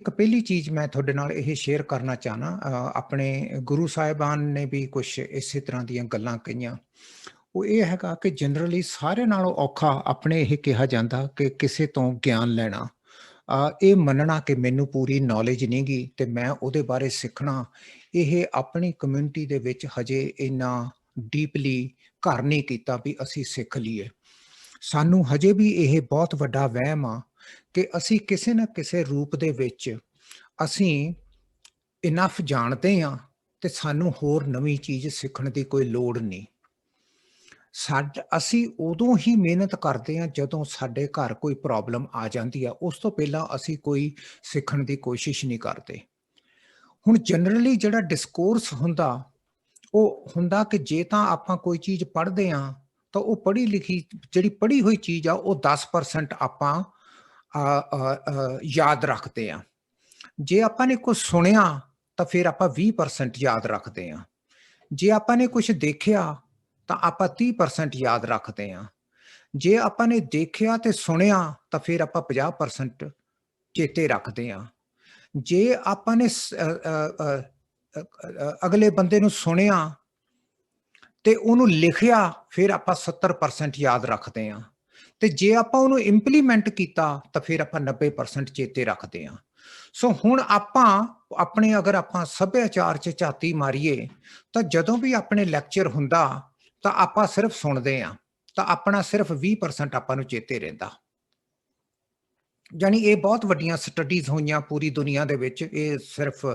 ਇੱਕ ਪਹਿਲੀ ਚੀਜ਼ ਮੈਂ ਤੁਹਾਡੇ ਨਾਲ ਇਹ ਸ਼ੇਅਰ ਕਰਨਾ ਚਾਹਨਾ ਆਪਣੇ ਗੁਰੂ ਸਾਹਿਬਾਨ ਨੇ ਵੀ ਕੁਛ ਇਸੇ ਤਰ੍ਹਾਂ ਦੀਆਂ ਗੱਲਾਂ ਕਹੀਆਂ। ਉਹ ਇਹ ਹੈਗਾ ਕਿ ਜਨਰਲੀ ਸਾਰਿਆਂ ਨਾਲੋਂ ਔਖਾ ਆਪਣੇ ਇਹ ਕਿਹਾ ਜਾਂਦਾ ਕਿ ਕਿਸੇ ਤੋਂ ਗਿਆਨ ਲੈਣਾ। ਇਹ ਮੰਨਣਾ ਕਿ ਮੈਨੂੰ ਪੂਰੀ ਨੌਲੇਜ ਨਹੀਂ ਗੀ ਤੇ ਮੈਂ ਉਹਦੇ ਬਾਰੇ ਸਿੱਖਣਾ, ਇਹ ਆਪਣੀ ਕਮਿਊਨਿਟੀ ਦੇ ਵਿੱਚ ਹਜੇ ਇੰਨਾ ਡੀਪਲੀ ਘਰ ਨਹੀਂ ਕੀਤਾ ਵੀ ਅਸੀਂ ਸਿੱਖ ਲਈਏ। ਸਾਨੂੰ ਹਜੇ ਵੀ ਇਹ ਬਹੁਤ ਵੱਡਾ ਵਹਿਮ ਆ ਕਿ ਅਸੀਂ ਕਿਸੇ ਨਾ ਕਿਸੇ ਰੂਪ ਦੇ ਵਿੱਚ ਅਸੀਂ ਇਨਫ ਜਾਣਦੇ ਹਾਂ ਤੇ ਸਾਨੂੰ ਹੋਰ ਨਵੀਂ ਚੀਜ਼ ਸਿੱਖਣ ਦੀ ਕੋਈ ਲੋੜ ਨਹੀਂ। ਅਸੀਂ ਉਦੋਂ ਹੀ ਮਿਹਨਤ ਕਰਦੇ ਹਾਂ ਜਦੋਂ ਸਾਡੇ ਘਰ ਕੋਈ ਪ੍ਰੋਬਲਮ ਆ ਜਾਂਦੀ ਆ, ਉਸ ਤੋਂ ਪਹਿਲਾਂ ਅਸੀਂ ਕੋਈ ਸਿੱਖਣ ਦੀ ਕੋਸ਼ਿਸ਼ ਨਹੀਂ ਕਰਦੇ। ਹੁਣ ਜਨਰਲੀ ਜਿਹੜਾ ਡਿਸਕੋਰਸ ਹੁੰਦਾ, ਉਹ ਹੁੰਦਾ ਕਿ ਜੇ ਤਾਂ ਆਪਾਂ ਕੋਈ ਚੀਜ਼ ਪੜ੍ਹਦੇ ਹਾਂ ਤਾਂ ਉਹ ਪੜ੍ਹੀ ਲਿਖੀ ਜਿਹੜੀ ਪੜ੍ਹੀ ਹੋਈ ਚੀਜ਼ ਆ ਉਹ 10% ਆਪਾਂ ਯਾਦ ਰੱਖਦੇ ਹਾਂ। ਜੇ ਆਪਾਂ ਨੇ ਕੁਛ ਸੁਣਿਆ ਤਾਂ ਫਿਰ ਆਪਾਂ 20% ਯਾਦ ਰੱਖਦੇ ਹਾਂ। ਜੇ ਆਪਾਂ ਨੇ ਕੁਛ ਦੇਖਿਆ ਤਾਂ ਆਪਾਂ 30% ਯਾਦ ਰੱਖਦੇ ਹਾਂ। ਜੇ ਆਪਾਂ ਨੇ ਦੇਖਿਆ ਤੇ ਸੁਣਿਆ ਤਾਂ ਫਿਰ ਆਪਾਂ 50% ਚੇਤੇ ਰੱਖਦੇ ਹਾਂ। ਜੇ ਆਪਾਂ ਨੇ ਅਗਲੇ ਬੰਦੇ ਨੂੰ ਸੁਣਿਆ ਤੇ ਉਹਨੂੰ ਲਿਖਿਆ ਫਿਰ ਆਪਾਂ 70% ਯਾਦ ਰੱਖਦੇ ਹਾਂ। ਤੇ ਜੇ ਆਪਾਂ ਉਹਨੂੰ ਇੰਪਲੀਮੈਂਟ ਕੀਤਾ ਤਾਂ ਫਿਰ ਆਪਾਂ 90% ਚੇਤੇ ਰੱਖਦੇ ਹਾਂ। ਸੋ ਹੁਣ ਆਪਾਂ ਆਪਣੇ ਅਗਰ ਆਪਾਂ ਸੱਭਿਆਚਾਰ 'ਚ ਝਾਤੀ ਮਾਰੀਏ ਤਾਂ ਜਦੋਂ ਵੀ ਆਪਣੇ ਲੈਕਚਰ ਹੁੰਦਾ ਤਾਂ ਆਪਾਂ ਸਿਰਫ ਸੁਣਦੇ ਹਾਂ, ਤਾਂ ਆਪਣਾ ਸਿਰਫ 20% ਆਪਾਂ ਨੂੰ ਚੇਤੇ ਰਹਿੰਦਾ। ਜਾਣੀ ਇਹ ਬਹੁਤ ਵੱਡੀਆਂ ਸਟੱਡੀਜ਼ ਹੋਈਆਂ ਪੂਰੀ ਦੁਨੀਆ ਦੇ ਵਿੱਚ, ਇਹ ਸਿਰਫ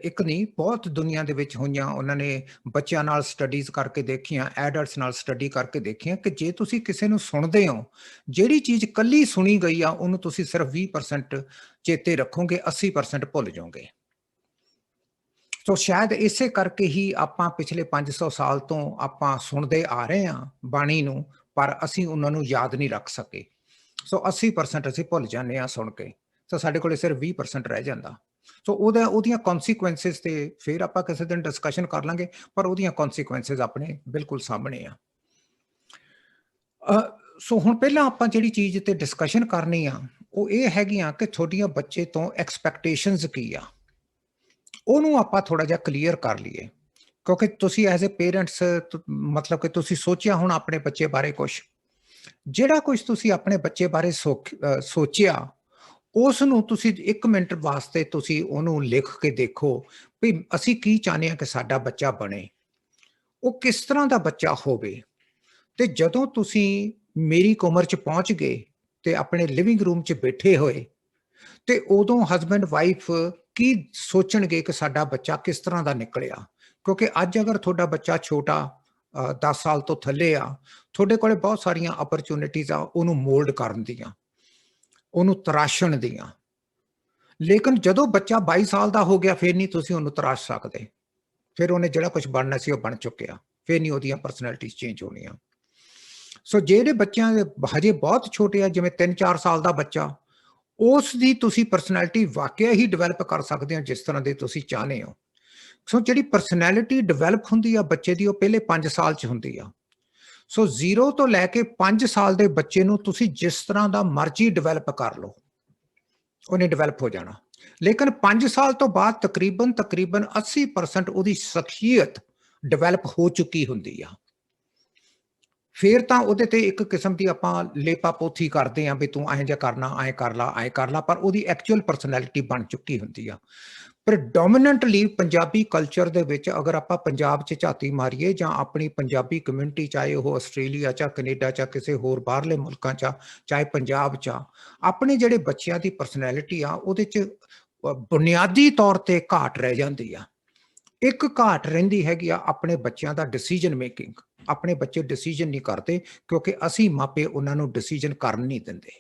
ਇੱਕ ਨਹੀਂ ਬਹੁਤ ਦੁਨੀਆ ਦੇ ਵਿੱਚ ਹੋਈਆਂ। ਉਹਨਾਂ ਨੇ ਬੱਚਿਆਂ ਨਾਲ ਸਟੱਡੀਜ਼ ਕਰਕੇ ਦੇਖੀਆਂ, ਐਡਲਟਸ ਨਾਲ ਸਟੱਡੀ ਕਰਕੇ ਦੇਖੀਆਂ ਕਿ ਜੇ ਤੁਸੀਂ ਕਿਸੇ ਨੂੰ ਸੁਣਦੇ ਹੋ, ਜਿਹੜੀ ਚੀਜ਼ ਕੱਲੀ ਸੁਣੀ ਗਈ ਆ ਉਹਨੂੰ ਤੁਸੀਂ ਸਿਰਫ 20% ਚੇਤੇ ਰੱਖੋਗੇ, 80% ਭੁੱਲ ਜਾਓਗੇ। ਸੋ ਸ਼ਾਇਦ ਇਸੇ ਕਰਕੇ ਹੀ ਆਪਾਂ ਪਿਛਲੇ 500 ਸਾਲ ਤੋਂ ਆਪਾਂ ਸੁਣਦੇ ਆ ਰਹੇ ਹਾਂ ਬਾਣੀ ਨੂੰ, ਪਰ ਅਸੀਂ ਉਹਨਾਂ ਨੂੰ ਯਾਦ ਨਹੀਂ ਰੱਖ ਸਕੇ। ਸੋ 80% ਅਸੀਂ ਭੁੱਲ ਜਾਂਦੇ ਹਾਂ ਸੁਣ ਕੇ। ਸੋ ਸਾਡੇ ਕੋਲ ਸਿਰਫ 20% ਰਹਿ ਜਾਂਦਾ। ਸੋ ਉਹਦੀਆਂ ਕਨਸੀਕੁਐਂਸਿਸ ਤੇ ਫਿਰ ਆਪਾਂ ਕਿਸੇ ਦਿਨ ਡਿਸਕਸ਼ਨ ਕਰ ਲਾਂਗੇ, ਪਰ ਉਹਦੀਆਂ ਕਨਸੀਕੁਐਂਸਿਸ ਆਪਣੇ ਬਿਲਕੁਲ ਸਾਹਮਣੇ ਆ। ਸੋ ਹੁਣ ਪਹਿਲਾਂ ਆਪਾਂ ਜਿਹੜੀ ਚੀਜ਼ ਤੇ ਡਿਸਕਸ਼ਨ ਕਰਨੀ ਆ ਉਹ ਇਹ ਹੈਗੀਆਂ ਕਿ ਤੁਹਾਡੀਆਂ ਬੱਚੇ ਤੋਂ ਐਕਸਪੈਕਟੇਸ਼ਨਸ ਕੀ ਆ, ਉਹਨੂੰ ਆਪਾਂ ਥੋੜਾ ਜਿਹਾ ਕਲੀਅਰ ਕਰ ਲਈਏ। ਕਿਉਂਕਿ ਤੁਸੀਂ ਐਜ਼ ਅ ਪੇਰੈਂਟਸ ਮਤਲਬ ਕਿ ਤੁਸੀਂ ਸੋਚਿਆ ਹੁਣ ਆਪਣੇ ਬੱਚੇ ਬਾਰੇ ਕੁਛ, ਜਿਹੜਾ ਕੁਛ ਤੁਸੀਂ ਆਪਣੇ ਬੱਚੇ ਬਾਰੇ ਸੋਚਿਆ ਉਸ ਨੂੰ ਤੁਸੀਂ 1 ਮਿੰਟ ਵਾਸਤੇ ਤੁਸੀਂ ਉਹਨੂੰ ਲਿਖ ਕੇ ਦੇਖੋ ਵੀ ਅਸੀਂ ਕੀ ਚਾਹੁੰਦੇ ਹਾਂ ਕਿ ਸਾਡਾ ਬੱਚਾ ਬਣੇ, ਉਹ ਕਿਸ ਤਰ੍ਹਾਂ ਦਾ ਬੱਚਾ ਹੋਵੇ। ਤੇ ਜਦੋਂ ਤੁਸੀਂ ਮੇਰੀ ਉਮਰ 'ਚ ਪਹੁੰਚ ਗਏ ਤੇ ਆਪਣੇ ਲਿਵਿੰਗ ਰੂਮ 'ਚ ਬੈਠੇ ਹੋਏ ਤੇ ਉਦੋਂ ਹਸਬੈਂਡ ਵਾਈਫ ਕੀ ਸੋਚਣਗੇ ਕਿ ਸਾਡਾ ਬੱਚਾ ਕਿਸ ਤਰ੍ਹਾਂ ਦਾ ਨਿਕਲਿਆ। ਕਿਉਂਕਿ ਅੱਜ ਅਗਰ ਤੁਹਾਡਾ ਬੱਚਾ ਛੋਟਾ 10 ਸਾਲ ਤੋਂ ਥੱਲੇ ਆ, ਤੁਹਾਡੇ ਕੋਲੇ ਬਹੁਤ ਸਾਰੀਆਂ ਅਪਰਚੁਨਿਟੀਜ਼ ਆ ਉਹਨੂੰ ਮੋਲਡ ਕਰਨ ਦੀਆਂ, ਉਹਨੂੰ ਤਰਾਸ਼ਣ ਦੀਆਂ। ਲੇਕਿਨ ਜਦੋਂ ਬੱਚਾ 22 ਸਾਲ ਦਾ ਹੋ ਗਿਆ ਫਿਰ ਨਹੀਂ ਤੁਸੀਂ ਉਹਨੂੰ ਤਰਾਸ਼ ਸਕਦੇ। ਫਿਰ ਉਹਨੇ ਜਿਹੜਾ ਕੁਝ ਬਣਨਾ ਸੀ ਉਹ ਬਣ ਚੁੱਕਿਆ। ਫਿਰ ਨਹੀਂ ਉਹਦੀਆਂ ਪਰਸਨੈਲਿਟੀਜ਼ ਚੇਂਜ ਹੋਣੀਆਂ। ਸੋ ਜਿਹੜੇ ਬੱਚਿਆਂ ਦੇ ਹਜੇ ਬਹੁਤ ਛੋਟੇ ਆ, ਜਿਵੇਂ 3-4 ਸਾਲ ਦਾ ਬੱਚਾ, ਉਸ ਦੀ ਤੁਸੀਂ ਪਰਸਨੈਲਿਟੀ ਵਾਕਿਆ ਹੀ ਡਿਵੈਲਪ ਕਰ ਸਕਦੇ ਹੋ ਜਿਸ ਤਰ੍ਹਾਂ ਦੀ ਤੁਸੀਂ ਚਾਹੁੰਦੇ ਹੋ। ਸੋ ਜਿਹੜੀ ਪਰਸਨੈਲਿਟੀ ਡਿਵੈਲਪ ਹੁੰਦੀ ਆ ਬੱਚੇ ਦੀ ਉਹ ਪਹਿਲੇ 5 ਸਾਲ 'ਚ ਹੁੰਦੀ ਆ। ਸੋ 0 ਤੋਂ ਲੈ ਕੇ 5 ਸਾਲ ਦੇ ਬੱਚੇ ਨੂੰ ਤੁਸੀਂ ਜਿਸ ਤਰ੍ਹਾਂ ਦਾ ਮਰਜ਼ੀ ਡਿਵੈਲਪ ਕਰ ਲਓ, ਉਹਨੇ ਡਿਵੈਲਪ ਹੋ ਜਾਣਾ। ਲੇਕਿਨ 5 ਸਾਲ ਤੋਂ ਬਾਅਦ ਤਕਰੀਬਨ 80% ਉਹਦੀ ਸ਼ਖਸੀਅਤ ਡਿਵੈਲਪ ਹੋ ਚੁੱਕੀ ਹੁੰਦੀ ਆ। ਫਿਰ ਤਾਂ ਉਹਦੇ ਤੇ ਇੱਕ ਕਿਸਮ ਦੀ ਆਪਾਂ ਲੇਪਾ-ਪੋਥੀ ਕਰਦੇ ਹਾਂ ਵੀ ਤੂੰ ਐਂ ਜਿਹਾ ਕਰਨਾ, ਐਂ ਕਰ ਲਾ, ਐਂ ਕਰ ਲਾ, ਪਰ ਉਹਦੀ ਐਕਚੁਅਲ ਪਰਸਨੈਲਿਟੀ ਬਣ ਚੁੱਕੀ ਹੁੰਦੀ ਆ। ਪ੍ਰੀਡੋਮੀਨੈਂਟਲੀ ਪੰਜਾਬੀ ਕਲਚਰ ਦੇ ਵਿੱਚ ਅਗਰ ਆਪਾਂ ਪੰਜਾਬ 'ਚ ਝਾਤੀ ਮਾਰੀਏ ਜਾਂ ਆਪਣੀ ਪੰਜਾਬੀ ਕਮਿਊਨਿਟੀ, ਚਾਹੇ ਉਹ ਆਸਟ੍ਰੇਲੀਆ 'ਚ, ਕੈਨੇਡਾ 'ਚ, ਕਿਸੇ ਹੋਰ ਬਾਹਰਲੇ ਮੁਲਕਾਂ 'ਚ, ਚਾਹੇ ਪੰਜਾਬ 'ਚ, ਆਪਣੇ ਜਿਹੜੇ ਬੱਚਿਆਂ ਦੀ ਪਰਸਨੈਲਿਟੀ ਆ ਉਹਦੇ 'ਚ ਬੁਨਿਆਦੀ ਤੌਰ ਤੇ ਘਾਟ ਰਹਿ ਜਾਂਦੀ ਆ। ਇੱਕ ਘਾਟ ਰਹਿੰਦੀ ਹੈਗੀ ਆ ਆਪਣੇ ਬੱਚਿਆਂ ਦਾ ਡਿਸੀਜ਼ਨ ਮੇਕਿੰਗ। ਆਪਣੇ ਬੱਚੇ ਡਿਸੀਜ਼ਨ ਨਹੀਂ ਕਰਦੇ ਕਿਉਂਕਿ ਅਸੀਂ ਮਾਪੇ ਉਹਨਾਂ ਨੂੰ ਡਿਸੀਜ਼ਨ ਕਰਨ ਨਹੀਂ ਦਿੰਦੇ।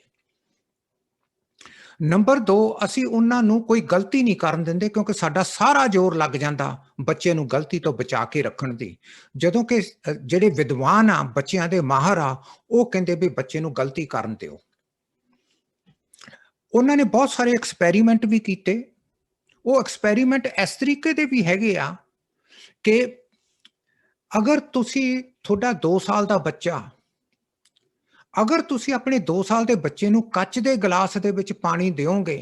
ਨੰਬਰ 2, ਅਸੀਂ ਉਹਨਾਂ ਨੂੰ ਕੋਈ ਗਲਤੀ ਨਹੀਂ ਕਰਨ ਦਿੰਦੇ ਕਿਉਂਕਿ ਸਾਡਾ ਸਾਰਾ ਜ਼ੋਰ ਲੱਗ ਜਾਂਦਾ ਬੱਚੇ ਨੂੰ ਗਲਤੀ ਤੋਂ ਬਚਾ ਕੇ ਰੱਖਣ ਦੀ। ਜਦੋਂ ਕਿ ਜਿਹੜੇ ਵਿਦਵਾਨ ਆ, ਬੱਚਿਆਂ ਦੇ ਮਾਹਰ ਆ, ਉਹ ਕਹਿੰਦੇ ਵੀ ਬੱਚੇ ਨੂੰ ਗਲਤੀ ਕਰਨ ਦਿਓ। ਉਹਨਾਂ ਨੇ ਬਹੁਤ ਸਾਰੇ ਐਕਸਪੈਰੀਮੈਂਟ ਵੀ ਕੀਤੇ। ਉਹ ਐਕਸਪੈਰੀਮੈਂਟ ਇਸ ਤਰੀਕੇ ਦੇ ਵੀ ਹੈਗੇ ਆ ਕਿ ਅਗਰ ਤੁਹਾਡਾ 2 ਸਾਲ ਦਾ ਬੱਚਾ, ਅਗਰ ਤੁਸੀਂ ਆਪਣੇ 2 ਸਾਲ ਦੇ ਬੱਚੇ ਨੂੰ ਕੱਚ ਦੇ ਗਲਾਸ ਦੇ ਵਿੱਚ ਪਾਣੀ ਦਿਓਗੇ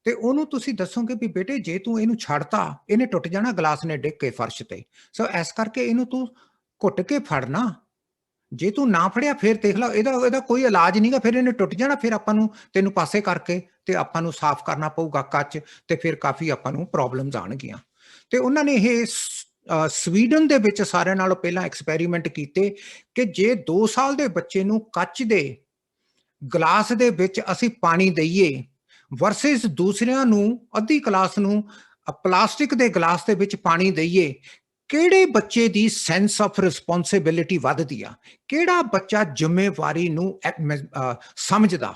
ਤੇ ਉਹਨੂੰ ਤੁਸੀਂ ਦੱਸੋਗੇ ਵੀ ਬੇਟੇ ਜੇ ਤੂੰ ਇਹਨੂੰ ਛੱਡਤਾ ਇਹਨੇ ਟੁੱਟ ਜਾਣਾ, ਗਲਾਸ ਨੇ ਡਿੱਗ ਕੇ ਫਰਸ਼ ਤੇ। ਸੋ ਇਸ ਕਰਕੇ ਇਹਨੂੰ ਤੂੰ ਘੁੱਟ ਕੇ ਫੜਨਾ, ਜੇ ਤੂੰ ਨਾ ਫੜਿਆ ਫਿਰ ਦੇਖ ਲਾ ਇਹਦਾ ਕੋਈ ਇਲਾਜ ਨਹੀਂਗਾ, ਫਿਰ ਇਹਨੇ ਟੁੱਟ ਜਾਣਾ, ਫਿਰ ਆਪਾਂ ਨੂੰ ਤੈਨੂੰ ਪਾਸੇ ਕਰਕੇ ਤੇ ਆਪਾਂ ਨੂੰ ਸਾਫ਼ ਕਰਨਾ ਪਊਗਾ ਕੱਚ, ਤੇ ਫਿਰ ਕਾਫੀ ਆਪਾਂ ਨੂੰ ਪ੍ਰੋਬਲਮਸ ਆਉਣਗੀਆਂ। ਤੇ ਉਹਨਾਂ ਨੇ ਇਹ ਸਵੀਡਨ ਦੇ ਵਿੱਚ ਸਾਰਿਆਂ ਨਾਲੋਂ ਪਹਿਲਾਂ ਐਕਸਪੈਰੀਮੈਂਟ ਕੀਤੇ ਕਿ ਜੇ 2 ਸਾਲ ਦੇ ਬੱਚੇ ਨੂੰ ਕੱਚ ਦੇ ਗਲਾਸ ਦੇ ਵਿੱਚ ਅਸੀਂ ਪਾਣੀ ਦਈਏ ਵਰਸਸ ਦੂਸਰਿਆਂ ਨੂੰ ਅੱਧੀ ਕਲਾਸ ਨੂੰ ਪਲਾਸਟਿਕ ਦੇ ਗਲਾਸ ਦੇ ਵਿੱਚ ਪਾਣੀ ਦਈਏ, ਕਿਹੜੇ ਬੱਚੇ ਦੀ ਸੈਂਸ ਆਫ ਰਿਸਪੌਂਸਿਬਿਲਿਟੀ ਵੱਧਦੀ ਆ, ਕਿਹੜਾ ਬੱਚਾ ਜ਼ਿੰਮੇਵਾਰੀ ਨੂੰ ਸਮਝਦਾ।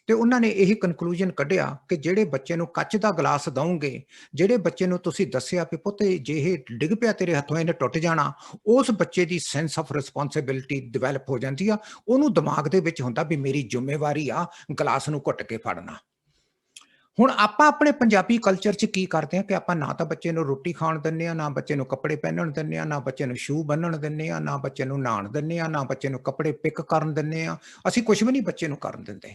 ਤੇ ਉਹਨਾਂ ਨੇ ਇਹ ਕਨਕਲੂਜਨ ਕੱਢਿਆ ਕਿ ਜਿਹੜੇ ਬੱਚੇ ਨੂੰ ਕੱਚ ਦਾ ਗਲਾਸ ਦਓਗੇ, ਜਿਹੜੇ ਬੱਚੇ ਨੂੰ ਤੁਸੀਂ ਦੱਸਿਆ ਵੀ ਪੁੱਤ ਜੇ ਇਹ ਡਿੱਗ ਪਿਆ ਤੇਰੇ ਹੱਥੋਂ ਇਹਨੇ ਟੁੱਟ ਜਾਣਾ, ਉਸ ਬੱਚੇ ਦੀ ਸੈਂਸ ਆਫ ਰਿਸਪੌਂਸਿਬਿਲਿਟੀ ਡਿਵੈਲਪ ਹੋ ਜਾਂਦੀ ਆ। ਉਹਨੂੰ ਦਿਮਾਗ ਦੇ ਵਿੱਚ ਹੁੰਦਾ ਵੀ ਮੇਰੀ ਜ਼ਿੰਮੇਵਾਰੀ ਆ ਗਲਾਸ ਨੂੰ ਘੁੱਟ ਕੇ ਫੜਨਾ। ਹੁਣ ਆਪਾਂ ਆਪਣੇ ਪੰਜਾਬੀ ਕਲਚਰ 'ਚ ਕੀ ਕਰਦੇ ਹਾਂ ਕਿ ਆਪਾਂ ਨਾ ਤਾਂ ਬੱਚੇ ਨੂੰ ਰੋਟੀ ਖਾਣ ਦਿੰਦੇ ਹਾਂ, ਨਾ ਬੱਚੇ ਨੂੰ ਕੱਪੜੇ ਪਹਿਨਣ ਦਿੰਦੇ ਹਾਂ, ਨਾ ਬੱਚੇ ਨੂੰ ਸ਼ੂ ਬੰਨਣ ਦਿੰਦੇ ਹਾਂ, ਨਾ ਬੱਚੇ ਨੂੰ ਨਹਾਉਣ ਦਿੰਦੇ ਹਾਂ, ਨਾ ਬੱਚੇ ਨੂੰ ਕੱਪੜੇ ਪਿਕ ਕਰਨ ਦਿੰਦੇ ਹਾਂ। ਅਸੀਂ ਕੁਝ ਵੀ ਨਹੀਂ ਬੱਚੇ ਨੂੰ ਕਰਨ ਦਿੰਦੇ।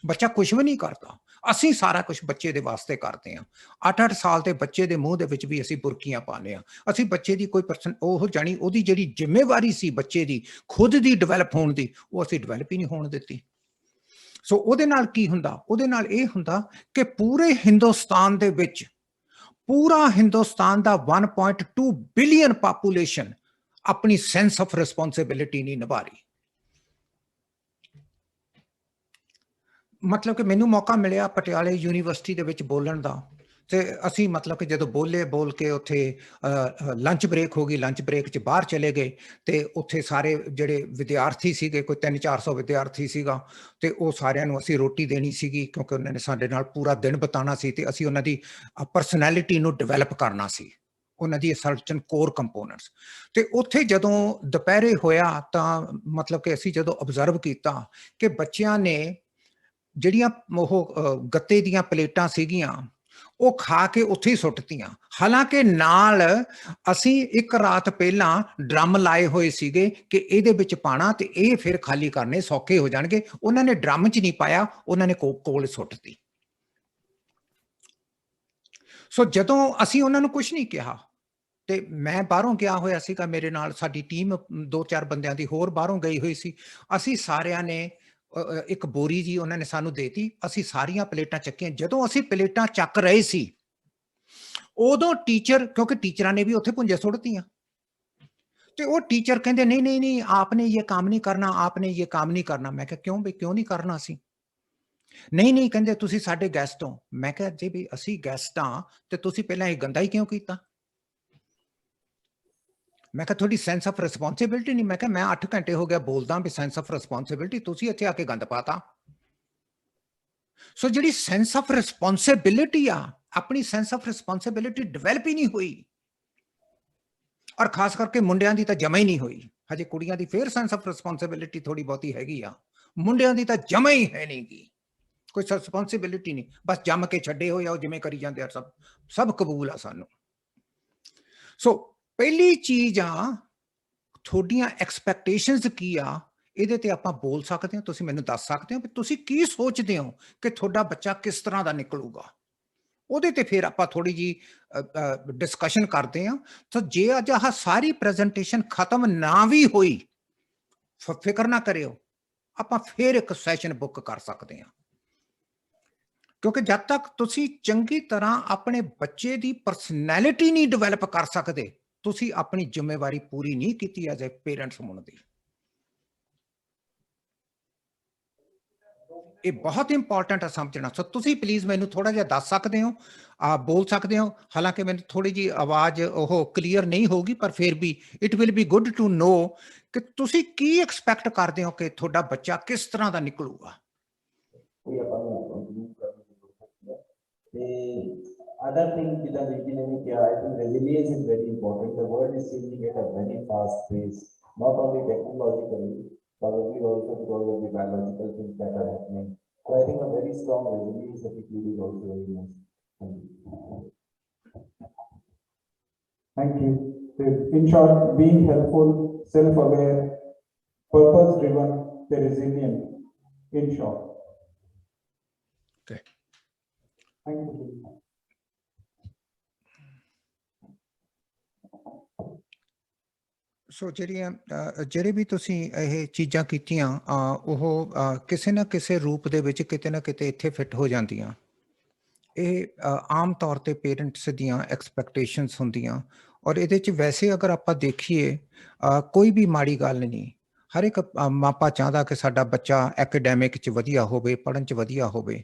ਬੱਚਾ ਕੁਝ ਵੀ ਨਹੀਂ ਕਰਦਾ, ਅਸੀਂ ਸਾਰਾ ਕੁਝ ਬੱਚੇ ਦੇ ਵਾਸਤੇ ਕਰਦੇ ਹਾਂ। 8-8 ਸਾਲ ਦੇ ਬੱਚੇ ਦੇ ਮੂੰਹ ਦੇ ਵਿੱਚ ਵੀ ਅਸੀਂ ਬੁਰਕੀਆਂ ਪਾਉਂਦੇ ਹਾਂ। ਅਸੀਂ ਬੱਚੇ ਦੀ ਕੋਈ ਉਹ ਜਾਣੀ ਉਹਦੀ ਜਿਹੜੀ ਜ਼ਿੰਮੇਵਾਰੀ ਸੀ ਬੱਚੇ ਦੀ ਖੁਦ ਦੀ ਡਿਵੈਲਪ ਹੋਣ ਦੀ, ਉਹ ਅਸੀਂ ਡਿਵੈਲਪ ਹੀ ਨਹੀਂ ਹੋਣ ਦਿੱਤੀ। ਸੋ ਉਹਦੇ ਨਾਲ ਕੀ ਹੁੰਦਾ, ਉਹਦੇ ਨਾਲ ਇਹ ਹੁੰਦਾ ਕਿ ਪੂਰੇ ਹਿੰਦੁਸਤਾਨ ਦੇ ਵਿੱਚ, ਪੂਰਾ ਹਿੰਦੁਸਤਾਨ ਦਾ 1.2 ਬਿਲੀਅਨ ਪਾਪੂਲੇਸ਼ਨ ਆਪਣੀ ਸੈਂਸ ਆਫ ਰਿਸਪੌਂਸਿਬਿਲਿਟੀ ਨਹੀਂ ਨਿਭਾ ਰਹੀ। ਮਤਲਬ ਕਿ ਮੈਨੂੰ ਮੌਕਾ ਮਿਲਿਆ ਪਟਿਆਲੇ ਯੂਨੀਵਰਸਿਟੀ ਦੇ ਵਿੱਚ ਬੋਲਣ ਦਾ, ਤੇ ਅਸੀਂ ਮਤਲਬ ਕਿ ਜਦੋਂ ਬੋਲ ਕੇ ਉੱਥੇ ਲੰਚ ਬ੍ਰੇਕ ਹੋ ਗਈ, ਲੰਚ ਬ੍ਰੇਕ 'ਚ ਬਾਹਰ ਚਲੇ ਗਏ, ਤੇ ਉੱਥੇ ਸਾਰੇ ਜਿਹੜੇ ਵਿਦਿਆਰਥੀ ਸੀਗੇ, ਕੋਈ 300-400 ਵਿਦਿਆਰਥੀ ਸੀਗਾ, ਤੇ ਉਹ ਸਾਰਿਆਂ ਨੂੰ ਅਸੀਂ ਰੋਟੀ ਦੇਣੀ ਸੀਗੀ ਕਿਉਂਕਿ ਉਹਨਾਂ ਨੇ ਸਾਡੇ ਨਾਲ ਪੂਰਾ ਦਿਨ ਬਿਤਾਉਣਾ ਸੀ, ਤੇ ਅਸੀਂ ਉਹਨਾਂ ਦੀ ਪਰਸਨੈਲਿਟੀ ਨੂੰ ਡਿਵੈਲਪ ਕਰਨਾ ਸੀ, ਉਹਨਾਂ ਦੀ ਸਰਟਨ ਕੋਰ ਕੰਪੋਨੈਂਟਸ। ਤੇ ਉੱਥੇ ਜਦੋਂ ਦੁਪਹਿਰੇ ਹੋਇਆ ਤਾਂ ਮਤਲਬ ਕਿ ਅਸੀਂ ਜਦੋਂ ਅਬਜ਼ਰਵ ਕੀਤਾ ਕਿ ਬੱਚਿਆਂ ਨੇ ਜਿਹੜੀਆਂ ਉਹ ਗੱਤੇ ਦੀਆਂ ਪਲੇਟਾਂ ਸੀਗੀਆਂ ਉਹ ਖਾ ਕੇ ਉੱਥੇ ਹੀ ਸੁੱਟਤੀਆਂ। ਹਾਲਾਂਕਿ ਨਾਲ ਅਸੀਂ ਇੱਕ ਰਾਤ ਪਹਿਲਾਂ ਡਰਮ ਲਾਏ ਹੋਏ ਸੀਗੇ ਕਿ ਇਹਦੇ ਵਿੱਚ ਪਾਣਾ ਤੇ ਇਹ ਫਿਰ ਖਾਲੀ ਕਰਨੇ ਸੌਖੇ ਹੋ ਜਾਣਗੇ। ਉਹਨਾਂ ਨੇ ਡਰਮ 'ਚ ਨਹੀਂ ਪਾਇਆ, ਉਹਨਾਂ ਨੇ ਕੋਲ ਸੁੱਟਤੀ। ਸੋ ਜਦੋਂ ਅਸੀਂ ਉਹਨਾਂ ਨੂੰ ਕੁਝ ਨਹੀਂ ਕਿਹਾ, ਤੇ ਮੈਂ ਬਾਹਰੋਂ ਗਿਆ ਹੋਇਆ ਸੀਗਾ, ਮੇਰੇ ਨਾਲ ਸਾਡੀ ਟੀਮ 2-4 ਬੰਦਿਆਂ ਦੀ ਹੋਰ ਬਾਹਰੋਂ ਗਈ ਹੋਈ ਸੀ। ਅਸੀਂ ਸਾਰਿਆਂ ਨੇ ਇੱਕ ਬੋਰੀ ਜੀ ਉਹਨਾਂ ਨੇ ਸਾਨੂੰ ਦੇਤੀ, ਅਸੀਂ ਸਾਰੀਆਂ ਪਲੇਟਾਂ ਚੱਕੀਆਂ। ਜਦੋਂ ਅਸੀਂ ਪਲੇਟਾਂ ਚੱਕ ਰਹੇ ਸੀ ਉਦੋਂ ਟੀਚਰ, ਕਿਉਂਕਿ ਟੀਚਰਾਂ ਨੇ ਵੀ ਉੱਥੇ ਭੁੰਜੇ ਸੁੱਟਤੀਆਂ, ਤੇ ਉਹ ਟੀਚਰ ਕਹਿੰਦੇ ਨਹੀਂ ਨਹੀਂ ਨਹੀਂ ਆਪਨੇ ਇਹ ਕੰਮ ਨਹੀਂ ਕਰਨਾ, ਆਪਨੇ ਇਹ ਕੰਮ ਨਹੀਂ ਕਰਨਾ। ਮੈਂ ਕਿਹਾ ਕਿਉਂ ਬਈ, ਕਿਉਂ ਨਹੀਂ ਕਰਨਾ ਸੀ? ਨਹੀਂ ਨਹੀਂ ਕਹਿੰਦੇ ਤੁਸੀਂ ਸਾਡੇ ਗੈਸਟ ਹੋ। ਮੈਂ ਕਿਹਾ ਜੀ ਵੀ ਅਸੀਂ ਗੈਸਟ ਹਾਂ ਤੇ ਤੁਸੀਂ ਪਹਿਲਾਂ ਇਹ ਗੰਦਾ ਹੀ ਕਿਉਂ ਕੀਤਾ? ਮੈਂ ਕਿਹਾ ਤੁਹਾਡੀ ਸੈਂਸ ਆਫ ਰਿਸਪੌਂਸਿਬਿਲਿਟੀ ਨਹੀਂ। ਮੈਂ ਕਿਹਾ ਮੈਂ 8 ਘੰਟੇ ਹੋ ਗਿਆ ਬੋਲਦਾ ਵੀ ਸੈਂਸ ਆਫ ਰਿਸਪੌਂਸਿਬਿਲਿਟੀ, ਤੁਸੀਂ ਇੱਥੇ ਆ ਕੇ ਗੰਦ ਪਾਤਾ। ਸੋ ਜਿਹੜੀ ਸੈਂਸ ਆਫ ਰਿਸਪੌਂਸਿਬਿਲਿਟੀ ਆ, ਆਪਣੀ ਸੈਂਸ ਆਫ ਰਿਸਪੌਂਸਿਬਿਲਿਟੀ ਡਿਵੈਲਪ ਹੀ ਨਹੀਂ ਹੋਈ, ਔਰ ਖਾਸ ਕਰਕੇ ਮੁੰਡਿਆਂ ਦੀ ਤਾਂ ਜਮਾ ਹੀ ਨਹੀਂ ਹੋਈ। ਹਜੇ ਕੁੜੀਆਂ ਦੀ ਫੇਰ ਸੈਂਸ ਆਫ ਰਿਸਪੌਂਸਿਬਿਲਿਟੀ ਥੋੜੀ ਬਹੁਤੀ ਹੈਗੀ ਆ, ਮੁੰਡਿਆਂ ਦੀ ਤਾਂ ਜਮਾ ਹੀ ਹੈ ਨਹੀਂ ਗੀ, ਕੋਈ ਰਿਸਪੌਂਸਿਬਿਲਿਟੀ ਨਹੀਂ, ਬਸ ਜੰਮ ਕੇ ਛੱਡੇ ਹੋਏ ਆ, ਉਹ ਜਿਵੇਂ ਕਰੀ ਜਾਂਦੇ ਆ, ਸਭ ਕਬੂਲ ਆ ਸਾਨੂੰ। ਸੋ ਪਹਿਲੀ ਚੀਜ਼ ਆ, ਤੁਹਾਡੀਆਂ ਐਕਸਪੈਕਟੇਸ਼ਨਸ ਕੀ ਆ, ਇਹਦੇ ਤੇ ਆਪਾਂ ਬੋਲ ਸਕਦੇ ਹਾਂ। ਤੁਸੀਂ ਮੈਨੂੰ ਦੱਸ ਸਕਦੇ ਹੋ ਵੀ ਤੁਸੀਂ ਕੀ ਸੋਚਦੇ ਹੋ ਕਿ ਤੁਹਾਡਾ ਬੱਚਾ ਕਿਸ ਤਰ੍ਹਾਂ ਦਾ ਨਿਕਲੂਗਾ। ਉਹਦੇ ਤੇ ਫਿਰ ਆਪਾਂ ਥੋੜੀ ਜੀ ਡਿਸਕਸ਼ਨ ਕਰਦੇ ਹਾਂ। ਤਾਂ ਜੇ ਅੱਜ ਆਹ ਸਾਰੀ ਪ੍ਰੈਜੈਂਟੇਸ਼ਨ ਖਤਮ ਨਾ ਵੀ ਹੋਈ, ਫਿਕਰ ਨਾ ਕਰਿਓ, ਆਪਾਂ ਫਿਰ ਇੱਕ ਸੈਸ਼ਨ ਬੁੱਕ ਕਰ ਸਕਦੇ ਹਾਂ, ਕਿਉਂਕਿ ਜਦ ਤੱਕ ਤੁਸੀਂ ਚੰਗੀ ਤਰ੍ਹਾਂ ਆਪਣੇ ਬੱਚੇ ਦੀ ਪਰਸਨੈਲਿਟੀ ਨਹੀਂ ਡਿਵੈਲਪ ਕਰ ਸਕਦੇ, ਤੁਸੀਂ ਆਪਣੀ ਜ਼ਿੰਮੇਵਾਰੀ ਪੂਰੀ ਨਹੀਂ ਕੀਤੀ ਐਜ਼ ਅ ਪੇਰੈਂਟਸ ਹੋਣ ਦੀ। ਇਹ ਬਹੁਤ ਇੰਪੋਰਟੈਂਟ ਹੈ ਸਮਝਣਾ। ਸੋ ਤੁਸੀਂ ਪਲੀਜ਼ ਮੈਨੂੰ ਥੋੜਾ ਜਿਹਾ ਦੱਸ ਸਕਦੇ ਹੋ, ਬੋਲ ਸਕਦੇ ਹੋ। ਹਾਲਾਂਕਿ ਮੈਨੂੰ ਥੋੜੀ ਜੀ ਆਵਾਜ਼ ਉਹ ਕਲੀਅਰ ਨਹੀਂ ਹੋਊਗੀ, ਪਰ ਫਿਰ ਵੀ it will be good to know ਕਿ ਤੁਸੀਂ ਕੀ ਐਕਸਪੈਕਟ ਕਰਦੇ ਹੋ ਕਿ ਤੁਹਾਡਾ ਬੱਚਾ ਕਿਸ ਤਰ੍ਹਾਂ ਦਾ ਨਿਕਲੂਗਾ। Other thing ਜਿੱਦਾਂ ਬੀਬੀ ਨੇ ਵੀ ਕਿਹਾ, I think resilience is very important. The world is changing at a very fast pace, not only technologically, probably also because of the biological things that are happening. So I think a very strong resilience attitude is also very nice. Thank you. In short, being helpful, self-aware, purpose-driven, the resilient. In short. Okay. Thank you. ਸੋ ਜਿਹੜੇ ਵੀ ਤੁਸੀਂ ਇਹ ਚੀਜ਼ਾਂ ਕੀਤੀਆਂ ਉਹ ਕਿਸੇ ਨਾ ਕਿਸੇ ਰੂਪ ਦੇ ਵਿੱਚ ਕਿਤੇ ਨਾ ਕਿਤੇ ਇੱਥੇ ਫਿੱਟ ਹੋ ਜਾਂਦੀਆਂ। ਇਹ ਆਮ ਤੌਰ ਤੇ ਪੇਰੈਂਟਸ ਦੀਆਂ ਐਕਸਪੈਕਟੇਸ਼ਨਸ ਹੁੰਦੀਆਂ ਔਰ ਇਹਦੇ 'ਚ ਵੈਸੇ ਅਗਰ ਆਪਾਂ ਦੇਖੀਏ ਕੋਈ ਵੀ ਮਾੜੀ ਗੱਲ ਨਹੀਂ। ਹਰ ਇੱਕ ਮਾਪਾ ਚਾਹੁੰਦਾ ਕਿ ਸਾਡਾ ਬੱਚਾ ਐਕੈਡੈਮਿਕ 'ਚ ਵਧੀਆ ਹੋਵੇ, ਪੜ੍ਹਨ 'ਚ ਵਧੀਆ ਹੋਵੇ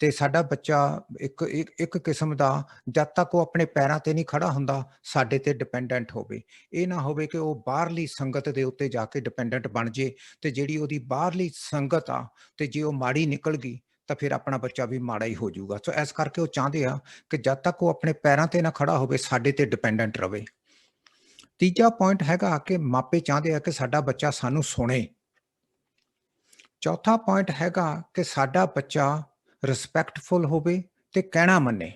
ਤੇ ਸਾਡਾ ਬੱਚਾ ਇੱਕ ਕਿਸਮ ਦਾ ਜਦ ਤੱਕ ਉਹ ਆਪਣੇ ਪੈਰਾਂ ਤੇ ਨਹੀਂ ਖੜਾ ਹੁੰਦਾ, ਸਾਡੇ ਤੇ ਡਿਪੈਂਡੈਂਟ ਹੋਵੇ। ਇਹ ਨਾ ਹੋਵੇ ਕਿ ਉਹ ਬਾਹਰਲੀ ਸੰਗਤ ਦੇ ਉੱਤੇ ਜਾ ਕੇ ਡਿਪੈਂਡੈਂਟ ਬਣ ਜੇ ਤੇ ਜਿਹੜੀ ਉਹਦੀ ਬਾਹਰਲੀ ਸੰਗਤ ਆ ਤੇ ਜੇ ਉਹ ਮਾੜੀ ਨਿਕਲ ਗਈ ਤਾਂ ਫਿਰ ਆਪਣਾ ਬੱਚਾ ਵੀ ਮਾੜਾ ਹੀ ਹੋ ਜਾਊਗਾ। ਸੋ ਇਸ ਕਰਕੇ ਉਹ ਚਾਹੁੰਦੇ ਆ ਕਿ ਜਦ ਤੱਕ ਉਹ ਆਪਣੇ ਪੈਰਾਂ ਤੇ ਨਾ ਖੜਾ ਹੋਵੇ, ਸਾਡੇ ਤੇ ਡਿਪੈਂਡੈਂਟ ਰਵੇ। ਤੀਜਾ ਪੁਆਇੰਟ ਹੈਗਾ ਕਿ ਮਾਪੇ ਚਾਹੁੰਦੇ ਆ ਕਿ ਸਾਡਾ ਬੱਚਾ ਸਾਨੂੰ ਸੁਣੇ। ਚੌਥਾ ਪੁਆਇੰਟ ਹੈਗਾ ਕਿ ਸਾਡਾ ਬੱਚਾ ਰਿਸਪੈਕਟਫੁਲ ਹੋਵੇ ਤੇ ਕਹਿਣਾ ਮੰਨੇ।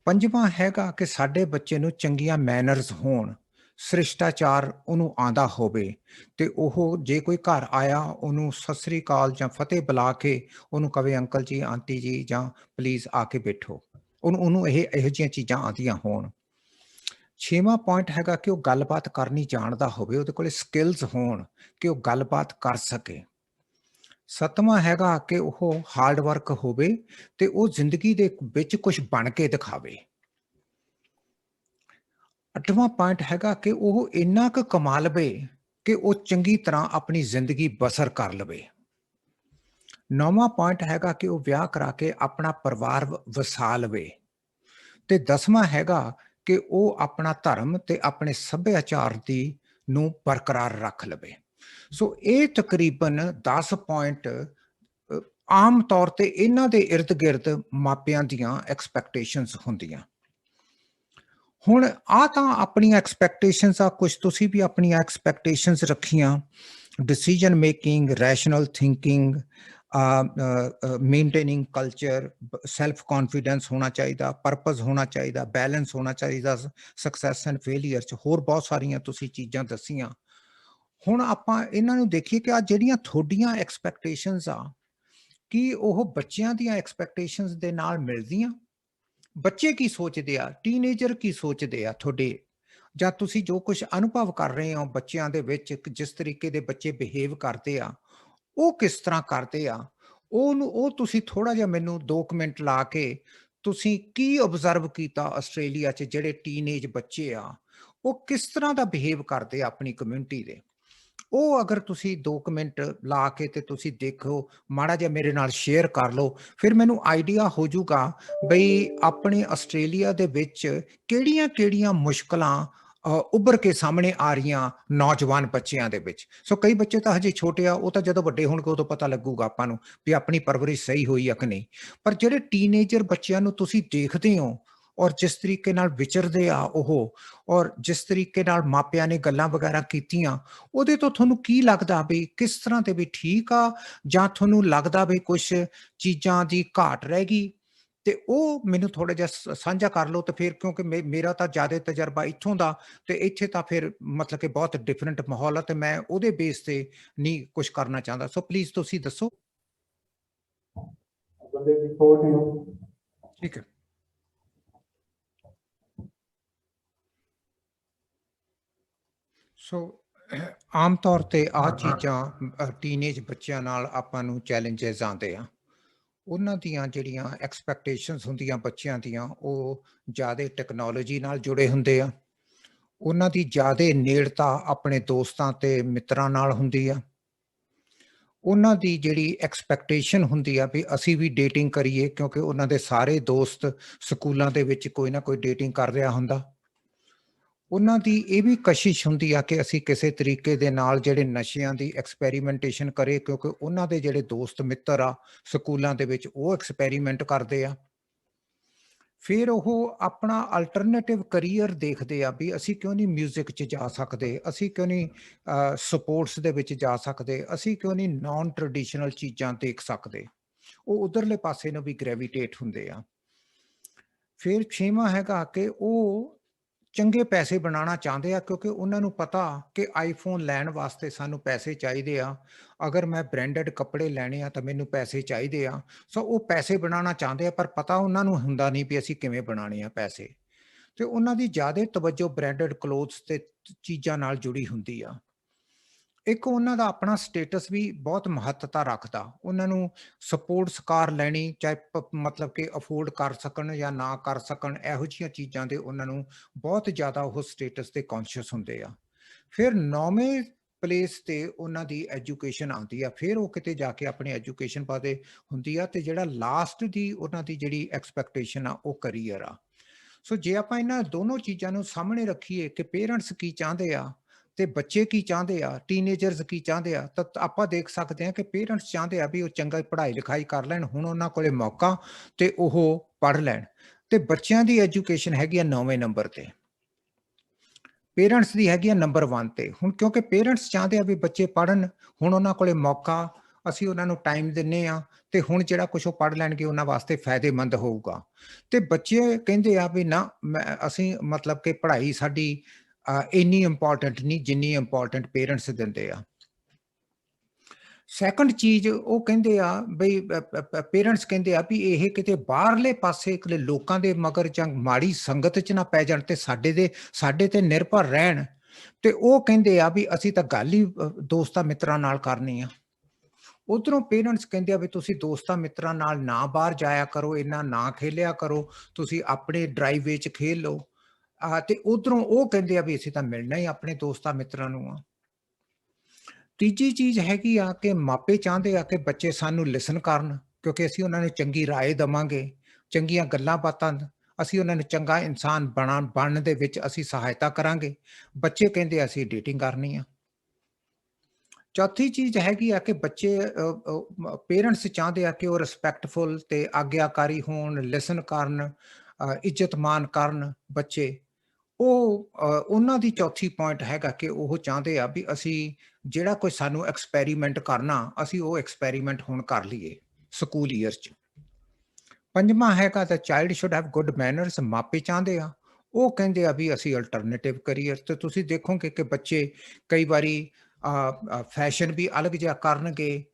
ਪੰਜਵਾਂ ਹੈਗਾ ਕਿ ਸਾਡੇ ਬੱਚੇ ਨੂੰ ਚੰਗੀਆਂ ਮੈਨਰਸ ਹੋਣ, ਸ਼ਿਸ਼ਟਾਚਾਰ ਉਹਨੂੰ ਆਉਂਦਾ ਹੋਵੇ ਤੇ ਉਹ ਜੇ ਕੋਈ ਘਰ ਆਇਆ ਉਹਨੂੰ ਸਤਿ ਸ੍ਰੀ ਅਕਾਲ ਜਾਂ ਫਤਿਹ ਬੁਲਾ ਕੇ ਉਹਨੂੰ ਕਵੇ ਅੰਕਲ ਜੀ, ਆਂਟੀ ਜੀ ਜਾਂ ਪਲੀਜ਼ ਆ ਕੇ ਬੈਠੋ। ਉਹਨੂੰ ਇਹੋ ਜਿਹੀਆਂ ਚੀਜ਼ਾਂ ਆਉਂਦੀਆਂ ਹੋਣ। ਛੇਵਾਂ ਪੁਆਇੰਟ ਹੈਗਾ ਕਿ ਉਹ ਗੱਲਬਾਤ ਕਰਨੀ ਜਾਣਦਾ ਹੋਵੇ, ਉਹਦੇ ਕੋਲੇ ਸਕਿੱਲਸ ਹੋਣ ਕਿ ਉਹ ਗੱਲਬਾਤ ਕਰ ਸਕੇ। ਸੱਤਵਾਂ ਹੈਗਾ ਕਿ ਉਹ ਹਾਰਡ ਵਰਕ ਹੋਵੇ ਤੇ ਉਹ ਜ਼ਿੰਦਗੀ ਦੇ ਵਿੱਚ ਕੁਝ ਬਣ ਕੇ ਦਿਖਾਵੇ। ਅੱਠਵਾਂ ਪੁਆਇੰਟ ਹੈਗਾ ਕਿ ਉਹ ਇੰਨਾ ਕੁ ਕਮਾ ਲਵੇ ਕਿ ਉਹ ਚੰਗੀ ਤਰ੍ਹਾਂ ਆਪਣੀ ਜ਼ਿੰਦਗੀ ਬਸਰ ਕਰ ਲਵੇ। ਨੌਵਾਂ ਪੁਆਇੰਟ ਹੈਗਾ ਕਿ ਉਹ ਵਿਆਹ ਕਰਾ ਕੇ ਆਪਣਾ ਪਰਿਵਾਰ ਵਸਾ ਲਵੇ ਤੇ 10ਵਾਂ ਹੈਗਾ ਕਿ ਉਹ ਆਪਣਾ ਧਰਮ ਤੇ ਆਪਣੇ ਸੱਭਿਆਚਾਰ ਦੀ ਨੂੰ ਬਰਕਰਾਰ ਰੱਖ ਲਵੇ। ਸੋ ਇਹ ਤਕਰੀਬਨ 10 ਪੁਆਇੰਟ ਆਮ ਤੌਰ ਤੇ ਇਹਨਾਂ ਦੇ ਇਰਦ ਗਿਰਦ ਮਾਪਿਆਂ ਦੀਆਂ ਐਕਸਪੈਕਟੇਸ਼ਨਸ ਹੁੰਦੀਆਂ। ਹੁਣ ਆ ਤਾਂ ਆਪਣੀਆਂ ਐਕਸਪੈਕਟੇਸ਼ਨਸ ਆ, ਕੁਝ ਤੁਸੀਂ ਵੀ ਆਪਣੀਆਂ ਐਕਸਪੈਕਟੇਸ਼ਨਸ ਰੱਖੀਆਂ। Decision making, rational thinking, maintaining culture, self confidence ਹੋਣਾ ਚਾਹੀਦਾ, ਪਰਪਸ ਹੋਣਾ ਚਾਹੀਦਾ, ਬੈਲੈਂਸ ਹੋਣਾ ਚਾਹੀਦਾ, ਸਕਸੈਸ ਐਂਡ ਫੇਲੀਅਰ 'ਚ ਹੋਰ ਬਹੁਤ ਸਾਰੀਆਂ ਤੁਸੀਂ ਚੀਜ਼ਾਂ ਦੱਸੀਆਂ। ਹੁਣ ਆਪਾਂ ਇਹਨਾਂ ਨੂੰ ਦੇਖੀਏ ਕਿ ਆ ਜਿਹੜੀਆਂ ਤੁਹਾਡੀਆਂ ਐਕਸਪੈਕਟੇਸ਼ਨਸ ਆ, ਕੀ ਉਹ ਬੱਚਿਆਂ ਦੀਆਂ ਐਕਸਪੈਕਟੇਸ਼ਨਸ ਦੇ ਨਾਲ ਮਿਲਦੀਆਂ? ਬੱਚੇ ਕੀ ਸੋਚਦੇ ਆ, ਟੀਨੇਜਰ ਕੀ ਸੋਚਦੇ ਆ ਤੁਹਾਡੇ, ਜਾਂ ਤੁਸੀਂ ਜੋ ਕੁਝ ਅਨੁਭਵ ਕਰ ਰਹੇ ਹੋ ਬੱਚਿਆਂ ਦੇ ਵਿੱਚ, ਜਿਸ ਤਰੀਕੇ ਦੇ ਬੱਚੇ ਬਿਹੇਵ ਕਰਦੇ ਆ, ਉਹ ਕਿਸ ਤਰ੍ਹਾਂ ਕਰਦੇ ਆ? ਉਹ ਤੁਸੀਂ ਥੋੜਾ ਜਿਹਾ ਮੈਨੂੰ 2 ਮਿੰਟ ਲਾ ਕੇ ਤੁਸੀਂ ਕੀ ਆਬਜ਼ਰਵ ਕੀਤਾ ਆਸਟ੍ਰੇਲੀਆ 'ਚ ਜਿਹੜੇ ਟੀਨੇਜ ਬੱਚੇ ਆ, ਉਹ ਕਿਸ ਤਰ੍ਹਾਂ ਦਾ ਬਿਹੇਵ ਕਰਦੇ ਆ ਆਪਣੀ ਕਮਿਊਨਿਟੀ ਦੇ? ਉਹ ਅਗਰ ਤੁਸੀਂ 2 ਮਿੰਟ ਲਾ ਕੇ ਤੇ ਤੁਸੀਂ ਦੇਖੋ, ਮਾੜਾ ਜਿਹਾ ਮੇਰੇ ਨਾਲ ਸ਼ੇਅਰ ਕਰ ਲਓ, ਫਿਰ ਮੈਨੂੰ ਆਈਡੀਆ ਹੋ ਜਾਊਗਾ ਬਈ ਆਪਣੇ ਆਸਟ੍ਰੇਲੀਆ ਦੇ ਵਿੱਚ ਕਿਹੜੀਆਂ-ਕਿਹੜੀਆਂ ਮੁਸ਼ਕਲਾਂ ਉੱਭਰ ਕੇ ਸਾਹਮਣੇ ਆ ਰਹੀਆਂ ਨੌਜਵਾਨ ਬੱਚਿਆਂ ਦੇ ਵਿੱਚ। ਸੋ ਕਈ ਬੱਚੇ ਤਾਂ ਹਜੇ ਛੋਟੇ ਆ, ਉਹ ਤਾਂ ਜਦੋਂ ਵੱਡੇ ਹੋਣਗੇ ਉਦੋਂ ਪਤਾ ਲੱਗੂਗਾ ਆਪਾਂ ਨੂੰ ਵੀ ਆਪਣੀ ਪਰਵਰਿਸ਼ ਸਹੀ ਹੋਈ ਆ ਕਿ ਨਹੀਂ। ਪਰ ਜਿਹੜੇ ਟੀਨੇਜਰ ਬੱਚਿਆਂ ਨੂੰ ਤੁਸੀਂ ਦੇਖਦੇ ਹੋ ਔਰ ਜਿਸ ਤਰੀਕੇ ਨਾਲ ਵਿਚਰਦੇ ਆ ਉਹ, ਔਰ ਜਿਸ ਤਰੀਕੇ ਨਾਲ ਮਾਪਿਆਂ ਨੇ ਗੱਲਾਂ ਵਗੈਰਾ ਕੀਤੀਆਂ, ਉਹਦੇ ਤੋਂ ਤੁਹਾਨੂੰ ਕੀ ਲੱਗਦਾ ਵੀ ਕਿਸ ਤਰ੍ਹਾਂ ਦੇ ਵੀ ਠੀਕ ਆ, ਜਾਂ ਤੁਹਾਨੂੰ ਲੱਗਦਾ ਵੀ ਕੁਛ ਚੀਜ਼ਾਂ ਦੀ ਘਾਟ ਰਹਿ ਗਈ? ਤੇ ਉਹ ਮੈਨੂੰ ਥੋੜਾ ਜਿਹਾ ਸਾਂਝਾ ਕਰ ਲਓ ਤੇ ਫਿਰ, ਕਿਉਂਕਿ ਮੇਰਾ ਤਾਂ ਜ਼ਿਆਦਾ ਤਜਰਬਾ ਇੱਥੋਂ ਦਾ ਤੇ ਇੱਥੇ ਤਾਂ ਫਿਰ ਮਤਲਬ ਕਿ ਬਹੁਤ ਡਿਫਰੈਂਟ ਮਾਹੌਲ ਆ ਤੇ ਮੈਂ ਉਹਦੇ ਬੇਸ ਤੇ ਨਹੀਂ ਕੁਝ ਕਰਨਾ ਚਾਹੁੰਦਾ। ਸੋ ਪਲੀਜ਼ ਤੁਸੀਂ ਦੱਸੋ। Before you. ਠੀਕ ਹੈ। ਸੋ ਆਮ ਤੌਰ ਤੇ ਆਹ ਚੀਜ਼ਾਂ ਟੀਨੇਜ ਬੱਚਿਆਂ ਨਾਲ ਆਪਾਂ ਨੂੰ ਚੈਲੰਜਸ ਆਉਂਦੇ ਆ। ਉਹਨਾਂ ਦੀਆਂ ਜਿਹੜੀਆਂ ਐਕਸਪੈਕਟੇਸ਼ਨਸ ਹੁੰਦੀਆਂ ਬੱਚਿਆਂ ਦੀਆਂ, ਉਹ ਜ਼ਿਆਦਾ ਟੈਕਨੋਲੋਜੀ ਨਾਲ ਜੁੜੇ ਹੁੰਦੇ ਆ। ਉਹਨਾਂ ਦੀ ਜ਼ਿਆਦਾ ਨੇੜਤਾ ਆਪਣੇ ਦੋਸਤਾਂ ਤੇ ਮਿੱਤਰਾਂ ਨਾਲ ਹੁੰਦੀ ਆ। ਉਹਨਾਂ ਦੀ ਜਿਹੜੀ ਐਕਸਪੈਕਟੇਸ਼ਨ ਹੁੰਦੀ ਆ ਵੀ ਅਸੀਂ ਵੀ ਡੇਟਿੰਗ ਕਰੀਏ, ਕਿਉਂਕਿ ਉਹਨਾਂ ਦੇ ਸਾਰੇ ਦੋਸਤ ਸਕੂਲਾਂ ਦੇ ਵਿੱਚ ਕੋਈ ਨਾ ਕੋਈ ਡੇਟਿੰਗ ਕਰ ਰਿਹਾ ਹੁੰਦਾ। ਉਹਨਾਂ ਦੀ ਇਹ ਵੀ ਕਸ਼ਿਸ਼ ਹੁੰਦੀ ਆ ਕਿ ਅਸੀਂ ਕਿਸੇ ਤਰੀਕੇ ਦੇ ਨਾਲ ਜਿਹੜੇ ਨਸ਼ਿਆਂ ਦੀ ਐਕਸਪੈਰੀਮੈਂਟੇਸ਼ਨ ਕਰੇ, ਕਿਉਂਕਿ ਉਹਨਾਂ ਦੇ ਜਿਹੜੇ ਦੋਸਤ ਮਿੱਤਰ ਆ ਸਕੂਲਾਂ ਦੇ ਵਿੱਚ ਉਹ ਐਕਸਪੈਰੀਮੈਂਟ ਕਰਦੇ ਆ। ਫਿਰ ਉਹ ਆਪਣਾ ਅਲਟਰਨੇਟਿਵ ਕਰੀਅਰ ਦੇਖਦੇ ਆ ਵੀ ਅਸੀਂ ਕਿਉਂ ਨਹੀਂ ਮਿਊਜ਼ਿਕ 'ਚ ਜਾ ਸਕਦੇ, ਅਸੀਂ ਕਿਉਂ ਨਹੀਂ ਸਪੋਰਟਸ ਦੇ ਵਿੱਚ ਜਾ ਸਕਦੇ, ਅਸੀਂ ਕਿਉਂ ਨਹੀਂ ਨਾਨ ਟ੍ਰੈਡੀਸ਼ਨਲ ਚੀਜ਼ਾਂ ਦੇਖ ਸਕਦੇ। ਉਹ ਉਧਰਲੇ ਪਾਸੇ ਨੂੰ ਵੀ ਗ੍ਰੈਵੀਟੇਟ ਹੁੰਦੇ ਆ। ਫਿਰ 6ਵਾਂ ਹੈਗਾ ਕਿ ਉਹ ਚੰਗੇ ਪੈਸੇ ਬਣਾਉਣਾ ਚਾਹੁੰਦੇ ਆ ਕਿਉਂਕਿ ਉਹਨਾਂ ਨੂੰ ਪਤਾ ਕਿ ਆਈਫੋਨ ਲੈਣ ਵਾਸਤੇ ਸਾਨੂੰ ਪੈਸੇ ਚਾਹੀਦੇ ਆ, ਅਗਰ ਮੈਂ ਬ੍ਰਾਂਡਡ ਕੱਪੜੇ ਲੈਣੇ ਆ ਤਾਂ ਮੈਨੂੰ ਪੈਸੇ ਚਾਹੀਦੇ ਆ। ਸੋ ਉਹ ਪੈਸੇ ਬਣਾਉਣਾ ਚਾਹੁੰਦੇ ਆ, ਪਰ ਪਤਾ ਉਹਨਾਂ ਨੂੰ ਹੁੰਦਾ ਨਹੀਂ ਵੀ ਅਸੀਂ ਕਿਵੇਂ ਬਣਾਉਣੇ ਆ ਪੈਸੇ, ਤੇ ਉਹਨਾਂ ਦੀ ਜ਼ਿਆਦਾ ਤਵੱਜੋ ਬ੍ਰਾਂਡਡ ਕਲੋਥਸ ਤੇ ਚੀਜ਼ਾਂ ਨਾਲ ਜੁੜੀ ਹੁੰਦੀ ਆ। ਇੱਕ ਉਹਨਾਂ ਦਾ ਆਪਣਾ ਸਟੇਟਸ ਵੀ ਬਹੁਤ ਮਹੱਤਤਾ ਰੱਖਦਾ, ਉਹਨਾਂ ਨੂੰ ਸਪੋਰਟਸ ਕਾਰ ਲੈਣੀ, ਚਾਹੇ ਮਤਲਬ ਕਿ ਅਫੋਰਡ ਕਰ ਸਕਣ ਜਾਂ ਨਾ ਕਰ ਸਕਣ, ਇਹੋ ਜਿਹੀਆਂ ਚੀਜ਼ਾਂ ਦੇ ਉਹਨਾਂ ਨੂੰ ਬਹੁਤ ਜ਼ਿਆਦਾ ਉਹ ਸਟੇਟਸ ਤੇ ਕੌਨਸ਼ੀਅਸ ਹੁੰਦੇ ਆ। ਫਿਰ 9ਵੇਂ ਪਲੇਸ ਤੇ ਉਹਨਾਂ ਦੀ ਐਜੂਕੇਸ਼ਨ ਆਉਂਦੀ ਆ, ਫਿਰ ਉਹ ਕਿਤੇ ਜਾ ਕੇ ਆਪਣੀ ਐਜੂਕੇਸ਼ਨ ਬਾਰੇ ਹੁੰਦੀ ਆ, ਤੇ ਜਿਹੜਾ ਲਾਸਟ ਦੀ ਉਹਨਾਂ ਦੀ ਜਿਹੜੀ ਐਕਸਪੈਕਟੇਸ਼ਨ ਆ ਉਹ ਕਰੀਅਰ ਆ। ਸੋ ਜੇ ਆਪਾਂ ਇਹਨਾਂ ਦੋਨੋਂ ਚੀਜ਼ਾਂ ਨੂੰ ਸਾਹਮਣੇ ਰੱਖੀਏ ਕਿ ਪੇਰੈਂਟਸ ਕੀ ਚਾਹੁੰਦੇ ਆ ਤੇ ਬੱਚੇ ਕੀ ਚਾਹੁੰਦੇ ਆ, ਟੀਨੇਜਰਸ ਕੀ ਚਾਹੁੰਦੇ ਆ, ਤਾਂ ਆਪਾਂ ਦੇਖ ਸਕਦੇ ਹਾਂ ਕਿ ਪੇਰੈਂਟਸ ਚਾਹੁੰਦੇ ਆ ਵੀ ਉਹ ਚੰਗਾ ਪੜ੍ਹਾਈ ਲਿਖਾਈ ਕਰ ਲੈਣ, ਹੁਣ ਉਹਨਾਂ ਕੋਲੇ ਮੌਕਾ ਤੇ ਉਹ ਪੜ੍ਹ ਲੈਣ, ਤੇ ਬੱਚਿਆਂ ਦੀ ਐਜੂਕੇਸ਼ਨ ਹੈਗੀ ਆ 9ਵੇਂ ਨੰਬਰ ਤੇ, ਪੇਰੈਂਟਸ ਦੀ ਹੈਗੀ ਆ ਨੰਬਰ 1 ਤੇ। ਹੁਣ ਕਿਉਂਕਿ ਪੇਰੈਂਟਸ ਚਾਹੁੰਦੇ ਆ ਵੀ ਬੱਚੇ ਪੜ੍ਹਨ, ਹੁਣ ਉਹਨਾਂ ਕੋਲੇ ਮੌਕਾ, ਅਸੀਂ ਉਹਨਾਂ ਨੂੰ ਟਾਈਮ ਦਿੰਨੇ ਆ, ਤੇ ਹੁਣ ਜਿਹੜਾ ਕੁਝ ਉਹ ਪੜ੍ਹ ਲੈਣਗੇ ਉਹਨਾਂ ਵਾਸਤੇ ਫਾਇਦੇਮੰਦ ਹੋਊਗਾ। ਤੇ ਬੱਚੇ ਕਹਿੰਦੇ ਆ ਵੀ ਨਾ, ਅਸੀਂ ਮਤਲਬ ਕਿ ਪੜ੍ਹਾਈ ਸਾਡੀ ਇੰਨੀ ਇੰਪੋਰਟੈਂਟ ਨਹੀਂ ਜਿੰਨੀ ਇੰਪੋਰਟੈਂਟ ਪੇਰੈਂਟਸ ਦਿੰਦੇ ਆ। ਸੈਕੰਡ ਚੀਜ਼ ਉਹ ਕਹਿੰਦੇ ਆ ਬਈ ਪੇਰੈਂਟਸ ਕਹਿੰਦੇ ਆ ਵੀ ਇਹ ਕਿਤੇ ਬਾਹਰਲੇ ਪਾਸੇ ਕਿਤੇ ਲੋਕਾਂ ਦੇ ਮਗਰ ਜਾਂ ਮਾੜੀ ਸੰਗਤ 'ਚ ਨਾ ਪੈ ਜਾਣ ਤੇ ਸਾਡੇ ਤੇ ਨਿਰਭਰ ਰਹਿਣ, ਤੇ ਉਹ ਕਹਿੰਦੇ ਆ ਵੀ ਅਸੀਂ ਤਾਂ ਗੱਲ ਹੀ ਦੋਸਤਾਂ ਮਿੱਤਰਾਂ ਨਾਲ ਕਰਨੀ ਆ। ਉਧਰੋਂ ਪੇਰੈਂਟਸ ਕਹਿੰਦੇ ਆ ਵੀ ਤੁਸੀਂ ਦੋਸਤਾਂ ਮਿੱਤਰਾਂ ਨਾਲ ਨਾ ਬਾਹਰ ਜਾਇਆ ਕਰੋ, ਇੰਨਾ ਨਾ ਖੇਲਿਆ ਕਰੋ, ਤੁਸੀਂ ਆਪਣੇ ਡਰਾਈਵ ਵਿੱਚ ਖੇਲ ਲਓ। ਤੇ ਉਧਰੋਂ ਉਹ ਕਹਿੰਦੇ ਆ ਵੀ ਅਸੀਂ ਤਾਂ ਮਿਲਣਾ ਹੀ ਆਪਣੇ ਦੋਸਤਾਂ ਮਿੱਤਰਾਂ ਨੂੰ ਆ। ਤੀਜੀ ਚੀਜ਼ ਹੈਗੀ ਆ ਕਿ ਮਾਪੇ ਚਾਹੁੰਦੇ ਆ ਕਿ ਬੱਚੇ ਸਾਨੂੰ ਲਿਸਨ ਕਰਨ, ਕਿਉਂਕਿ ਅਸੀਂ ਉਹਨਾਂ ਨੂੰ ਚੰਗੀ ਰਾਏ ਦੇਵਾਂਗੇ, ਚੰਗੀਆਂ ਗੱਲਾਂ ਬਾਤਾਂ, ਅਸੀਂ ਉਹਨਾਂ ਨੂੰ ਚੰਗਾ ਇਨਸਾਨ ਬਣਨ ਦੇ ਵਿੱਚ ਅਸੀਂ ਸਹਾਇਤਾ ਕਰਾਂਗੇ। ਬੱਚੇ ਕਹਿੰਦੇ ਅਸੀਂ ਐਡੀਟਿੰਗ ਕਰਨੀ ਆ। ਚੌਥੀ ਚੀਜ਼ ਹੈਗੀ ਆ ਕਿ ਬੱਚੇ ਪੇਰੈਂਟਸ ਚਾਹੁੰਦੇ ਆ ਕਿ ਉਹ ਰਿਸਪੈਕਟਫੁਲ ਤੇ ਆਗਿਆਕਾਰੀ ਹੋਣ, ਲਿਸਨ ਕਰਨ, ਇੱਜ਼ਤ ਮਾਨ ਕਰਨ ਬੱਚੇ। ਉਹ ਉਹਨਾਂ ਦੀ ਚੌਥੀ ਪੁਆਇੰਟ ਹੈਗਾ ਕਿ ਉਹ ਚਾਹੁੰਦੇ ਆ ਵੀ ਅਸੀਂ ਜਿਹੜਾ ਕੋਈ ਸਾਨੂੰ ਐਕਸਪੈਰੀਮੈਂਟ ਕਰਨਾ, ਅਸੀਂ ਉਹ ਐਕਸਪੈਰੀਮੈਂਟ ਹੁਣ ਕਰ ਲਈਏ ਸਕੂਲ ਈਅਰ 'ਚ। ਪੰਜਵਾਂ ਹੈਗਾ ਤਾਂ child should have good manners, ਮਾਪੇ ਚਾਹੁੰਦੇ ਆ, ਉਹ ਕਹਿੰਦੇ ਆ ਵੀ ਅਸੀਂ ਅਲਟਰਨੇਟਿਵ ਕਰੀਅਰ। ਤੇ ਤੁਸੀਂ ਦੇਖੋਗੇ ਕਿ ਬੱਚੇ ਕਈ ਵਾਰੀ ਫੈਸ਼ਨ ਵੀ ਅਲੱਗ ਜਿਹਾ ਕਰਨਗੇ,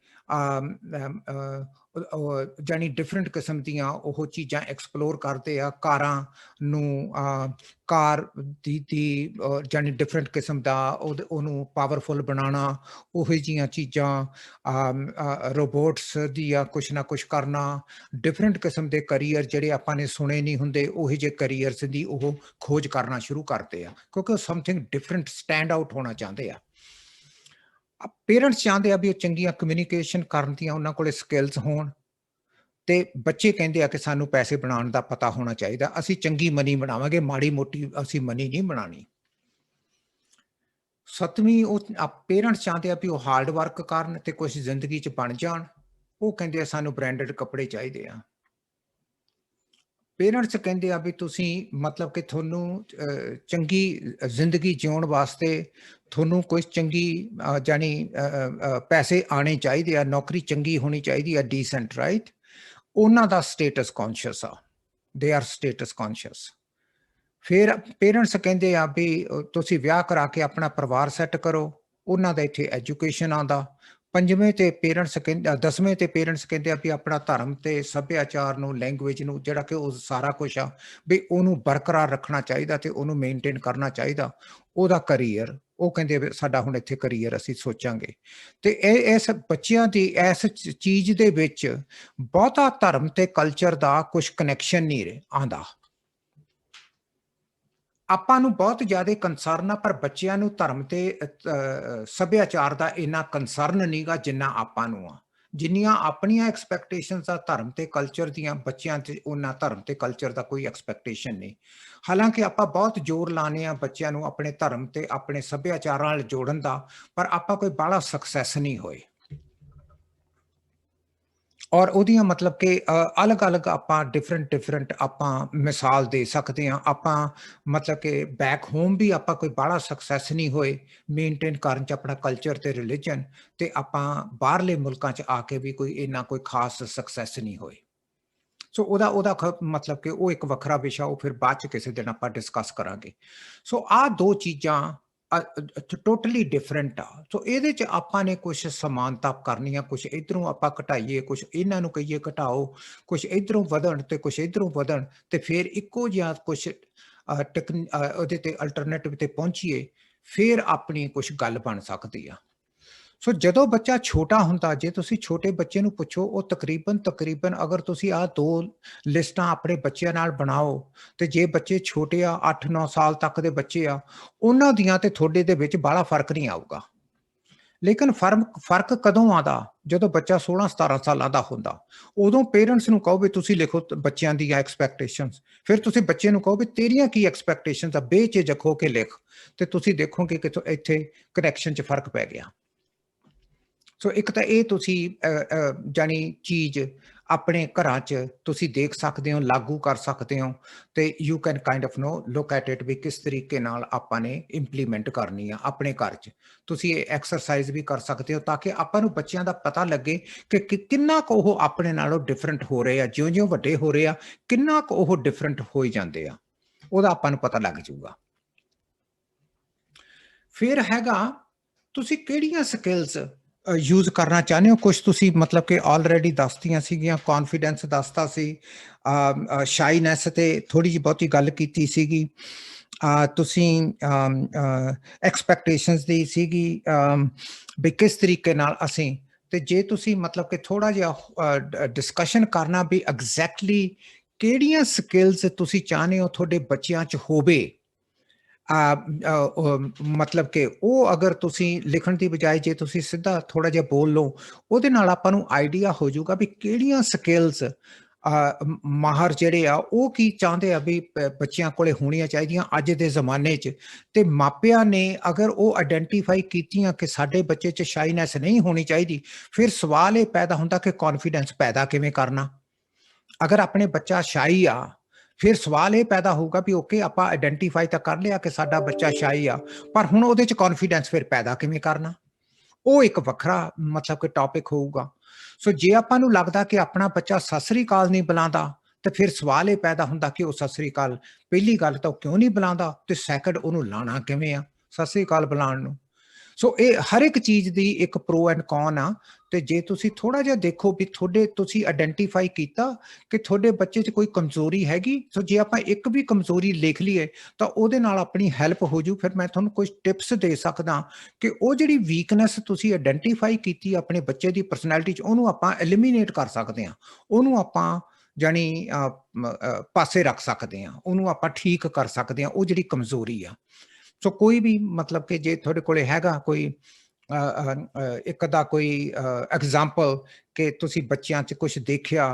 ਜਾਣੀ ਡਿਫਰੈਂਟ ਕਿਸਮ ਦੀਆਂ ਉਹ ਚੀਜ਼ਾਂ ਐਕਸਪਲੋਰ ਕਰਦੇ ਆ, ਕਾਰਾਂ ਨੂੰ, ਕਾਰ ਦੀ ਜਾਣੀ ਡਿਫਰੈਂਟ ਕਿਸਮ ਦਾ ਉਹਨੂੰ ਪਾਵਰਫੁਲ ਬਣਾਉਣਾ, ਉਹੋ ਜਿਹੀਆਂ ਚੀਜ਼ਾਂ, ਰੋਬੋਟਸ ਦੀਆਂ ਕੁਛ ਨਾ ਕੁਛ ਕਰਨਾ, ਡਿਫਰੈਂਟ ਕਿਸਮ ਦੇ ਕਰੀਅਰ ਜਿਹੜੇ ਆਪਾਂ ਨੇ ਸੁਣੇ ਨਹੀਂ ਹੁੰਦੇ, ਉਹੋ ਜਿਹੇ ਕਰੀਅਰਸ ਦੀ ਉਹ ਖੋਜ ਕਰਨਾ ਸ਼ੁਰੂ ਕਰਦੇ ਆ, ਕਿਉਂਕਿ ਉਹ ਸਮਥਿੰਗ ਡਿਫਰੈਂਟ ਸਟੈਂਡ ਆਊਟ ਹੋਣਾ ਚਾਹੁੰਦੇ ਆ। ਪੇਰੈਂਟਸ ਚਾਹੁੰਦੇ ਆ ਵੀ ਉਹ ਚੰਗੀਆਂ ਕਮਿਊਨੀਕੇਸ਼ਨ ਕਰਨ ਦੀਆਂ ਉਹਨਾਂ ਕੋਲੇ ਸਕਿੱਲਸ ਹੋਣ, ਤੇ ਬੱਚੇ ਕਹਿੰਦੇ ਆ ਕਿ ਸਾਨੂੰ ਪੈਸੇ ਬਣਾਉਣ ਦਾ ਪਤਾ ਹੋਣਾ ਚਾਹੀਦਾ, ਅਸੀਂ ਚੰਗੀ ਮਨੀ ਬਣਾਵਾਂਗੇ, ਮਾੜੀ ਮੋਟੀ ਅਸੀਂ ਮਨੀ ਨਹੀਂ ਬਣਾਉਣੀ। ਸੱਤਵੀਂ, ਉਹ ਪੇਰੈਂਟਸ ਚਾਹੁੰਦੇ ਆ ਵੀ ਉਹ ਹਾਰਡ ਵਰਕ ਕਰਨ ਤੇ ਕੁਝ ਜ਼ਿੰਦਗੀ 'ਚ ਬਣ ਜਾਣ, ਉਹ ਕਹਿੰਦੇ ਆ ਸਾਨੂੰ ਬ੍ਰਾਂਡਡ ਕੱਪੜੇ ਚਾਹੀਦੇ ਆ। ਪੇਰੈਂਟਸ ਕਹਿੰਦੇ ਆ ਵੀ ਤੁਸੀਂ ਮਤਲਬ ਕਿ ਤੁਹਾਨੂੰ ਚੰਗੀ ਜ਼ਿੰਦਗੀ ਜਿਉਣ ਵਾਸਤੇ ਤੁਹਾਨੂੰ ਕੋਈ ਚੰਗੀ ਜਾਣੀ ਪੈਸੇ ਆਣੇ ਚਾਹੀਦੇ ਆ, ਨੌਕਰੀ ਚੰਗੀ ਹੋਣੀ ਚਾਹੀਦੀ ਆ, ਡੀਸੈਂਟ, ਰਾਈਟ। ਉਹਨਾਂ ਦਾ ਸਟੇਟਸ ਕੌਨਸ਼ੀਅਸ ਆ, ਦੇ ਆਰ ਸਟੇਟਸ ਕੌਨਸ਼ੀਅਸ। ਫਿਰ ਪੇਰੈਂਟਸ ਕਹਿੰਦੇ ਆ ਵੀ ਤੁਸੀਂ ਵਿਆਹ ਕਰਾ ਕੇ ਆਪਣਾ ਪਰਿਵਾਰ ਸੈੱਟ ਕਰੋ, ਉਹਨਾਂ ਦਾ ਇੱਥੇ ਐਜੂਕੇਸ਼ਨ ਆਉਂਦਾ। 5ਵੇਂ ਤੇ ਪੇਰੈਂਟਸ ਕਹਿੰਦੇ, 10ਵੇਂ ਤੇ ਪੇਰੈਂਟਸ ਕਹਿੰਦੇ ਆ ਵੀ ਆਪਣਾ ਧਰਮ ਤੇ ਸੱਭਿਆਚਾਰ ਨੂੰ, ਲੈਂਗੁਏਜ ਨੂੰ, ਜਿਹੜਾ ਕਿ ਉਹ ਸਾਰਾ ਕੁਛ ਆ ਵੀ ਉਹਨੂੰ ਬਰਕਰਾਰ ਰੱਖਣਾ ਚਾਹੀਦਾ ਤੇ ਉਹਨੂੰ ਮੇਨਟੇਨ ਕਰਨਾ ਚਾਹੀਦਾ। ਉਹਦਾ ਕਰੀਅਰ, ਉਹ ਕਹਿੰਦੇ ਵੀ ਸਾਡਾ ਹੁਣ ਇੱਥੇ ਕਰੀਅਰ ਅਸੀਂ ਸੋਚਾਂਗੇ। ਤੇ ਇਸ ਬੱਚਿਆਂ ਦੀ ਇਸ ਚੀਜ਼ ਦੇ ਵਿੱਚ ਬਹੁਤਾ ਧਰਮ ਤੇ ਕਲਚਰ ਦਾ ਕੁਝ ਕਨੈਕਸ਼ਨ ਨਹੀਂ ਆਉਂਦਾ। ਆਪਾਂ ਨੂੰ ਬਹੁਤ ਜ਼ਿਆਦਾ ਕੰਸਰਨ ਆ, ਪਰ ਬੱਚਿਆਂ ਨੂੰ ਧਰਮ ਤੇ ਸੱਭਿਆਚਾਰ ਦਾ ਇੰਨਾ ਕੰਸਰਨ ਨਹੀਂਗਾ ਜਿੰਨਾ ਆਪਾਂ ਨੂੰ ਆ। ਜਿੰਨੀਆਂ ਆਪਣੀਆਂ ਐਕਸਪੈਕਟੇਸ਼ਨਸ ਆ ਧਰਮ ਤੇ ਕਲਚਰ ਦੀਆਂ, ਬੱਚਿਆਂ ਤੇ ਉਹਨਾਂ ਧਰਮ ਤੇ ਕਲਚਰ ਦਾ ਕੋਈ ਐਕਸਪੈਕਟੇਸ਼ਨ ਨਹੀਂ। ਹਾਲਾਂਕਿ ਆਪਾਂ ਬਹੁਤ ਜ਼ੋਰ ਲਾਉਂਦੇ ਆ ਬੱਚਿਆਂ ਨੂੰ ਆਪਣੇ ਧਰਮ ਤੇ ਆਪਣੇ ਸੱਭਿਆਚਾਰ ਨਾਲ ਜੋੜਨ ਦਾ, ਪਰ ਆਪਾਂ ਕੋਈ ਬਾਹਲਾ ਸਕਸੈਸ ਨਹੀਂ ਹੋਏ। ਔਰ ਉਹਦੀਆਂ ਮਤਲਬ ਕਿ ਅਲੱਗ-ਅਲੱਗ ਆਪਾਂ ਡਿਫਰੈਂਟ ਆਪਾਂ ਮਿਸਾਲ ਦੇ ਸਕਦੇ ਹਾਂ। ਆਪਾਂ ਮਤਲਬ ਕਿ ਬੈਕ ਹੋਮ ਵੀ ਆਪਾਂ ਕੋਈ ਬਾਹਲਾ ਸਕਸੈਸ ਨਹੀਂ ਹੋਏ ਮੇਨਟੇਨ ਕਰਨ 'ਚ ਆਪਣਾ ਕਲਚਰ ਤੇ ਰਿਲੀਜਨ, ਤੇ ਆਪਾਂ ਬਾਹਰਲੇ ਮੁਲਕਾਂ 'ਚ ਆ ਕੇ ਵੀ ਕੋਈ ਇੰਨਾ ਕੋਈ ਖਾਸ ਸਕਸੈਸ ਨਹੀਂ ਹੋਏ। ਸੋ ਉਹਦਾ ਮਤਲਬ ਕਿ ਉਹ ਇੱਕ ਵੱਖਰਾ ਵਿਸ਼ਾ, ਉਹ ਫਿਰ ਬਾਅਦ ਚ ਕਿਸੇ ਦਿਨ ਆਪਾਂ ਡਿਸਕਸ ਕਰਾਂਗੇ। ਸੋ ਆਹ ਦੋ ਚੀਜ਼ਾਂ ਟੋਟਲੀ ਡਿਫਰੈਂਟ ਆ। ਸੋ ਇਹਦੇ ਚ ਆਪਾਂ ਨੇ ਕੁਝ ਸਮਾਨਤਾ ਕਰਨੀ ਆ, ਕੁਝ ਇਧਰੋਂ ਆਪਾਂ ਘਟਾਈਏ, ਕੁਝ ਇਹਨਾਂ ਨੂੰ ਕਹੀਏ ਘਟਾਓ, ਕੁਝ ਇਧਰੋਂ ਵਧਣ ਤੇ ਕੁਝ ਇਧਰੋਂ ਵਧਣ, ਤੇ ਫਿਰ ਇੱਕੋ ਜਿਹਾ ਕੁਝ ਉਹਦੇ ਤੇ ਅਲਟਰਨੇਟਿਵ ਤੇ ਪਹੁੰਚੀਏ, ਫਿਰ ਆਪਣੀ ਕੁਝ ਗੱਲ ਬਣ ਸਕਦੀ ਆ। ਸੋ ਜਦੋਂ ਬੱਚਾ ਛੋਟਾ ਹੁੰਦਾ, ਜੇ ਤੁਸੀਂ ਛੋਟੇ ਬੱਚੇ ਨੂੰ ਪੁੱਛੋ, ਉਹ ਤਕਰੀਬਨ ਅਗਰ ਤੁਸੀਂ ਆਹ ਦੋ ਲਿਸਟਾਂ ਆਪਣੇ ਬੱਚਿਆਂ ਨਾਲ ਬਣਾਓ, ਤੇ ਜੇ ਬੱਚੇ ਛੋਟੇ ਆ 8-9 ਸਾਲ ਤੱਕ ਦੇ ਬੱਚੇ ਆ, ਉਹਨਾਂ ਦੀਆਂ ਤੇ ਤੁਹਾਡੇ ਦੇ ਵਿੱਚ ਬਾਹਲਾ ਫਰਕ ਨਹੀਂ ਆਊਗਾ। ਲੇਕਿਨ ਫਰਕ ਕਦੋਂ ਆਉਂਦਾ? ਜਦੋਂ ਬੱਚਾ 16-17 ਸਾਲਾਂ ਦਾ ਹੁੰਦਾ। ਉਦੋਂ ਪੇਰੈਂਟਸ ਨੂੰ ਕਹੋ ਵੀ ਤੁਸੀਂ ਲਿਖੋ ਬੱਚਿਆਂ ਦੀਆਂ ਐਕਸਪੈਕਟੇਸ਼ਨਸ, ਫਿਰ ਤੁਸੀਂ ਬੱਚੇ ਨੂੰ ਕਹੋ ਵੀ ਤੇਰੀਆਂ ਕੀ ਐਕਸਪੈਕਟੇਸ਼ਨਸ ਆ, ਬੇਝਿਜਕ ਹੋ ਕੇ ਲਿਖ, ਤੇ ਤੁਸੀਂ ਦੇਖੋਗੇ ਕਿ ਇੱਥੇ ਕਨੈਕਸ਼ਨ 'ਚ ਫਰਕ ਪੈ ਗਿਆ। ਸੋ ਇੱਕ ਤਾਂ ਇਹ ਤੁਸੀਂ ਜਾਣੀ ਚੀਜ਼ ਆਪਣੇ ਘਰਾਂ 'ਚ ਤੁਸੀਂ ਦੇਖ ਸਕਦੇ ਹੋ, ਲਾਗੂ ਕਰ ਸਕਦੇ ਹੋ, ਤੇ you can kind of look at it ਵੀ ਕਿਸ ਤਰੀਕੇ ਨਾਲ ਆਪਾਂ ਨੇ ਇੰਪਲੀਮੈਂਟ ਕਰਨੀ ਆ ਆਪਣੇ ਘਰ 'ਚ। ਤੁਸੀਂ ਇਹ ਐਕਸਰਸਾਈਜ਼ ਵੀ ਕਰ ਸਕਦੇ ਹੋ ਤਾਂ ਕਿ ਆਪਾਂ ਨੂੰ ਬੱਚਿਆਂ ਦਾ ਪਤਾ ਲੱਗੇ ਕਿ ਕਿੰਨਾ ਕੁ ਉਹ ਆਪਣੇ ਨਾਲੋਂ ਡਿਫਰੈਂਟ ਹੋ ਰਹੇ ਆ, ਜਿਉਂ-ਜਿਉਂ ਵੱਡੇ ਹੋ ਰਹੇ ਆ, ਕਿੰਨਾ ਕੁ ਉਹ ਡਿਫਰੈਂਟ ਹੋਈ ਜਾਂਦੇ ਆ, ਉਹਦਾ ਆਪਾਂ ਨੂੰ ਪਤਾ ਲੱਗ ਜਾਊਗਾ। ਫਿਰ ਹੈਗਾ ਤੁਸੀਂ ਕਿਹੜੀਆਂ ਸਕਿੱਲਸ ਯੂਜ਼ ਕਰਨਾ ਚਾਹੁੰਦੇ ਹੋ। ਕੁਝ ਤੁਸੀਂ ਮਤਲਬ ਕਿ ਆਲਰੇਡੀ ਦੱਸਤੀਆਂ ਸੀਗੀਆਂ, ਕੌਨਫੀਡੈਂਸ ਦੱਸਤਾ ਸੀ, ਸ਼ਾਈਨੈਸ ਤੇ ਥੋੜੀ ਜਿਹੀ ਬਹੁਤੀ ਗੱਲ ਕੀਤੀ ਸੀਗੀ, ਤੁਸੀਂ ਐਕਸਪੈਕਟੇਸ਼ਨਸ ਦੀ ਸੀਗੀ, ਵੀ ਕਿਸ ਤਰੀਕੇ ਨਾਲ ਅਸੀਂ, ਤੇ ਜੇ ਤੁਸੀਂ ਮਤਲਬ ਕਿ ਥੋੜਾ ਜਿਹਾ ਡਿਸਕਸ਼ਨ ਕਰਨਾ ਵੀ ਐਗਜ਼ੈਕਟਲੀ ਕਿਹੜੀਆਂ ਸਕਿੱਲਸ ਤੁਸੀਂ ਚਾਹੁੰਦੇ ਹੋ ਤੁਹਾਡੇ ਬੱਚਿਆਂ 'ਚ ਹੋਵੇ, ਮਤਲਬ ਕਿ ਉਹ ਅਗਰ ਤੁਸੀਂ ਲਿਖਣ ਦੀ ਬਜਾਏ ਜੇ ਤੁਸੀਂ ਸਿੱਧਾ ਥੋੜਾ ਜਿਹਾ ਬੋਲ ਲਓ, ਉਹਦੇ ਨਾਲ ਆਪਾਂ ਨੂੰ ਆਈਡੀਆ ਹੋ ਜਾਊਗਾ ਵੀ ਕਿਹੜੀਆਂ ਸਕਿੱਲਸ ਮਾਹਰ ਜਿਹੜੇ ਆ ਉਹ ਕੀ ਚਾਹੁੰਦੇ ਆ ਵੀ ਬੱਚਿਆਂ ਕੋਲੇ ਹੋਣੀਆਂ ਚਾਹੀਦੀਆਂ ਅੱਜ ਦੇ ਜ਼ਮਾਨੇ 'ਚ। ਤੇ ਮਾਪਿਆਂ ਨੇ ਅਗਰ ਉਹ ਆਇਡੈਂਟੀਫਾਈ ਕੀਤੀਆਂ ਕਿ ਸਾਡੇ ਬੱਚੇ 'ਚ ਸ਼ਾਈਨੈਸ ਨਹੀਂ ਹੋਣੀ ਚਾਹੀਦੀ, ਫਿਰ ਸਵਾਲ ਇਹ ਪੈਦਾ ਹੁੰਦਾ ਕਿ ਕੌਨਫੀਡੈਂਸ ਪੈਦਾ ਕਿਵੇਂ ਕਰਨਾ। ਅਗਰ ਆਪਣੇ ਬੱਚਾ ਸ਼ਾਈ ਆ, ਫਿਰ ਸਵਾਲ ਇਹ ਪੈਦਾ ਹੋਊਗਾ ਵੀ ਓਕੇ ਆਪਾਂ ਆਇਡੈਂਟੀਫਾਈ ਤਾਂ ਕਰ ਲਿਆ ਕਿ ਸਾਡਾ ਬੱਚਾ ਸ਼ਾਈ ਆ, ਪਰ ਹੁਣ ਉਹਦੇ 'ਚ ਕੌਨਫੀਡੈਂਸ ਫਿਰ ਪੈਦਾ ਕਿਵੇਂ ਕਰਨਾ, ਉਹ ਇੱਕ ਵੱਖਰਾ ਮਤਲਬ ਕਿ ਟੌਪਿਕ ਹੋਊਗਾ। ਸੋ ਜੇ ਆਪਾਂ ਨੂੰ ਲੱਗਦਾ ਕਿ ਆਪਣਾ ਬੱਚਾ ਸਤਿ ਸ੍ਰੀ ਅਕਾਲ ਨਹੀਂ ਬੁਲਾਉਂਦਾ, ਤੇ ਫਿਰ ਸਵਾਲ ਇਹ ਪੈਦਾ ਹੁੰਦਾ ਕਿ ਉਹ ਸਤਿ ਸ੍ਰੀ ਅਕਾਲ, ਪਹਿਲੀ ਗੱਲ ਤਾਂ ਉਹ ਕਿਉਂ ਨਹੀਂ ਬੁਲਾਉਂਦਾ, ਤੇ ਸੈਕੰਡ ਉਹਨੂੰ ਲਾਣਾ ਕਿਵੇਂ ਆ ਸਤਿ ਸ੍ਰੀ ਅਕਾਲ ਬੁਲਾਉਣ ਨੂੰ। ਸੋ ਇਹ ਹਰ ਇੱਕ ਚੀਜ਼ ਦੀ ਇੱਕ ਪ੍ਰੋ ਐਂਡ ਕੌਨ ਆ। ਤੇ ਜੇ ਤੁਸੀਂ ਥੋੜਾ ਜਿਹਾ ਦੇਖੋ ਵੀ ਤੁਸੀਂ ਆਇਡੈਂਟੀਫਾਈ ਕੀਤਾ ਕਿ ਤੁਹਾਡੇ ਬੱਚੇ 'ਚ ਕੋਈ ਕਮਜ਼ੋਰੀ ਹੈਗੀ, ਸੋ ਜੇ ਆਪਾਂ ਇੱਕ ਵੀ ਕਮਜ਼ੋਰੀ ਲਿਖ ਲਈਏ ਤਾਂ ਉਹਦੇ ਨਾਲ ਆਪਣੀ ਹੈਲਪ ਹੋ ਜੂ। ਫਿਰ ਮੈਂ ਤੁਹਾਨੂੰ ਕੁਝ ਟਿਪਸ ਦੇ ਸਕਦਾ ਕਿ ਉਹ ਜਿਹੜੀ ਵੀਕਨੈਸ ਤੁਸੀਂ ਆਇਡੈਂਟੀਫਾਈ ਕੀਤੀ ਆਪਣੇ ਬੱਚੇ ਦੀ ਪਰਸਨੈਲਿਟੀ 'ਚ, ਉਹਨੂੰ ਆਪਾਂ ਐਲੀਮੀਨੇਟ ਕਰ ਸਕਦੇ ਹਾਂ, ਉਹਨੂੰ ਆਪਾਂ ਜਾਣੀ ਪਾਸੇ ਰੱਖ ਸਕਦੇ ਹਾਂ, ਉਹਨੂੰ ਆਪਾਂ ਠੀਕ ਕਰ ਸਕਦੇ ਹਾਂ, ਉਹ ਜਿਹੜੀ ਕਮਜ਼ੋਰੀ ਆ। ਸੋ ਕੋਈ ਵੀ ਮਤਲਬ ਕਿ ਜੇ ਤੁਹਾਡੇ ਕੋਲੇ ਹੈਗਾ ਕੋਈ ਇੱਕ ਦਾ ਕੋਈ ਐਗਜ਼ਾਮਪਲ ਕਿ ਤੁਸੀਂ ਬੱਚਿਆਂ 'ਚ ਕੁਝ ਦੇਖਿਆ,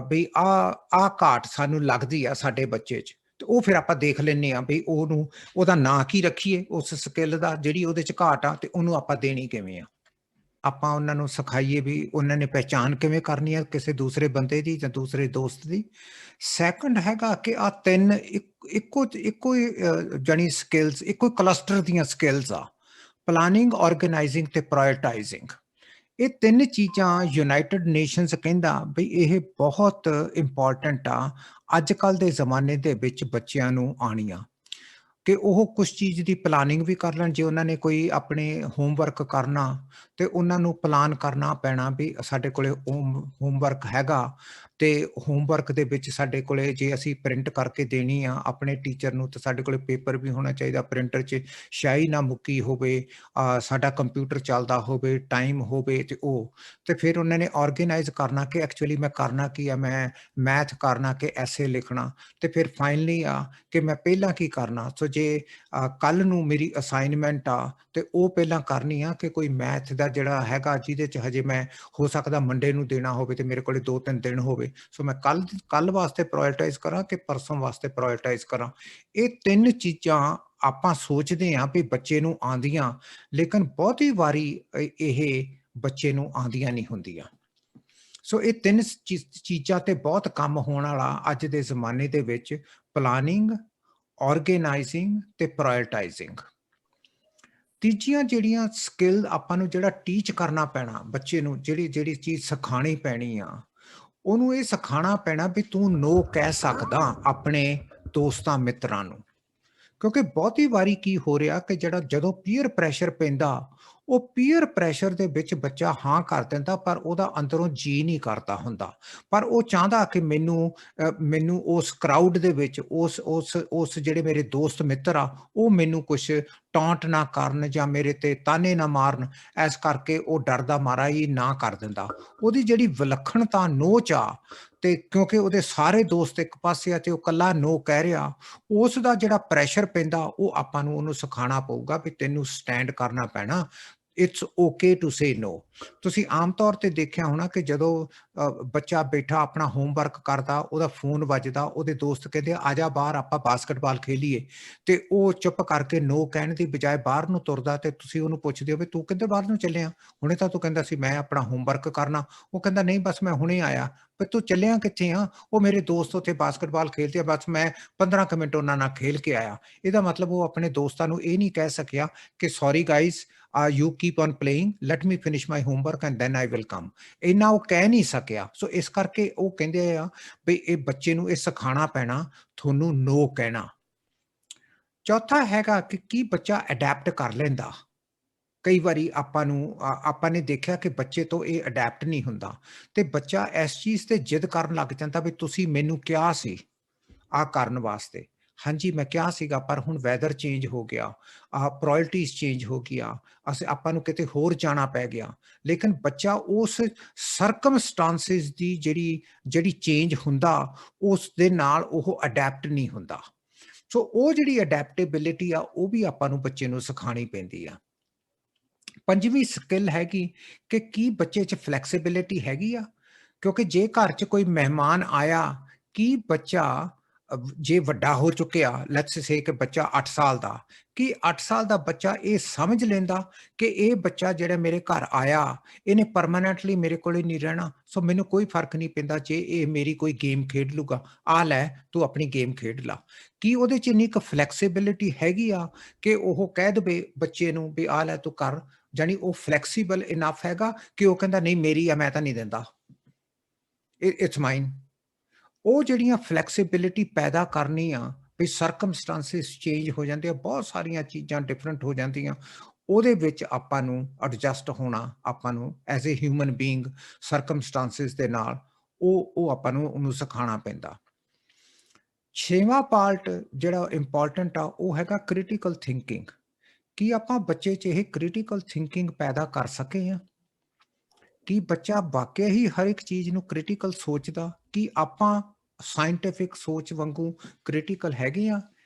ਵੀ ਆਹ ਘਾਟ ਸਾਨੂੰ ਲੱਗਦੀ ਆ ਸਾਡੇ ਬੱਚੇ 'ਚ, ਤੇ ਉਹ ਫਿਰ ਆਪਾਂ ਦੇਖ ਲੈਂਦੇ ਹਾਂ ਵੀ ਉਹਦਾ ਨਾਂ ਕੀ ਰੱਖੀਏ ਉਸ ਸਕਿੱਲ ਦਾ ਜਿਹੜੀ ਉਹਦੇ 'ਚ ਘਾਟ ਆ, ਤੇ ਉਹਨੂੰ ਆਪਾਂ ਦੇਣੀ ਕਿਵੇਂ ਆ। ਆਪਾਂ ਉਹਨਾਂ ਨੂੰ ਸਿਖਾਈਏ ਵੀ ਉਹਨਾਂ ਨੇ ਪਹਿਚਾਣ ਕਿਵੇਂ ਕਰਨੀ ਹੈ ਕਿਸੇ ਦੂਸਰੇ ਬੰਦੇ ਦੀ ਜਾਂ ਦੂਸਰੇ ਦੋਸਤ ਦੀ। ਸੈਕੰਡ ਹੈਗਾ ਕਿ ਆਹ ਤਿੰਨ ਇੱਕੋ ਜਾਣੀ ਸਕਿੱਲਸ, ਇੱਕੋ ਕਲਸਟਰ ਦੀਆਂ ਸਕਿੱਲਸ ਆ, ਪਲਾਨਿੰਗ, ਆਰਗੇਨਾਈਜ਼ਿੰਗ ਤੇ ਪ੍ਰਾਇੋਰਟਾਈਜ਼ਿੰਗ। ਇਹ ਤਿੰਨ ਚੀਜ਼ਾਂ ਯੂਨਾਈਟਿਡ ਨੇਸ਼ਨਸ ਕਹਿੰਦਾ ਵੀ ਇਹ ਬਹੁਤ ਇੰਪੋਰਟੈਂਟ ਆ ਅੱਜ ਕੱਲ੍ਹ ਦੇ ਜ਼ਮਾਨੇ ਦੇ ਵਿੱਚ ਬੱਚਿਆਂ ਨੂੰ ਆਉਣੀਆਂ, ਕਿ ਉਹ ਕੁਝ ਚੀਜ਼ ਦੀ ਪਲਾਨਿੰਗ ਵੀ ਕਰ ਲੈਣ। ਜੇ ਉਹਨਾਂ ਨੇ ਕੋਈ ਆਪਣੇ ਹੋਮਵਰਕ ਕਰਨਾ, ਤੇ ਉਹਨਾਂ ਨੂੰ ਪਲਾਨ ਕਰਨਾ ਪੈਣਾ ਵੀ ਸਾਡੇ ਕੋਲੇ ਹੋਮਵਰਕ ਹੈਗਾ, ਤੇ ਹੋਮਵਰਕ ਦੇ ਵਿੱਚ ਸਾਡੇ ਕੋਲੇ ਜੇ ਅਸੀਂ ਪ੍ਰਿੰਟ ਕਰਕੇ ਦੇਣੀ ਆ ਆਪਣੇ ਟੀਚਰ ਨੂੰ, ਤਾਂ ਸਾਡੇ ਕੋਲੇ ਪੇਪਰ ਵੀ ਹੋਣਾ ਚਾਹੀਦਾ, ਪ੍ਰਿੰਟਰ 'ਚ ਸ਼ਾਈ ਨਾ ਮੁੱਕੀ ਹੋਵੇ, ਸਾਡਾ ਕੰਪਿਊਟਰ ਚੱਲਦਾ ਹੋਵੇ, ਟਾਈਮ ਹੋਵੇ, ਤੇ ਫਿਰ ਉਹਨਾਂ ਨੇ ਆਰਗੇਨਾਈਜ਼ ਕਰਨਾ ਕਿ ਐਕਚੁਅਲੀ ਮੈਂ ਕਰਨਾ ਕੀ ਆ, ਮੈਂ ਮੈਥ ਕਰਨਾ ਕਿ ਐਸੇ ਲਿਖਣਾ, ਤੇ ਫਿਰ ਫਾਈਨਲੀ ਆ ਕਿ ਮੈਂ ਪਹਿਲਾਂ ਕੀ ਕਰਨਾ। ਸੋ ਜੇ ਕੱਲ ਨੂੰ ਮੇਰੀ ਅਸਾਈਨਮੈਂਟ ਆ, ਤੇ ਉਹ ਪਹਿਲਾਂ ਕਰਨੀ ਆ ਕਿ ਕੋਈ ਮੈਥ ਦਾ ਜਿਹੜਾ ਹੈਗਾ ਜਿਹਦੇ 'ਚ ਹਜੇ ਮੈਂ ਹੋ ਸਕਦਾ ਮੰਡੇ ਨੂੰ ਦੇਣਾ ਹੋਵੇ, ਤੇ ਮੇਰੇ ਕੋਲੇ 2-3 ਦਿਨ ਹੋਵੇ, ਸੋ ਮੈਂ ਕੱਲ ਵਾਸਤੇ ਪ੍ਰਾਇੋਰਟਾਈਜ਼ ਕਰਾਂ ਕਿ ਪਰਸੋਂ ਵਾਸਤੇ ਪ੍ਰਾਇੋਰਟਾਈਜ਼ ਕਰਾਂ। ਇਹ ਤਿੰਨ ਚੀਜ਼ਾਂ ਆਪਾਂ ਸੋਚਦੇ ਹਾਂ ਵੀ ਬੱਚੇ ਨੂੰ ਆਉਂਦੀਆਂ, ਲੇਕਿਨ ਬਹੁਤੀ ਵਾਰੀ ਇਹ ਬੱਚੇ ਨੂੰ ਆਉਂਦੀਆਂ ਨਹੀਂ ਹੁੰਦੀਆਂ। ਸੋ ਇਹ ਤਿੰਨ ਚੀਜ਼ਾਂ ਤੇ ਬਹੁਤ ਕੰਮ ਹੋਣ ਵਾਲਾ ਅੱਜ ਦੇ ਜ਼ਮਾਨੇ ਦੇ ਵਿੱਚ, ਪਲਾਨਿੰਗ, ਆਰਗੇਨਾਈਜ਼ਿੰਗ ਤੇ ਪ੍ਰਾਇੋਰਟਾਈਜ਼ਿੰਗ। ਤੀਜੀਆਂ ਜਿਹੜੀਆਂ ਸਕਿੱਲ ਆਪਾਂ ਨੂੰ ਜਿਹੜਾ ਟੀਚ ਕਰਨਾ ਪੈਣਾ ਬੱਚੇ ਨੂੰ, ਜਿਹੜੀ ਚੀਜ਼ ਸਿਖਾਉਣੀ ਪੈਣੀ ਆ, ਉਹਨੂੰ ਇਹ ਸਿਖਾਉਣਾ ਪੈਣਾ ਵੀ ਤੂੰ ਨੋ ਕਹਿ ਸਕਦਾ ਆਪਣੇ ਦੋਸਤਾਂ ਮਿੱਤਰਾਂ ਨੂੰ। ਕਿਉਂਕਿ ਬਹੁਤੀ ਵਾਰੀ ਕੀ ਹੋ ਰਿਹਾ ਕਿ ਜਿਹੜਾ ਜਦੋਂ ਪੀਅਰ ਪ੍ਰੈਸ਼ਰ ਪੈਂਦਾ, ਉਹ ਪੀਅਰ ਪ੍ਰੈਸ਼ਰ ਦੇ ਵਿੱਚ ਬੱਚਾ ਹਾਂ ਕਰ ਦਿੰਦਾ, ਪਰ ਉਹਦਾ ਅੰਦਰੋਂ ਜੀ ਨਹੀਂ ਕਰਦਾ ਹੁੰਦਾ। ਪਰ ਉਹ ਚਾਹੁੰਦਾ ਕਿ ਮੈਨੂੰ ਉਸ ਕਰਾਊਡ ਦੇ ਵਿੱਚ ਉਸ ਜਿਹੜੇ ਮੇਰੇ ਦੋਸਤ ਮਿੱਤਰ ਆ, ਉਹ ਮੈਨੂੰ ਕੁਛ ਟੌਂਟ ਨਾ ਕਰਨ ਜਾਂ ਮੇਰੇ ਤੇ ਤਾਨੇ ਨਾ ਮਾਰਨ, ਇਸ ਕਰਕੇ ਉਹ ਡਰਦਾ ਮਾਰਾ ਹੀ ਨਾ ਕਰ ਦਿੰਦਾ। ਉਹਦੀ ਜਿਹੜੀ ਵਿਲੱਖਣਤਾ ਨੋ 'ਚ ਆ, ਤੇ ਕਿਉਂਕਿ ਉਹਦੇ ਸਾਰੇ ਦੋਸਤ ਇੱਕ ਪਾਸੇ ਆ ਤੇ ਉਹ ਇਕੱਲਾ ਨੋ ਕਹਿ ਰਿਹਾ, ਉਸ ਦਾ ਜਿਹੜਾ ਪ੍ਰੈਸ਼ਰ ਪੈਂਦਾ, ਉਹ ਆਪਾਂ ਨੂੰ ਉਹਨੂੰ ਸਿਖਾਉਣਾ ਪਊਗਾ ਵੀ ਤੈਨੂੰ ਸਟੈਂਡ ਕਰਨਾ ਪੈਣਾ। ਇਟਸ ਓਕੇ ਟੂ ਸੇ ਨੋ। ਤੁਸੀਂ ਆਮ ਤੌਰ ਤੇ ਦੇਖਿਆ ਹੋਣਾ ਕਿ ਜਦੋਂ ਬੱਚਾ ਬੈਠਾ ਆਪਣਾ ਹੋਮਵਰਕ ਕਰਦਾ, ਉਹਦਾ ਫੋਨ ਵੱਜਦਾ, ਉਹਦੇ ਦੋਸਤ ਕਹਿੰਦੇ ਆ ਜਾ ਬਾਹਰ ਆਪਾਂ ਬਾਸਕਟਬਾਲ ਖੇਲੀਏ, ਤੇ ਉਹ ਚੁੱਪ ਕਰਕੇ ਨੋ ਕਹਿਣ ਦੀ ਬਜਾਏ ਬਾਹਰ ਨੂੰ ਤੁਰਦਾ, ਤੇ ਤੁਸੀਂ ਉਹਨੂੰ ਪੁੱਛਦੇ ਹੋ ਵੀ ਤੂੰ ਕਿੱਧਰ ਬਾਹਰ ਨੂੰ ਚੱਲਿਆ? ਹੁਣੇ ਤਾਂ ਤੂੰ ਕਹਿੰਦਾ ਸੀ ਮੈਂ ਆਪਣਾ ਹੋਮਵਰਕ ਕਰਨਾ। ਉਹ ਕਹਿੰਦਾ ਨਹੀਂ, ਬਸ ਮੈਂ ਹੁਣੇ ਆਇਆ। ਵੀ ਤੂੰ ਚੱਲਿਆ ਕਿੱਥੇ ਆ? ਉਹ ਮੇਰੇ ਦੋਸਤ ਉੱਥੇ ਬਾਸਕਟਬਾਲ ਖੇਡਦੇ ਆ, ਬਸ ਮੈਂ 15 ਕੁ ਮਿੰਟ ਉਹਨਾਂ ਨਾਲ ਖੇਲ ਕੇ ਆਇਆ। ਇਹਦਾ ਮਤਲਬ ਉਹ ਆਪਣੇ ਦੋਸਤਾਂ ਨੂੰ ਇਹ ਨਹੀਂ ਕਹਿ ਸਕਿਆ ਕਿ sorry guys, you keep on playing, let me finish my homework and then I will come. ਇੰਨਾ ਉਹ ਕਹਿ ਨਹੀਂ ਸਕਿਆ। ਸੋ ਇਸ ਕਰਕੇ ਉਹ ਕਹਿੰਦੇ ਆ ਵੀ ਇਹ ਬੱਚੇ ਨੂੰ ਇਹ ਸਿਖਾਉਣਾ ਪੈਣਾ, ਤੁਹਾਨੂੰ ਨੋ ਕਹਿਣਾ। ਚੌਥਾ ਹੈਗਾ ਕਿ ਕੀ ਬੱਚਾ ਅਡੈਪਟ ਕਰ ਲੈਂਦਾ। ਕਈ ਵਾਰੀ ਆਪਾਂ ਨੇ ਦੇਖਿਆ ਕਿ ਬੱਚੇ ਤੋਂ ਇਹ ਅਡੈਪਟ ਨਹੀਂ ਹੁੰਦਾ, ਤੇ ਬੱਚਾ ਇਸ ਚੀਜ਼ ਤੇ ਜਿੱਦ ਕਰਨ ਲੱਗ ਜਾਂਦਾ ਵੀ ਤੁਸੀਂ ਮੈਨੂੰ ਕਿਹਾ ਸੀ ਆਹ ਕਰਨ ਵਾਸਤੇ। ਹਾਂਜੀ, ਮੈਂ ਕਿਹਾ ਸੀਗਾ, ਪਰ ਹੁਣ ਵੈਦਰ ਚੇਂਜ ਹੋ ਗਿਆ, ਪ੍ਰਾਇਰਟੀਜ਼ ਚੇਂਜ ਹੋ ਗਈਆਂ, ਆਪਾਂ ਨੂੰ ਕਿਤੇ ਹੋਰ ਜਾਣਾ ਪੈ ਗਿਆ। ਲੇਕਿਨ ਬੱਚਾ ਉਸ ਸਰਕਮਸਟਾਂਸਿਸ ਦੀ ਜਿਹੜੀ ਚੇਂਜ ਹੁੰਦਾ, ਉਸ ਦੇ ਨਾਲ ਉਹ ਅਡੈਪਟ ਨਹੀਂ ਹੁੰਦਾ। ਸੋ ਉਹ ਜਿਹੜੀ ਅਡੈਪਟੇਬਿਲਿਟੀ ਆ, ਉਹ ਵੀ ਆਪਾਂ ਨੂੰ ਬੱਚੇ ਨੂੰ ਸਿਖਾਉਣੀ ਪੈਂਦੀ ਆ। ਪੰਜਵੀਂ ਸਕਿੱਲ ਹੈਗੀ ਕਿ ਕੀ ਬੱਚੇ 'ਚ ਫਲੈਕਸੀਬਿਲਿਟੀ ਹੈਗੀ ਆ। ਕਿਉਂਕਿ ਜੇ ਘਰ 'ਚ ਕੋਈ ਮਹਿਮਾਨ ਆਇਆ, ਕੀ ਬੱਚਾ ਜੇ ਵੱਡਾ ਹੋ ਚੁੱਕਿਆ, ਲੈਟਸ ਸੇ ਕਿ ਬੱਚਾ 8 ਸਾਲ ਦਾ, ਕੀ 8 ਸਾਲ ਦਾ ਬੱਚਾ ਇਹ ਸਮਝ ਲੈਂਦਾ ਕਿ ਇਹ ਬੱਚਾ ਜਿਹੜਾ ਮੇਰੇ ਘਰ ਆਇਆ, ਇਹਨੇ ਪਰਮਾਨੈਂਟਲੀ ਮੇਰੇ ਕੋਲ ਹੀ ਨਹੀਂ ਰਹਿਣਾ, ਸੋ ਮੈਨੂੰ ਕੋਈ ਫਰਕ ਨਹੀਂ ਪੈਂਦਾ ਜੇ ਇਹ ਮੇਰੀ ਕੋਈ ਗੇਮ ਖੇਡ ਲੂਗਾ, ਆ ਲੈ ਤੂੰ ਆਪਣੀ ਗੇਮ ਖੇਡ ਲਾ। ਕੀ ਉਹਦੇ 'ਚ ਇੰਨੀ ਕੁ ਫਲੈਕਸੀਬਿਲਿਟੀ ਹੈਗੀ ਆ ਕਿ ਉਹ ਕਹਿ ਦੇਵੇ ਬੱਚੇ ਨੂੰ ਵੀ ਆ ਲੈ ਤੂੰ ਕਰ? ਜਾਣੀ ਉਹ ਫਲੈਕਸੀਬਲ ਇਨਫ ਹੈਗਾ ਕਿ ਉਹ ਕਹਿੰਦਾ ਨਹੀਂ ਮੇਰੀ ਆ, ਮੈਂ ਤਾਂ ਨਹੀਂ ਦਿੰਦਾ, ਇਟਸ ਮਾਈਨ। ਉਹ ਜਿਹੜੀਆਂ ਫਲੈਕਸੀਬਿਲਿਟੀ ਪੈਦਾ ਕਰਨੀ ਆ, ਵੀ ਸਰਕਮਸਟੈਂਸਿਸ ਚੇਂਜ ਹੋ ਜਾਂਦੇ ਆ, ਬਹੁਤ ਸਾਰੀਆਂ ਚੀਜ਼ਾਂ ਡਿਫਰੈਂਟ ਹੋ ਜਾਂਦੀਆਂ, ਉਹਦੇ ਵਿੱਚ ਆਪਾਂ ਨੂੰ ਐਡਜਸਟ ਹੋਣਾ, ਆਪਾਂ ਨੂੰ as a human being circumstances ਦੇ ਨਾਲ ਉਹ ਆਪਾਂ ਨੂੰ ਉਹਨੂੰ ਸਿਖਾਉਣਾ ਪੈਂਦਾ। 6ਵਾਂ ਪਾਰਟ ਜਿਹੜਾ ਇੰਪੋਰਟੈਂਟ ਆ, ਉਹ ਹੈਗਾ ਕ੍ਰਿਟੀਕਲ ਥਿੰਕਿੰਗ। ਕੀ ਆਪਾਂ ਬੱਚੇ 'ਚ ਇਹ ਕ੍ਰਿਟੀਕਲ ਥਿੰਕਿੰਗ ਪੈਦਾ ਕਰ ਸਕੇ ਆ? ਕੀ ਬੱਚਾ ਵਾਕਿਆ ਹੀ ਹਰ ਇੱਕ ਚੀਜ਼ ਨੂੰ ਕ੍ਰਿਟੀਕਲ ਸੋਚਦਾ? ਕੀ ਆਪਾਂ ਸਾਇੰਟਿਫਿਕ ਸੋਚ ਵਾਂਗੂ ਕ੍ਰਿਟੀਕਲ ਹੈਗੇ ਆ?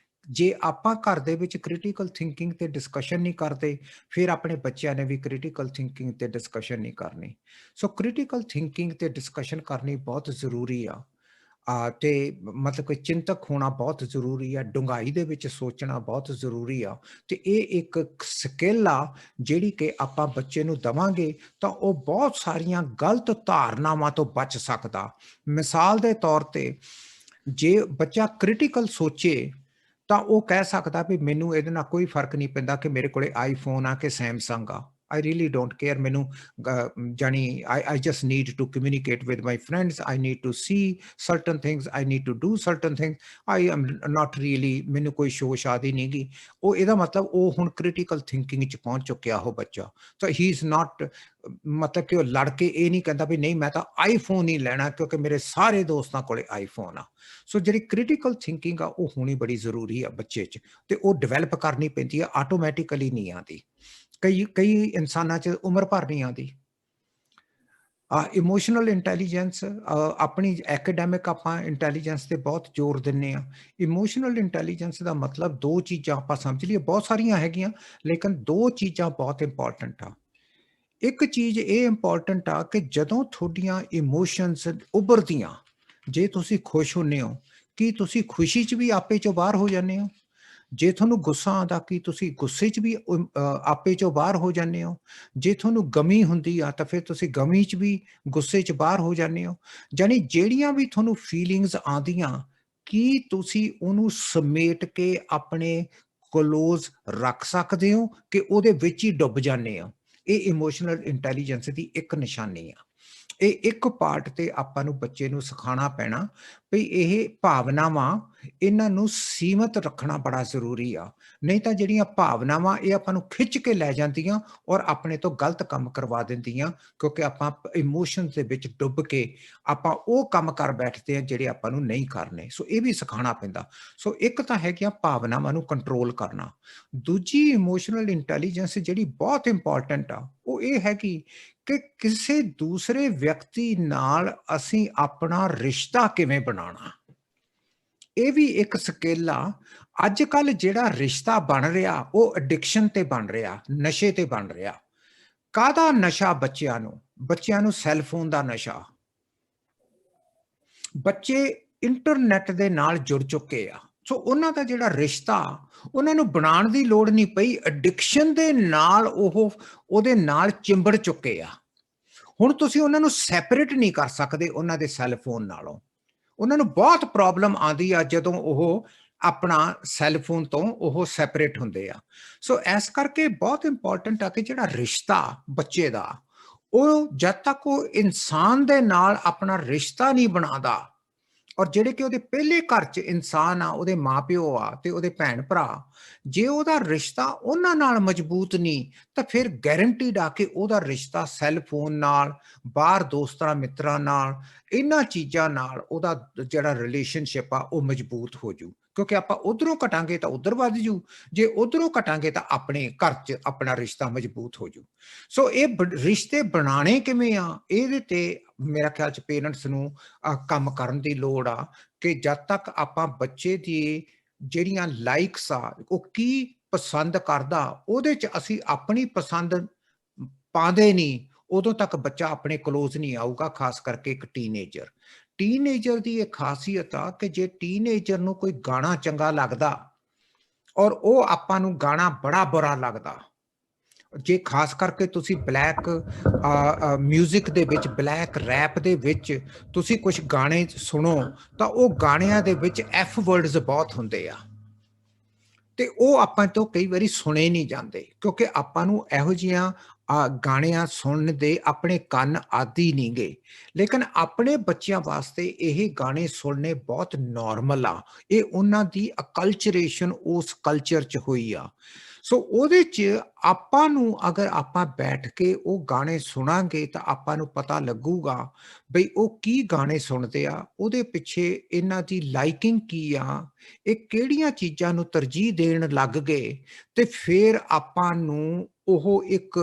ਜੇ ਆਪਾਂ ਘਰ ਦੇ ਵਿੱਚ ਕ੍ਰਿਟੀਕਲ ਥਿੰਕਿੰਗ ਤੇ ਡਿਸਕਸ਼ਨ ਨਹੀਂ ਕਰਦੇ, ਫਿਰ ਆਪਣੇ ਬੱਚਿਆਂ ਨੇ ਵੀ ਕ੍ਰਿਟੀਕਲ ਥਿੰਕਿੰਗ ਤੇ ਡਿਸਕਸ਼ਨ ਨਹੀਂ ਕਰਨੀ। ਸੋ ਕ੍ਰਿਟੀਕਲ ਥਿੰਕਿੰਗ ਤੇ ਡਿਸਕਸ਼ਨ ਕਰਨੀ ਬਹੁਤ ਜ਼ਰੂਰੀ ਆ। ਤੇ ਮਤਲਬ ਕਿ ਚਿੰਤਕ ਹੋਣਾ ਬਹੁਤ ਜ਼ਰੂਰੀ ਆ, ਡੂੰਘਾਈ ਦੇ ਵਿੱਚ ਸੋਚਣਾ ਬਹੁਤ ਜ਼ਰੂਰੀ ਆ, ਤੇ ਇਹ ਇੱਕ ਸਕਿੱਲ ਆ ਜਿਹੜੀ ਕਿ ਆਪਾਂ ਬੱਚੇ ਨੂੰ ਦੇਵਾਂਗੇ ਤਾਂ ਉਹ ਬਹੁਤ ਸਾਰੀਆਂ ਗਲਤ ਧਾਰਨਾਵਾਂ ਤੋਂ ਬਚ ਸਕਦਾ। ਮਿਸਾਲ ਦੇ ਤੌਰ ਤੇ ਜੇ ਬੱਚਾ ਕ੍ਰਿਟੀਕਲ ਸੋਚੇ ਤਾਂ ਉਹ ਕਹਿ ਸਕਦਾ ਵੀ ਮੈਨੂੰ ਇਹਦੇ ਨਾਲ ਕੋਈ ਫਰਕ ਨਹੀਂ ਪੈਂਦਾ ਕਿ ਮੇਰੇ ਕੋਲੇ ਆਈਫੋਨ ਆ ਕਿ ਸੈਮਸੰਗ ਆ। I really don't care. ਮੈਨੂੰ ਜਾਣੀ I just need to communicate with my friends, I need to see certain things, I need to do certain things, I am not really, ਮੈਨੂੰ ਕੋਈ ਸ਼ੋਰ ਆਦਿ ਨਹੀਂ ਗੀ। ਉਹ ਇਹਦਾ ਮਤਲਬ ਉਹ ਹੁਣ ਕ੍ਰਿਟੀਕਲ ਥਿੰਕਿੰਗ 'ਚ ਪਹੁੰਚ ਚੁੱਕਿਆ ਉਹ ਬੱਚਾ। ਤਾਂ ਹੀ ਇਜ਼ ਨਾਟ, ਮਤਲਬ ਕਿ ਉਹ ਲੜ ਕੇ ਇਹ ਨਹੀਂ ਕਹਿੰਦਾ ਵੀ ਨਹੀਂ ਮੈਂ ਤਾਂ ਆਈਫੋਨ ਹੀ ਲੈਣਾ ਕਿਉਂਕਿ ਮੇਰੇ ਸਾਰੇ ਦੋਸਤਾਂ ਕੋਲੇ ਆਈਫੋਨ ਆ। ਸੋ ਜਿਹੜੀ ਕ੍ਰਿਟੀਕਲ ਥਿੰਕਿੰਗ ਆ ਉਹ ਹੋਣੀ ਬੜੀ ਜ਼ਰੂਰੀ ਆ ਬੱਚੇ 'ਚ, ਤੇ ਉਹ ਡਿਵੈਲਪ ਕਰਨੀ ਪੈਂਦੀ ਆ, ਆਟੋਮੈਟਿਕਲੀ ਨਹੀਂ ਆਉਂਦੀ। ਕਈ ਇਨਸਾਨਾਂ 'ਚ ਉਮਰ ਭਰ ਨਹੀਂ ਆਉਂਦੀ। ਇਮੋਸ਼ਨਲ ਇੰਟੈਲੀਜੈਂਸ, ਆਪਣੀ ਐਕੈਡੈਮਿਕ ਆਪਾਂ ਇੰਟੈਲੀਜੈਂਸ ਤੇ ਬਹੁਤ ਜ਼ੋਰ ਦਿੰਦੇ ਆ। ਇਮੋਸ਼ਨਲ ਇੰਟੈਲੀਜੈਂਸ ਦਾ ਮਤਲਬ ਦੋ ਚੀਜ਼ਾਂ ਆਪਾਂ ਸਮਝ ਲਈਏ, ਬਹੁਤ ਸਾਰੀਆਂ ਹੈਗੀਆਂ ਲੇਕਿਨ ਦੋ ਚੀਜ਼ਾਂ ਬਹੁਤ ਇੰਪੋਰਟੈਂਟ ਆ। ਇੱਕ ਚੀਜ਼ ਇਹ ਇੰਪੋਰਟੈਂਟ ਆ ਕਿ ਜਦੋਂ ਤੁਹਾਡੀਆਂ ਇਮੋਸ਼ਨਸ ਉੱਭਰਦੀਆਂ, ਜੇ ਤੁਸੀਂ ਖੁਸ਼ ਹੁੰਦੇ ਹੋ, ਕੀ ਤੁਸੀਂ ਖੁਸ਼ੀ 'ਚ ਵੀ ਆਪੇ 'ਚੋਂ ਬਾਹਰ ਹੋ ਜਾਂਦੇ ਹੋ? ਜੇ ਤੁਹਾਨੂੰ ਗੁੱਸਾ ਆਉਂਦਾ ਕੀ ਤੁਸੀਂ ਗੁੱਸੇ 'ਚ ਵੀ ਆਪੇ 'ਚੋਂ ਬਾਹਰ ਹੋ ਜਾਂਦੇ ਹੋ? ਜੇ ਤੁਹਾਨੂੰ ਗਮੀ ਹੁੰਦੀ ਆ ਤਾਂ ਫਿਰ ਤੁਸੀਂ ਗਮੀ 'ਚ ਵੀ ਗੁੱਸੇ 'ਚ ਬਾਹਰ ਹੋ ਜਾਂਦੇ ਹੋ? ਜਾਣੀ ਜਿਹੜੀਆਂ ਵੀ ਤੁਹਾਨੂੰ ਫੀਲਿੰਗਸ ਆਉਂਦੀਆਂ, ਕੀ ਤੁਸੀਂ ਉਹਨੂੰ ਸਮੇਟ ਕੇ ਆਪਣੇ ਕਲੋਜ਼ ਰੱਖ ਸਕਦੇ ਹੋ ਕਿ ਉਹਦੇ ਵਿੱਚ ਹੀ ਡੁੱਬ ਜਾਂਦੇ ਹੋ? ਇਹ ਇਮੋਸ਼ਨਲ ਇੰਟੈਲੀਜੈਂਸ ਦੀ ਇੱਕ ਨਿਸ਼ਾਨੀ ਆ। ਇਹ ਇੱਕ ਪਾਰਟ ਤੇ ਆਪਾਂ ਨੂੰ ਬੱਚੇ ਨੂੰ ਸਿਖਾਉਣਾ ਪੈਣਾ ਵੀ ਇਹ ਭਾਵਨਾਵਾਂ ਇਹਨਾਂ ਨੂੰ ਸੀਮਤ ਰੱਖਣਾ ਬੜਾ ਜ਼ਰੂਰੀ ਆ। ਨਹੀਂ ਤਾਂ ਜਿਹੜੀਆਂ ਭਾਵਨਾਵਾਂ ਇਹ ਆਪਾਂ ਨੂੰ ਖਿੱਚ ਕੇ ਲੈ ਜਾਂਦੀਆਂ ਔਰ ਆਪਣੇ ਤੋਂ ਗਲਤ ਕੰਮ ਕਰਵਾ ਦਿੰਦੀਆਂ, ਕਿਉਂਕਿ ਆਪਾਂ ਇਮੋਸ਼ਨਸ ਦੇ ਵਿੱਚ ਡੁੱਬ ਕੇ ਆਪਾਂ ਉਹ ਕੰਮ ਕਰ ਬੈਠਦੇ ਆ ਜਿਹੜੇ ਆਪਾਂ ਨੂੰ ਨਹੀਂ ਕਰਨੇ। ਸੋ ਇਹ ਵੀ ਸਿਖਾਉਣਾ ਪੈਂਦਾ। ਸੋ ਇੱਕ ਤਾਂ ਹੈਗੀਆਂ ਭਾਵਨਾਵਾਂ ਨੂੰ ਕੰਟਰੋਲ ਕਰਨਾ। ਦੂਜੀ ਇਮੋਸ਼ਨਲ ਇੰਟੈਲੀਜੈਂਸ ਜਿਹੜੀ ਬਹੁਤ ਇੰਪੋਰਟੈਂਟ ਆ ਉਹ ਇਹ ਹੈਗੀ ਕਿ ਕਿਸੇ ਦੂਸਰੇ ਵਿਅਕਤੀ ਨਾਲ ਅਸੀਂ ਆਪਣਾ ਰਿਸ਼ਤਾ ਕਿਵੇਂ ਬਣਾਉਣਾ। ਇਹ ਵੀ ਇੱਕ ਸਕਿੱਲ ਆ। ਅੱਜ ਕੱਲ ਜਿਹੜਾ ਰਿਸ਼ਤਾ ਬਣ ਰਿਹਾ ਉਹ ਐਡਿਕਸ਼ਨ ਤੇ ਬਣ ਰਿਹਾ, ਨਸ਼ੇ ਤੇ ਬਣ ਰਿਹਾ। ਕਾਹਦਾ ਨਸ਼ਾ? ਬੱਚਿਆਂ ਨੂੰ ਸੈੱਲ ਫੋਨ ਦਾ ਨਸ਼ਾ। ਬੱਚੇ ਇੰਟਰਨੈਟ ਦੇ ਨਾਲ ਜੁੜ ਚੁੱਕੇ ਆ। ਸੋ ਉਹਨਾਂ ਦਾ ਜਿਹੜਾ ਰਿਸ਼ਤਾ ਉਹਨਾਂ ਨੂੰ ਬਣਾਉਣ ਦੀ ਲੋੜ ਨਹੀਂ ਪਈ, ਐਡਿਕਸ਼ਨ ਦੇ ਨਾਲ ਉਹਦੇ ਨਾਲ ਚਿੰਬੜ ਚੁੱਕੇ ਆ। ਹੁਣ ਤੁਸੀਂ ਉਹਨਾਂ ਨੂੰ ਸੈਪਰੇਟ ਨਹੀਂ ਕਰ ਸਕਦੇ ਉਹਨਾਂ ਦੇ ਸੈੱਲ ਫੋਨ ਨਾਲੋਂ। ਉਹਨਾਂ ਨੂੰ ਬਹੁਤ ਪ੍ਰੋਬਲਮ ਆਉਂਦੀ ਆ ਜਦੋਂ ਉਹ ਆਪਣਾ ਸੈੱਲ ਫੋਨ ਤੋਂ ਉਹ ਸੈਪਰੇਟ ਹੁੰਦੇ ਆ। ਸੋ ਇਸ ਕਰਕੇ ਬਹੁਤ ਇੰਪੋਰਟੈਂਟ ਆ ਕਿ ਜਿਹੜਾ ਰਿਸ਼ਤਾ ਬੱਚੇ ਦਾ, ਉਹ ਜਦ ਤੱਕ ਉਹ ਇਨਸਾਨ ਦੇ ਨਾਲ ਆਪਣਾ ਰਿਸ਼ਤਾ ਨਹੀਂ ਬਣਾਉਂਦਾ, ਔਰ ਜਿਹੜੇ ਕਿ ਉਹਦੇ ਪਹਿਲੇ ਘਰ 'ਚ ਇਨਸਾਨ ਆ, ਉਹਦੇ ਮਾਂ-ਪਿਓ ਆ ਤੇ ਉਹਦੇ ਭੈਣ-ਭਰਾ, ਜੇ ਉਹਦਾ ਰਿਸ਼ਤਾ ਉਹਨਾਂ ਨਾਲ ਮਜ਼ਬੂਤ ਨਹੀਂ ਤਾਂ ਫਿਰ ਗਾਰੰਟੀਡ ਆ ਕਿ ਉਹਦਾ ਰਿਸ਼ਤਾ ਸੈੱਲ ਫੋਨ ਨਾਲ, ਬਾਹਰ ਦੋਸਤਾਂ ਮਿੱਤਰਾਂ ਨਾਲ, ਇਹਨਾਂ ਚੀਜ਼ਾਂ ਨਾਲ ਉਹਦਾ ਜਿਹੜਾ ਰਿਲੇਸ਼ਨਸ਼ਿਪ ਆ ਉਹ ਮਜ਼ਬੂਤ ਹੋ ਜੂ। ਕਿਉਂਕਿ ਆਪਾਂ ਉਧਰੋਂ ਘਟਾਂਗੇ ਤਾਂ ਉਧਰ ਵੱਧ ਜੂ, ਜੇ ਉਧਰੋਂ ਘਟਾਂਗੇ ਤਾਂ ਆਪਣੇ ਘਰ 'ਚ ਆਪਣਾ ਰਿਸ਼ਤਾ ਮਜ਼ਬੂਤ ਹੋ ਜੂ। ਸੋ ਇਹ ਰਿਸ਼ਤੇ ਬਣਾਉਣੇ ਕਿਵੇਂ ਆ, ਇਹਦੇ ਤੇ ਮੇਰਾ ਖਿਆਲ 'ਚ ਪੇਰੈਂਟਸ ਨੂੰ ਕੰਮ ਕਰਨ ਦੀ ਲੋੜ ਆ ਕਿ ਜਦ ਤੱਕ ਆਪਾਂ ਬੱਚੇ ਦੀ ਜਿਹੜੀਆਂ ਲਾਈਕਸ ਆ, ਉਹ ਕੀ ਪਸੰਦ ਕਰਦਾ, ਉਹਦੇ 'ਚ ਅਸੀਂ ਆਪਣੀ ਪਸੰਦ ਪਾਉਂਦੇ ਨਹੀਂ, ਉਦੋਂ ਤੱਕ ਬੱਚਾ ਆਪਣੇ ਕਲੋਜ਼ ਨਹੀਂ ਆਊਗਾ। ਖਾਸ ਕਰਕੇ ਇੱਕ ਟੀਨੇਜਰ ਦੀ ਇਹ ਖਾਸੀਅਤ ਆ ਕਿ ਜੇ ਟੀਨੇਜਰ ਨੂੰ ਕੋਈ ਗਾਣਾ ਚੰਗਾ ਲੱਗਦਾ ਔਰ ਉਹ ਆਪਾਂ ਨੂੰ ਗਾਣਾ ਬੜਾ ਬੁਰਾ ਲੱਗਦਾ, ਜੇ ਖਾਸ ਕਰਕੇ ਤੁਸੀਂ ਬਲੈਕ ਮਿਊਜ਼ਿਕ ਦੇ ਵਿੱਚ, ਬਲੈਕ ਰੈਪ ਦੇ ਵਿੱਚ ਤੁਸੀਂ ਕੁਝ ਗਾਣੇ ਸੁਣੋ ਤਾਂ ਉਹ ਗਾਣਿਆਂ ਦੇ ਵਿੱਚ ਐਫ ਵਰਡਸ ਬਹੁਤ ਹੁੰਦੇ ਆ ਤੇ ਉਹ ਆਪਾਂ ਤੋਂ ਕਈ ਵਾਰੀ ਸੁਣੇ ਨਹੀਂ ਜਾਂਦੇ, ਕਿਉਂਕਿ ਆਪਾਂ ਨੂੰ ਇਹੋ ਜਿਹੀਆਂ ਗਾਣਿਆਂ ਸੁਣਨ ਦੇ ਆਪਣੇ ਕੰਨ ਆਦੀ ਨਹੀਂ ਗੇ। ਲੇਕਿਨ ਆਪਣੇ ਬੱਚਿਆਂ ਵਾਸਤੇ ਇਹ ਗਾਣੇ ਸੁਣਨੇ ਬਹੁਤ ਨਾਰਮਲ ਆ। ਇਹ ਉਹਨਾਂ ਦੀ ਅਕਲਚਰੇਸ਼ਨ ਉਸ ਕਲਚਰ 'ਚ ਹੋਈ ਆ। ਸੋ ਉਹਦੇ 'ਚ ਆਪਾਂ ਨੂੰ ਅਗਰ ਆਪਾਂ ਬੈਠ ਕੇ ਉਹ ਗਾਣੇ ਸੁਣਾਂਗੇ ਤਾਂ ਆਪਾਂ ਨੂੰ ਪਤਾ ਲੱਗੂਗਾ ਬਈ ਉਹ ਕੀ ਗਾਣੇ ਸੁਣਦੇ ਆ, ਉਹਦੇ ਪਿੱਛੇ ਇਹਨਾਂ ਦੀ ਲਾਈਕਿੰਗ ਕੀ ਆ, ਇਹ ਕਿਹੜੀਆਂ ਚੀਜ਼ਾਂ ਨੂੰ ਤਰਜੀਹ ਦੇਣ ਲੱਗ ਗਏ। ਤੇ ਫਿਰ ਆਪਾਂ ਨੂੰ ਉਹ ਇੱਕ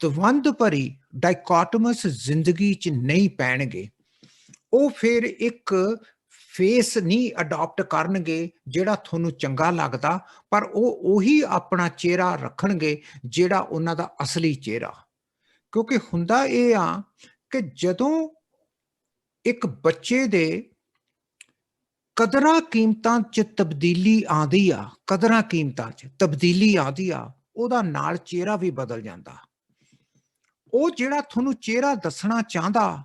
ਦਵੰਦ ਭਰੀ ਡਾਇਕੋਟਮਸ ਜ਼ਿੰਦਗੀ 'ਚ ਨਹੀਂ ਪੈਣਗੇ। ਉਹ ਫਿਰ ਇੱਕ ਫੇਸ ਨਹੀਂ ਅਡਾਪਟ ਕਰਨਗੇ ਜਿਹੜਾ ਤੁਹਾਨੂੰ ਚੰਗਾ ਲੱਗਦਾ, ਪਰ ਉਹ ਉਹੀ ਆਪਣਾ ਚਿਹਰਾ ਰੱਖਣਗੇ ਜਿਹੜਾ ਉਹਨਾਂ ਦਾ ਅਸਲੀ ਚਿਹਰਾ। ਕਿਉਂਕਿ ਹੁੰਦਾ ਇਹ ਆ ਕਿ ਜਦੋਂ ਇੱਕ ਬੱਚੇ ਦੇ ਕਦਰਾਂ ਕੀਮਤਾਂ 'ਚ ਤਬਦੀਲੀ ਆਉਂਦੀ ਆ, ਕਦਰਾਂ ਕੀਮਤਾਂ 'ਚ ਤਬਦੀਲੀ ਆਉਂਦੀ ਆ, ਉਹਦਾ ਨਾਲ ਚਿਹਰਾ ਵੀ ਬਦਲ ਜਾਂਦਾ। ਉਹ ਜਿਹੜਾ ਤੁਹਾਨੂੰ ਚਿਹਰਾ ਦੱਸਣਾ ਚਾਹੁੰਦਾ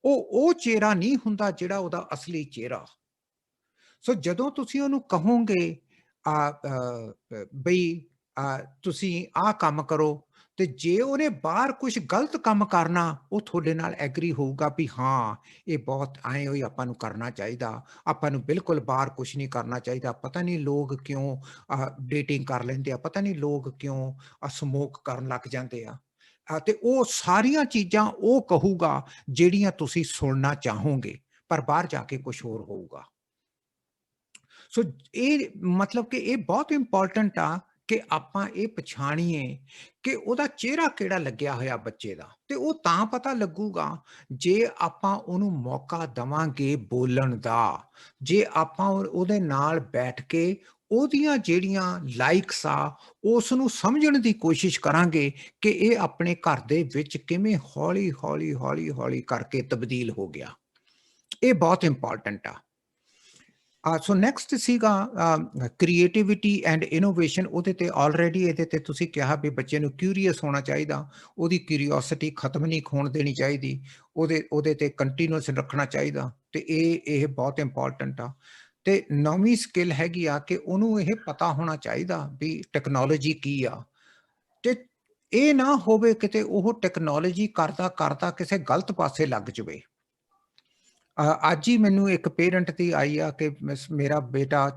ਉਹ ਚਿਹਰਾ ਨਹੀਂ ਹੁੰਦਾ ਜਿਹੜਾ ਉਹਦਾ ਅਸਲੀ ਚਿਹਰਾ। ਸੋ ਜਦੋਂ ਤੁਸੀਂ ਉਹਨੂੰ ਕਹੋਗੇ ਬਈ ਤੁਸੀਂ ਆਹ ਕੰਮ ਕਰੋ, ਤੇ ਜੇ ਉਹਨੇ ਬਾਹਰ ਕੁਝ ਗਲਤ ਕੰਮ ਕਰਨਾ ਉਹ ਤੁਹਾਡੇ ਨਾਲ ਐਗਰੀ ਹੋਊਗਾ ਵੀ ਹਾਂ ਇਹ ਬਹੁਤ ਐਂ ਹੋਈ, ਆਪਾਂ ਨੂੰ ਕਰਨਾ ਚਾਹੀਦਾ, ਆਪਾਂ ਨੂੰ ਬਿਲਕੁਲ ਬਾਹਰ ਕੁਝ ਨਹੀਂ ਕਰਨਾ ਚਾਹੀਦਾ। ਪਤਾ ਨਹੀਂ ਲੋਕ ਕਿਉਂ ਡੇਟਿੰਗ ਕਰ ਲੈਂਦੇ ਆ, ਪਤਾ ਨਹੀਂ ਲੋਕ ਕਿਉਂ ਸਮੋਕ ਕਰਨ ਲੱਗ ਜਾਂਦੇ ਆ। ਤੇ ਉਹ ਸਾਰੀਆਂ ਚੀਜ਼ਾਂ ਉਹ ਕਹੂਗਾ ਜਿਹੜੀਆਂ ਤੁਸੀਂ ਸੁਣਨਾ ਚਾਹੋਗੇ, ਪਰ ਬਾਹਰ ਜਾ ਕੇ ਕੁਝ ਹੋਰ ਹੋਊਗਾ। ਸੋ ਇਹ ਮਤਲਬ ਕਿ ਇਹ ਬਹੁਤ ਇੰਪੋਰਟੈਂਟ ਆ ਕਿ ਆਪਾਂ ਇਹ ਪਛਾਣੀਏ ਕਿ ਉਹਦਾ ਚਿਹਰਾ ਕਿਹੜਾ ਲੱਗਿਆ ਹੋਇਆ ਬੱਚੇ ਦਾ। ਤੇ ਉਹ ਤਾਂ ਪਤਾ ਲੱਗੂਗਾ ਜੇ ਆਪਾਂ ਉਹਨੂੰ ਮੌਕਾ ਦੇਵਾਂਗੇ ਬੋਲਣ ਦਾ, ਜੇ ਆਪਾਂ ਉਹਦੇ ਨਾਲ ਬੈਠ ਕੇ ਉਹਦੀਆਂ ਜਿਹੜੀਆਂ ਲਾਈਕਸ ਆ ਉਸ ਨੂੰ ਸਮਝਣ ਦੀ ਕੋਸ਼ਿਸ਼ ਕਰਾਂਗੇ ਕਿ ਇਹ ਆਪਣੇ ਘਰ ਦੇ ਵਿੱਚ ਕਿਵੇਂ ਹੌਲੀ ਹੌਲੀ ਹੌਲੀ ਹੌਲੀ ਕਰਕੇ ਤਬਦੀਲ ਹੋ ਗਿਆ। ਇਹ ਬਹੁਤ ਇੰਪੋਰਟੈਂਟ ਆ। ਸੋ ਨੈਕਸਟ ਸੀਗਾ ਕ੍ਰੀਏਟਿਵਿਟੀ ਐਂਡ ਇਨੋਵੇਸ਼ਨ। ਉਹਦੇ ਤੇ ਆਲਰੇਡੀ ਇਹਦੇ ਤੇ ਤੁਸੀਂ ਕਿਹਾ ਵੀ ਬੱਚੇ ਨੂੰ ਕਿਊਰੀਅਸ ਹੋਣਾ ਚਾਹੀਦਾ, ਉਹਦੀ ਕਿਊਰੀਓਸਿਟੀ ਖਤਮ ਨਹੀਂ ਹੋਣ ਦੇਣੀ ਚਾਹੀਦੀ, ਉਹਦੇ ਤੇ ਕੰਟੀਨਿਊਸ ਰੱਖਣਾ ਚਾਹੀਦਾ। ਤੇ ਇਹ ਬਹੁਤ ਇੰਪੋਰਟੈਂਟ ਆ। ਤੇ ਨੌਵੀਂ ਸਕਿੱਲ ਹੈਗੀ ਆ ਕਿ ਉਹਨੂੰ ਇਹ ਪਤਾ ਹੋਣਾ ਚਾਹੀਦਾ ਵੀ ਟੈਕਨੋਲੋਜੀ ਕੀ ਆ। ਤੇ ਇਹ ਨਾ ਹੋਵੇ ਕਿਤੇ ਉਹ ਟੈਕਨੋਲੋਜੀ ਕਰਦਾ ਕਰਦਾ ਕਿਸੇ ਗਲਤ ਪਾਸੇ ਲੱਗ ਜਾਵੇ। ਅੱਜ ਹੀ ਮੈਨੂੰ ਇੱਕ ਪੇਰੈਂਟ ਦੀ ਆਈ ਆ ਕਿ ਮੇਰਾ ਬੇਟਾ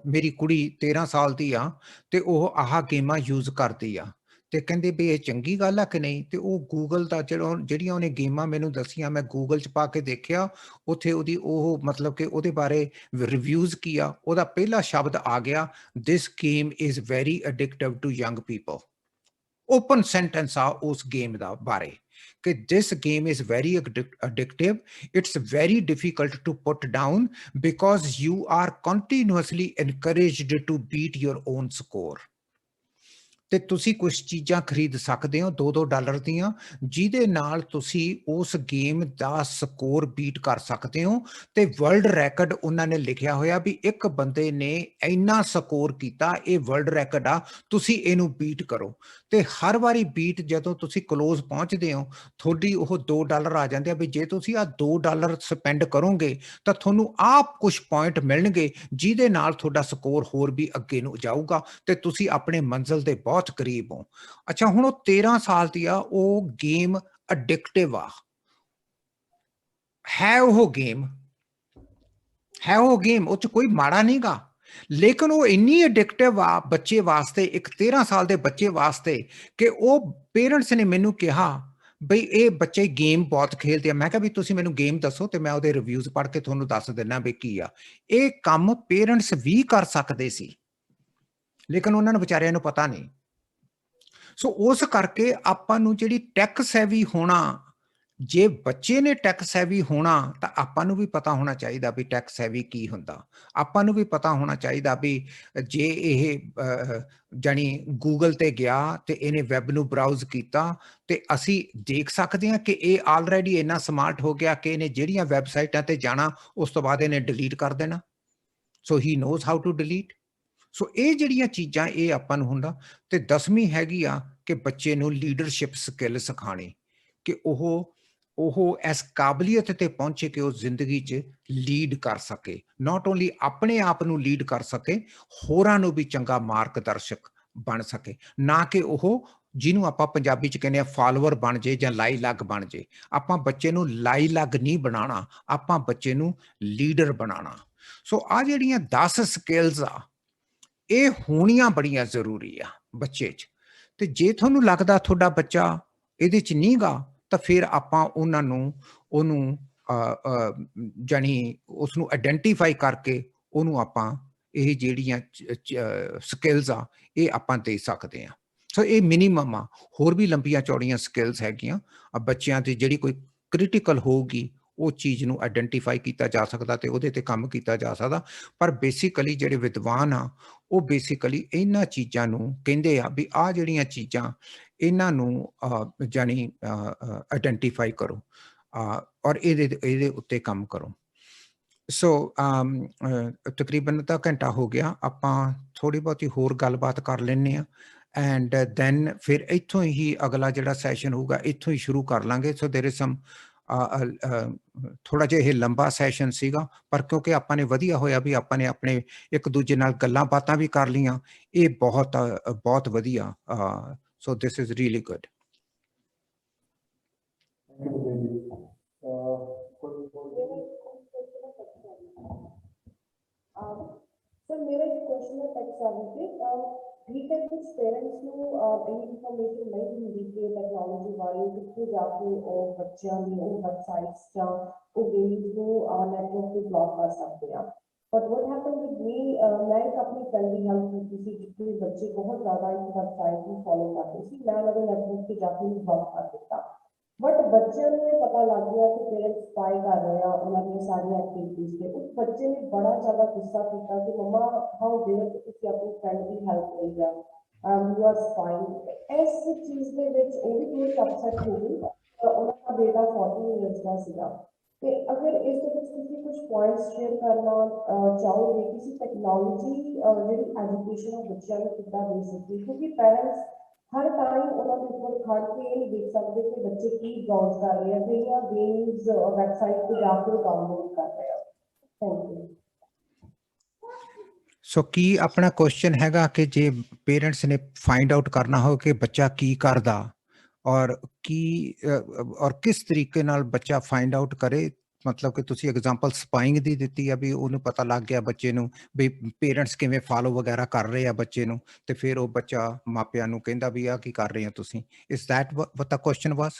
ਮੇਰੀ ਕੁੜੀ 13 ਸਾਲ ਦੀ ਆ ਤੇ ਉਹ ਆਹ ਗੇਮਾਂ ਯੂਜ਼ ਕਰਦੀ ਆ ਤੇ ਕਹਿੰਦੇ ਵੀ ਇਹ ਚੰਗੀ ਗੱਲ ਆ ਕਿ ਨਹੀਂ। ਤੇ ਉਹ ਗੂਗਲ ਦਾ ਜਿਹੜੀਆਂ ਉਹਨੇ ਗੇਮਾਂ ਮੈਨੂੰ ਦੱਸੀਆਂ, ਮੈਂ ਗੂਗਲ 'ਚ ਪਾ ਕੇ ਦੇਖਿਆ, ਉੱਥੇ ਉਹਦੀ ਉਹ ਮਤਲਬ ਕਿ ਉਹਦੇ ਬਾਰੇ ਰਿਵਿਊਜ਼ ਕੀ ਆ, ਉਹਦਾ ਪਹਿਲਾ ਸ਼ਬਦ ਆ ਗਿਆ, this game is very addictive to young people. Open sentence ਆ ਉਸ ਗੇਮ ਦਾ ਬਾਰੇ ਕਿ this game is very addictive, it's very difficult to put down because you are continuously encouraged to beat your own score। ਤੇ ਤੁਸੀਂ ਕੁਝ ਚੀਜ਼ਾਂ ਖਰੀਦ ਸਕਦੇ ਹੋ $2 ਦੀਆਂ, ਜਿਹਦੇ ਨਾਲ ਤੁਸੀਂ ਉਸ ਗੇਮ ਦਾ ਸਕੋਰ ਬੀਟ ਕਰ ਸਕਦੇ ਹੋ। ਤੇ ਵਰਲਡ ਰੈਕਡ ਉਹਨਾਂ ਨੇ ਲਿਖਿਆ ਹੋਇਆ ਵੀ ਇੱਕ ਬੰਦੇ ਨੇ ਇੰਨਾ ਸਕੋਰ ਕੀਤਾ, ਇਹ ਵਰਲਡ ਰੈਕਡ ਆ, ਤੁਸੀਂ ਇਹਨੂੰ ਬੀਟ ਕਰੋ। ਤੇ ਹਰ ਵਾਰੀ ਬੀਟ ਜਦੋਂ ਤੁਸੀਂ ਕਲੋਜ਼ ਪਹੁੰਚਦੇ ਹੋ, ਤੁਹਾਡੀ ਉਹ $2 ਆ ਜਾਂਦੇ ਆ ਵੀ ਜੇ ਤੁਸੀਂ ਆ $2 ਸਪੈਂਡ ਕਰੋਗੇ ਤਾਂ ਤੁਹਾਨੂੰ ਆਪ ਕੁਝ ਪੁਆਇੰਟ ਮਿਲਣਗੇ, ਜਿਹਦੇ ਨਾਲ ਤੁਹਾਡਾ ਸਕੋਰ ਹੋਰ ਵੀ ਅੱਗੇ ਨੂੰ ਜਾਊਗਾ ਤੇ ਤੁਸੀਂ ਆਪਣੇ ਮੰਜ਼ਿਲ ਦੇ ਬਹੁਤ ਕਰੀਬ ਹੋ। ਅੱਛਾ, ਹੁਣ ਉਹ 13 ਸਾਲ ਦੀ ਆ, ਉਹ ਗੇਮ ਅਡਿਕਟਿਵ ਆ, ਹੈ ਉਹ ਗੇਮ, ਹੈ ਉਹ ਗੇਮ, ਉਹ 'ਚ ਕੋਈ ਮਾੜਾ ਨਹੀਂਗਾ, ਲੇਕਿਨ ਉਹ ਇੰਨੀ ਅਡਿਕਟਿਵ ਆ ਬੱਚੇ ਵਾਸਤੇ, ਇੱਕ 13 ਸਾਲ ਦੇ ਬੱਚੇ ਵਾਸਤੇ, ਕਿ ਉਹ ਪੇਰੈਂਟਸ ਨੇ ਮੈਨੂੰ ਕਿਹਾ ਬਈ ਇਹ ਬੱਚੇ ਗੇਮ ਬਹੁਤ ਖੇਲਦੇ ਆ। ਮੈਂ ਕਿਹਾ ਵੀ ਤੁਸੀਂ ਮੈਨੂੰ ਗੇਮ ਦੱਸੋ ਤੇ ਮੈਂ ਉਹਦੇ ਰਿਵਿਊਜ਼ ਪੜ੍ਹ ਕੇ ਤੁਹਾਨੂੰ ਦੱਸ ਦਿੰਦਾ ਵੀ ਕੀ ਆ। ਇਹ ਕੰਮ ਪੇਰੈਂਟਸ ਵੀ ਕਰ ਸਕਦੇ ਸੀ, ਲੇਕਿਨ ਉਹਨਾਂ ਨੂੰ ਵਿਚਾਰਿਆਂ ਨੂੰ ਪਤਾ ਨਹੀਂ। ਸੋ ਉਸ ਕਰਕੇ ਆਪਾਂ ਨੂੰ ਜਿਹੜੀ ਟੈਕ ਸੈਵੀ ਹੋਣਾ, ਜੇ ਬੱਚੇ ਨੇ ਟੈਕ ਸੈਵੀ ਹੋਣਾ ਤਾਂ ਆਪਾਂ ਨੂੰ ਵੀ ਪਤਾ ਹੋਣਾ ਚਾਹੀਦਾ ਵੀ ਟੈਕ ਸੈਵੀ ਕੀ ਹੁੰਦਾ। ਆਪਾਂ ਨੂੰ ਵੀ ਪਤਾ ਹੋਣਾ ਚਾਹੀਦਾ ਵੀ ਜੇ ਇਹ ਜਾਣੀ ਗੂਗਲ ਤੇ ਗਿਆ ਤੇ ਇਹਨੇ ਵੈਬ ਨੂੰ ਬਰਾਊਜ਼ ਕੀਤਾ ਤੇ ਅਸੀਂ ਦੇਖ ਸਕਦੇ ਹਾਂ ਕਿ ਇਹ ਆਲਰੇਡੀ ਇੰਨਾ ਸਮਾਰਟ ਹੋ ਗਿਆ ਕਿ ਇਹਨੇ ਜਿਹੜੀਆਂ ਵੈਬਸਾਈਟਾਂ ਤੇ ਜਾਣਾ ਉਸ ਤੋਂ ਬਾਅਦ ਇਹਨੇ ਡਿਲੀਟ ਕਰ ਦੇਣਾ। ਸੋ ਹੀ ਨੋਜ਼ ਹਾਊ ਟੂ ਡਿਲੀਟ। ਸੋ ਇਹ ਜਿਹੜੀਆਂ ਚੀਜ਼ਾਂ ਇਹ ਆਪਾਂ ਨੂੰ ਹੁੰਦਾ। ਤੇ 10ਵੀਂ ਹੈਗੀ ਆ ਕਿ ਬੱਚੇ ਨੂੰ ਲੀਡਰਸ਼ਿਪ ਸਕਿੱਲ ਸਿਖਾਉਣੀ, ਕਿ ਉਹ ਇਸ ਕਾਬਲੀਅਤ ਤੇ ਪਹੁੰਚੇ ਕਿ ਉਹ ਜ਼ਿੰਦਗੀ 'ਚ ਲੀਡ ਕਰ ਸਕੇ, ਨਾਟ ਓਨਲੀ ਆਪਣੇ ਆਪ ਨੂੰ ਲੀਡ ਕਰ ਸਕੇ, ਹੋਰਾਂ ਨੂੰ ਵੀ ਚੰਗਾ ਮਾਰਗਦਰਸ਼ਕ ਬਣ ਸਕੇ, ਨਾ ਕਿ ਉਹ ਜਿਹਨੂੰ ਆਪਾਂ ਪੰਜਾਬੀ 'ਚ ਕਹਿੰਦੇ ਆ ਫਾਲੋਅਰ ਬਣ ਜੇ ਜਾਂ ਲਾਈ ਲੱਗ ਬਣ ਜੇ। ਆਪਾਂ ਬੱਚੇ ਨੂੰ ਲਾਈ ਲੱਗ ਨਹੀਂ ਬਣਾਉਣਾ, ਆਪਾਂ ਬੱਚੇ ਨੂੰ ਲੀਡਰ ਬਣਾਉਣਾ। ਸੋ ਆ ਜਿਹੜੀਆਂ 10 ਸਕਿੱਲਸ ਆ, ਇਹ ਹੋਣੀਆਂ ਬੜੀਆਂ ਜ਼ਰੂਰੀ ਆ ਬੱਚੇ 'ਚ। ਤੇ ਜੇ ਤੁਹਾਨੂੰ ਲੱਗਦਾ ਤੁਹਾਡਾ ਬੱਚਾ ਇਹਦੇ 'ਚ ਨਹੀਂ ਗਾ, ਤਾਂ ਫਿਰ ਆਪਾਂ ਉਹਨੂੰ ਜਾਣੀ ਉਸਨੂੰ ਆਇਡੈਂਟੀਫਾਈ ਕਰਕੇ ਉਹਨੂੰ ਆਪਾਂ ਇਹ ਜਿਹੜੀਆਂ ਸਕਿੱਲਸ ਆ ਇਹ ਆਪਾਂ ਦੇ ਸਕਦੇ ਹਾਂ। ਸੋ ਇਹ ਮਿਨੀਮਮ ਆ, ਹੋਰ ਵੀ ਲੰਬੀਆਂ ਚੌੜੀਆਂ ਸਕਿੱਲਸ ਹੈਗੀਆਂ। ਬੱਚਿਆਂ ਦੀ ਜਿਹੜੀ ਕੋਈ ਕ੍ਰਿਟੀਕਲ ਹੋਊਗੀ ਉਹ ਚੀਜ਼ ਨੂੰ ਆਇਡੈਂਟੀਫਾਈ ਕੀਤਾ ਜਾ ਸਕਦਾ ਤੇ ਉਹਦੇ ਤੇ ਕੰਮ ਕੀਤਾ ਜਾ ਸਕਦਾ। ਪਰ ਬੇਸਿਕਲੀ ਜਿਹੜੇ ਵਿਦਵਾਨ ਆ ਉਹ ਬੇਸਿਕਲੀ ਇਹਨਾਂ ਚੀਜ਼ਾਂ ਨੂੰ ਕਹਿੰਦੇ ਆ ਵੀ ਆਹ ਜਿਹੜੀਆਂ ਚੀਜ਼ਾਂ ਇਹਨਾਂ ਨੂੰ ਜਾਣੀ ਆਇਡੈਂਟੀਫਾਈ ਕਰੋ ਔਰ ਇਹਦੇ ਉੱਤੇ ਕੰਮ ਕਰੋ। ਸੋ ਤਕਰੀਬਨ ਅੱਧਾ ਘੰਟਾ ਹੋ ਗਿਆ, ਆਪਾਂ ਥੋੜ੍ਹੀ ਬਹੁਤੀ ਹੋਰ ਗੱਲਬਾਤ ਕਰ ਲੈਂਦੇ ਹਾਂ ਐਂਡ ਦੈਨ ਫਿਰ ਇੱਥੋਂ ਹੀ ਅਗਲਾ ਜਿਹੜਾ ਸੈਸ਼ਨ ਹੋਊਗਾ ਇੱਥੋਂ ਹੀ ਸ਼ੁਰੂ ਕਰ ਲਾਂਗੇ। ਸੋ ਦੇਰ ਇਜ਼ ਸਮ ਥੋੜਾ ਜਿਹਾ ਇਹ ਲੰਬਾ ਸੈਸ਼ਨ ਸੀਗਾ, ਪਰ ਕਿਉਂਕਿ ਆਪਾਂ ਨੇ ਵਧੀਆ ਹੋਇਆ ਵੀ ਆਪਾਂ ਨੇ ਆਪਣੇ ਇੱਕ ਦੂਜੇ ਨਾਲ ਗੱਲਾਂ ਬਾਤਾਂ ਵੀ ਕਰ ਲਈਆਂ, ਇਹ ਬਹੁਤ ਵਧੀਆ। So this is really good. Sir मेरा एक क्वेश्चन है टेक सेवी पे। ठीक है, कुछ पेरेंट्स ਨੂੰ ਇਨਫੋਰਮੇਸ਼ਨ ਨਹੀਂ ਹੁੰਦੀ ਕਿ ਟੈਕਨੋਲੋਜੀ ਬਾਰੇ, ਕਿੱਥੇ ਜਾ ਕੇ ਉਹ ਬੱਚਿਆਂ ਦੀ ਉਹ ਵੈਬਸਾਈਟਸ ਜਾਂ ਉਹ ਗੇਮਸ ਨੂੰ ਨੈਟਵਰਕ ਤੇ ਬਲੌਕ ਕਰ ਸਕਦੇ ਆ। But what happen with me, ਮੈਂ ਇੱਕ ਆਪਣੀ ਫਰੈਂਡ ਦੀ ਹੈਲਪ ਕੀਤੀ ਸੀ ਜਿੱਥੇ ਬੱਚੇ ਬਹੁਤ ਜ਼ਿਆਦਾ ਇਸ ਵੈਬਸਾਈਟ ਨੂੰ ਫੋਲੋ ਕਰਦੇ ਸੀ। ਮੈਂ ਉਹਨਾਂ ਦੇ ਨੈਟਵਰਕ ਤੇ ਜਾ ਕੇ ਬਲੌਕ ਕਰ ਦਿੱਤਾ। ਬਟ ਬੱਚਿਆਂ ਨੂੰ ਇਹ ਪਤਾ ਲੱਗ ਗਿਆ ਕਿ ਪੇਰੈਂਟਸ ਸਪਾਈ ਕਰ ਰਹੇ ਆ ਉਹਨਾਂ ਦੀਆਂ ਸਾਰੀਆਂ ਐਕਟੀਵਿਟੀਜ਼ ਤੇ। ਉਸ ਬੱਚੇ ਨੇ ਬੜਾ ਜ਼ਿਆਦਾ ਗੁੱਸਾ ਕੀਤਾ ਕਿ ਮੰਮਾ ਹਾਊ ਡੇਅਰ ਤੁਸੀਂ ਆਪਣੀ ਫਰੈਂਡ ਦੀ ਹੈਲਪ ਲਈ ਆ, ਯੂ ਆਰ ਸਪਾਈਂਗ। ਇਸ ਚੀਜ਼ ਦੇ ਵਿੱਚ ਉਹ ਵੀ ਥੋੜੀ ਅਪਸੈਟ ਹੋ ਗਈ। ਉਹਨਾਂ ਦਾ ਬੇਟਾ 14 ਇਅਰਸ ਦਾ ਸੀਗਾ। ਤੇ ਅਗਰ ਇਸ ਦੇ ਵਿੱਚ ਤੁਸੀਂ ਕੁਝ ਪੁਆਇੰਟਸ ਸ਼ੇਅਰ ਕਰਨਾ ਚਾਹੋਗੇ, ਕਿਸੇ ਟੈਕਨੋਲੋਜੀ ਜਿਹੜੀ ਐਜੂਕੇਸ਼ਨ ਉਹ ਬੱਚਿਆਂ ਨੂੰ ਕਿੱਦਾਂ ਦੇ ਸਕਦੀ, ਕਿਉਂਕਿ ਪੈਰੈਂਟਸ ਹਰ ਟਾਈਮ ਉਹਨਾਂ ਦੇ ਉੱਪਰ ਖੜ ਕੇ ਇਹ ਨਹੀਂ ਦੇਖ ਸਕਦੇ ਕਿ ਬੱਚੇ ਕੀ ਬਰਾਊਜ਼ ਕਰ ਰਹੇ ਆ, ਕਿਹੜੀਆਂ ਗੇਮਸ ਵੈਬਸਾਈਟ ਤੇ ਜਾ ਕੇ ਡਾਊਨਲੋਡ ਕਰ ਰਹੇ ਆ। Thank you. ਸੋ ਕੀ ਆਪਣਾ ਕੁਐਸਚਨ ਹੈਗਾ ਕਿ ਜੇ ਪੇਰੈਂਟਸ ਨੇ ਫਾਈਂਡ ਆਊਟ ਕਰਨਾ ਹੋ ਕਿ ਬੱਚਾ ਕੀ ਕਰਦਾ ਔਰ ਕੀ ਔਰ ਕਿਸ ਤਰੀਕੇ ਨਾਲ ਬੱਚਾ ਫਾਈਂਡ ਆਊਟ ਕਰੇ, ਮਤਲਬ ਕਿ ਤੁਸੀਂ ਐਗਜ਼ਾਮਪਲ ਸਪਾਈਂਗ ਦੀ ਦਿੱਤੀ ਆ ਵੀ ਉਹਨੂੰ ਪਤਾ ਲੱਗ ਗਿਆ ਬੱਚੇ ਨੂੰ ਵੀ ਪੇਰੈਂਟਸ ਕਿਵੇਂ ਫਾਲੋ ਵਗੈਰਾ ਕਰ ਰਹੇ ਆ ਬੱਚੇ ਨੂੰ, ਤੇ ਫਿਰ ਉਹ ਬੱਚਾ ਮਾਪਿਆਂ ਨੂੰ ਕਹਿੰਦਾ ਵੀ ਆ ਕੀ ਕਰ ਰਹੇ ਆ ਤੁਸੀਂ। Is that what the question was?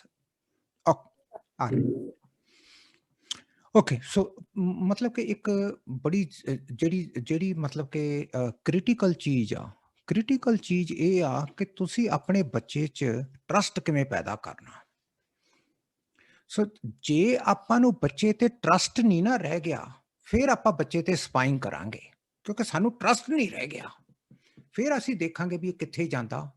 Okay, so ਮਤਲਬ ਕਿ ਇੱਕ ਬੜੀ ਜਿਹੜੀ ਮਤਲਬ ਕਿ ਕ੍ਰਿਟੀਕਲ ਚੀਜ਼ ਇਹ ਆ ਕਿ ਤੁਸੀਂ ਆਪਣੇ ਬੱਚੇ 'ਚ ਟਰਸਟ ਕਿਵੇਂ ਪੈਦਾ ਕਰਨਾ। ਸੋ ਜੇ ਆਪਾਂ ਨੂੰ ਬੱਚੇ ਤੇ ਟਰਸਟ ਨਹੀਂ ਨਾ ਰਹਿ ਗਿਆ, ਫਿਰ ਆਪਾਂ ਬੱਚੇ ਤੇ ਸਪਾਈਂਗ ਕਰਾਂਗੇ, ਕਿਉਂਕਿ ਸਾਨੂੰ ਟਰਸਟ ਨਹੀਂ ਰਹਿ ਗਿਆ। ਫਿਰ ਅਸੀਂ ਦੇਖਾਂਗੇ ਵੀ ਇਹ ਕਿੱਥੇ ਜਾਂਦਾ,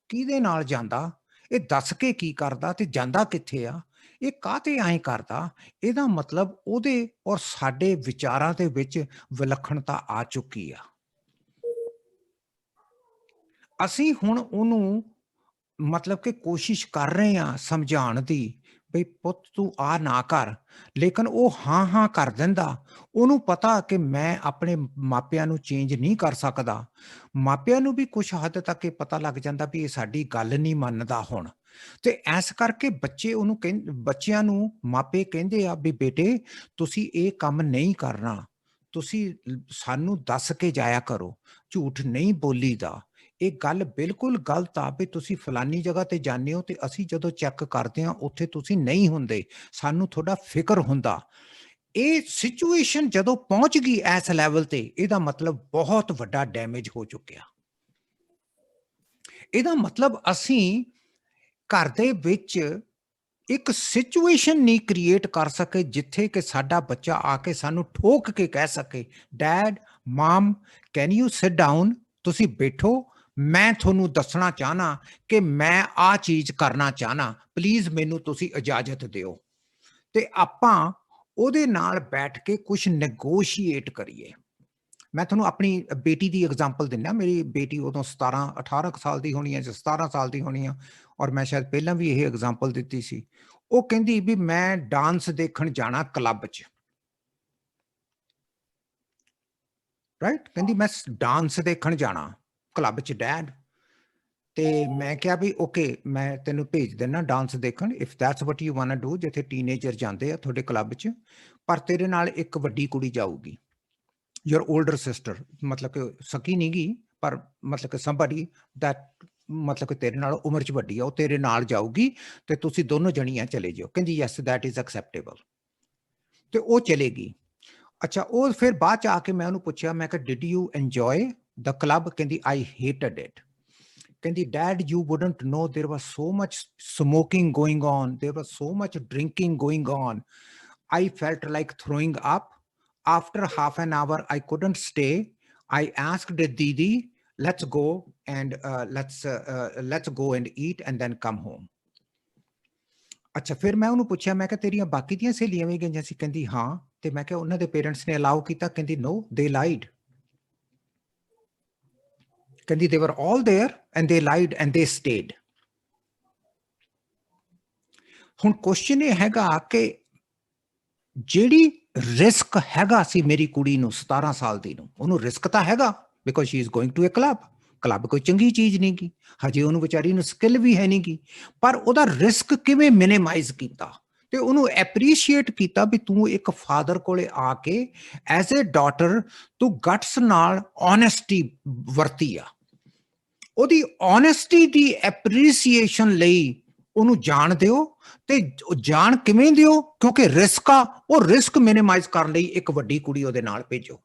ਕਿਹਦੇ ਨਾਲ ਜਾਂਦਾ, ਇਹ ਦੱਸ ਕੇ ਕੀ ਕਰਦਾ ਤੇ ਜਾਂਦਾ ਕਿੱਥੇ ਆ, ਇਹ ਕਾਹਤੇ ਐਂ ਕਰਦਾ। ਇਹਦਾ ਮਤਲਬ ਉਹਦੇ ਔਰ ਸਾਡੇ ਵਿਚਾਰਾਂ ਦੇ ਵਿੱਚ ਵਿਲੱਖਣਤਾ ਆ ਚੁੱਕੀ ਆ। ਅਸੀਂ ਹੁਣ ਉਹਨੂੰ ਮਤਲਬ ਕਿ ਕੋਸ਼ਿਸ਼ ਕਰ ਰਹੇ ਹਾਂ ਸਮਝਾਉਣ ਦੀ ਬਈ ਪੁੱਤ ਤੂੰ ਆ ਨਾ ਕਰ, ਲੇਕਿਨ ਉਹ ਹਾਂ ਕਰ ਦਿੰਦਾ। ਉਹਨੂੰ ਪਤਾ ਕਿ ਮੈਂ ਆਪਣੇ ਮਾਪਿਆਂ ਨੂੰ ਚੇਂਜ ਨਹੀਂ ਕਰ ਸਕਦਾ। ਮਾਪਿਆਂ ਨੂੰ ਵੀ ਕੁਝ ਹੱਦ ਤੱਕ ਇਹ ਪਤਾ ਲੱਗ ਜਾਂਦਾ ਵੀ ਇਹ ਸਾਡੀ ਗੱਲ ਨਹੀਂ ਮੰਨਦਾ ਹੁਣ, ਤੇ ਐਸ ਕਰਕੇ ਬੱਚਿਆਂ ਨੂੰ ਮਾਪੇ ਕਹਿੰਦੇ ਆ ਵੀ ਬੇਟੇ ਤੁਸੀਂ ਇਹ ਕੰਮ ਨਹੀਂ ਕਰਨਾ, ਤੁਸੀਂ ਸਾਨੂੰ ਦੱਸ ਕੇ ਜਾਇਆ ਕਰੋ, ਝੂਠ ਨਹੀਂ ਬੋਲੀਦਾ। ਇਹ ਗੱਲ ਬਿਲਕੁਲ ਗਲਤ ਆ ਵੀ ਤੁਸੀਂ ਫਲਾਨੀ ਜਗ੍ਹਾ ਤੇ ਜਾਂਦੇ ਹੋ ਤੇ ਅਸੀਂ ਜਦੋਂ ਚੈੱਕ ਕਰਦੇ ਹਾਂ ਉੱਥੇ ਤੁਸੀਂ ਨਹੀਂ ਹੁੰਦੇ, ਸਾਨੂੰ ਤੁਹਾਡਾ ਫਿਕਰ ਹੁੰਦਾ। ਇਹ ਸਿਚੁਏਸ਼ਨ ਜਦੋਂ ਪਹੁੰਚ ਗਈ ਇਸ ਲੈਵਲ ਤੇ, ਇਹਦਾ ਮਤਲਬ ਬਹੁਤ ਵੱਡਾ ਡੈਮੇਜ ਹੋ ਚੁੱਕਿਆ। ਇਹਦਾ ਮਤਲਬ ਅਸੀਂ ਘਰ ਦੇ ਵਿੱਚ ਇੱਕ ਸਿਚੁਏਸ਼ਨ ਨਹੀਂ ਕ੍ਰੀਏਟ ਕਰ ਸਕੇ ਜਿੱਥੇ ਕਿ ਸਾਡਾ ਬੱਚਾ ਆ ਕੇ ਸਾਨੂੰ ਠੋਕ ਕੇ ਕਹਿ ਸਕੇ dad mum can you sit down, ਤੁਸੀਂ ਬੈਠੋ, ਮੈਂ ਤੁਹਾਨੂੰ ਦੱਸਣਾ ਚਾਹਨਾ ਕਿ ਮੈਂ ਆ ਚੀਜ਼ ਕਰਨਾ ਚਾਹਨਾ, ਪਲੀਜ਼ ਮੈਨੂੰ ਤੁਸੀਂ ਇਜਾਜ਼ਤ ਦਿਓ, ਤੇ ਆਪਾਂ ਉਹਦੇ ਨਾਲ ਬੈਠ ਕੇ ਕੁਝ ਨੈਗੋਸ਼ੀਏਟ ਕਰੀਏ। ਮੈਂ ਤੁਹਾਨੂੰ ਆਪਣੀ ਬੇਟੀ ਦੀ ਐਗਜ਼ਾਮਪਲ ਦਿੰਦਾ। ਮੇਰੀ ਬੇਟੀ ਉਦੋਂ 17-18 ਸਾਲ ਦੀ ਹੋਣੀ ਹੈ ਜਾਂ 17 ਸਾਲ ਦੀ ਹੋਣੀ ਆ, ਔਰ ਮੈਂ ਸ਼ਾਇਦ ਪਹਿਲਾਂ ਵੀ ਇਹ ਐਗਜ਼ਾਮਪਲ ਦਿੱਤੀ ਸੀ। ਉਹ ਕਹਿੰਦੀ ਵੀ ਮੈਂ ਡਾਂਸ ਦੇਖਣ ਜਾਣਾ ਕਲੱਬ 'ਚ, ਰਾਈਟ, ਕਹਿੰਦੀ ਮੈਂ ਡਾਂਸ ਦੇਖਣ ਜਾਣਾ ਕਲੱਬ 'ਚ ਡੈਡ। ਤੇ ਮੈਂ ਕਿਹਾ ਵੀ ਓਕੇ ਮੈਂ ਤੈਨੂੰ ਭੇਜ ਦਿੰਦਾ ਡਾਂਸ ਦੇਖਣ, if that's what you want to do, ਜਿੱਥੇ ਟੀਨੇਜਰ ਜਾਂਦੇ ਆ ਤੁਹਾਡੇ ਕਲੱਬ 'ਚ, ਪਰ ਤੇਰੇ ਨਾਲ ਇੱਕ ਵੱਡੀ ਕੁੜੀ ਜਾਊਗੀ, your older sister, मतलब कि सकी नहीं गई पर मतलब कि somebody that मतलब कि तेरे नाल उम्र च वड्डी आ, ਉਹ ਤੇਰੇ ਨਾਲ ਜਾਊਗੀ ਤੇ ਤੁਸੀਂ ਦੋਨੋਂ ਜਣੀਆਂ ਚਲੇ ਜਾਓ। ਕਹਿੰਦੀ ਯੈਸ ਦੈਟ ਇਜ਼ ਐਕਸੈਪਟੇਬਲ, ਤੇ ਉਹ ਚਲੇਗੀ। ਅੱਛਾ, ਉਹ ਫਿਰ ਬਾਅਦ ਚ ਆ ਕੇ ਮੈਂ ਉਹਨੂੰ ਪੁੱਛਿਆ, ਮੈਂ ਕਿਹਾ did you enjoy the club? ਕਹਿੰਦੀ I hated it. ਕਹਿੰਦੀ dad you wouldn't know, there was so much smoking going on, there was so much drinking going on, I felt like throwing up. After half an hour, I couldn't stay. I asked Didi, let's go and let's go and eat and then come home. ਅੱਛਾ, ਫਿਰ ਮੈਂ ਉਹਨੂੰ ਪੁੱਛਿਆ, ਮੈਂ ਕਿਹਾ ਤੇਰੀਆਂ ਬਾਕੀ ਦੀਆਂ ਸਹੇਲੀਆਂ ਵੀ ਗਈਆਂ ਸੀ? ਕਹਿੰਦੀ ਹਾਂ। ਤੇ ਮੈਂ ਕਿਹਾ ਉਹਨਾਂ ਦੇ ਪੇਰੈਂਟਸ ਨੇ ਅਲਾਉ ਕੀਤਾ? ਕਹਿੰਦੀ no, they lied. ਕਹਿੰਦੀ they were all there and they lied and they stayed. ਹੁਣ ਕੁਐਸਚਨ ਇਹ ਹੈਗਾ ਕਿ ਜਿਹੜੀ ਰਿਸਕ ਹੈਗਾ ਸੀ ਮੇਰੀ ਕੁੜੀ ਨੂੰ 17 ਸਾਲ ਦੀ ਨੂੰ, ਉਹਨੂੰ ਰਿਸਕ ਤਾਂ ਹੈਗਾ because she is going to a club ਕੋਈ ਚੰਗੀ ਚੀਜ਼ ਨਹੀਂ ਗੀ, ਹਜੇ ਉਹਨੂੰ ਵਿਚਾਰੀ ਨੂੰ ਸਕਿੱਲ ਵੀ ਹੈ ਨਹੀਂ ਗੀ, ਪਰ ਉਹਦਾ ਰਿਸਕ ਕਿਵੇਂ ਮਿਨੀਮਾਈਜ਼ ਕੀਤਾ ਤੇ ਉਹਨੂੰ ਐਪਰੀਸ਼ੀਏਟ ਕੀਤਾ ਵੀ ਤੂੰ ਇੱਕ ਫਾਦਰ ਕੋਲੇ ਆ ਕੇ ਐਜ਼ ਏ ਡਾਟਰ ਤੂੰ ਗਟਸ ਨਾਲ ਓਨੈਸਟੀ ਵਰਤੀ ਆ। ਉਹਦੀ ਓਨੈਸਟੀ ਦੀ ਐਪਰੀਸੀਏਸ਼ਨ ਲਈ ਉਹਨੂੰ ਜਾਣ ਦਿਓ, ਤੇ ਜਾਣ ਕਿਵੇਂ ਦਿਓ? ਕਿਉਂਕਿ ਰਿਸਕ ਆ, ਉਹ ਰਿਸਕ ਮਿਨੀਮਾਈਜ਼ ਕਰਨ ਲਈ ਇੱਕ ਵੱਡੀ ਕੁੜੀ ਉਹਦੇ ਨਾਲ ਭੇਜੋ।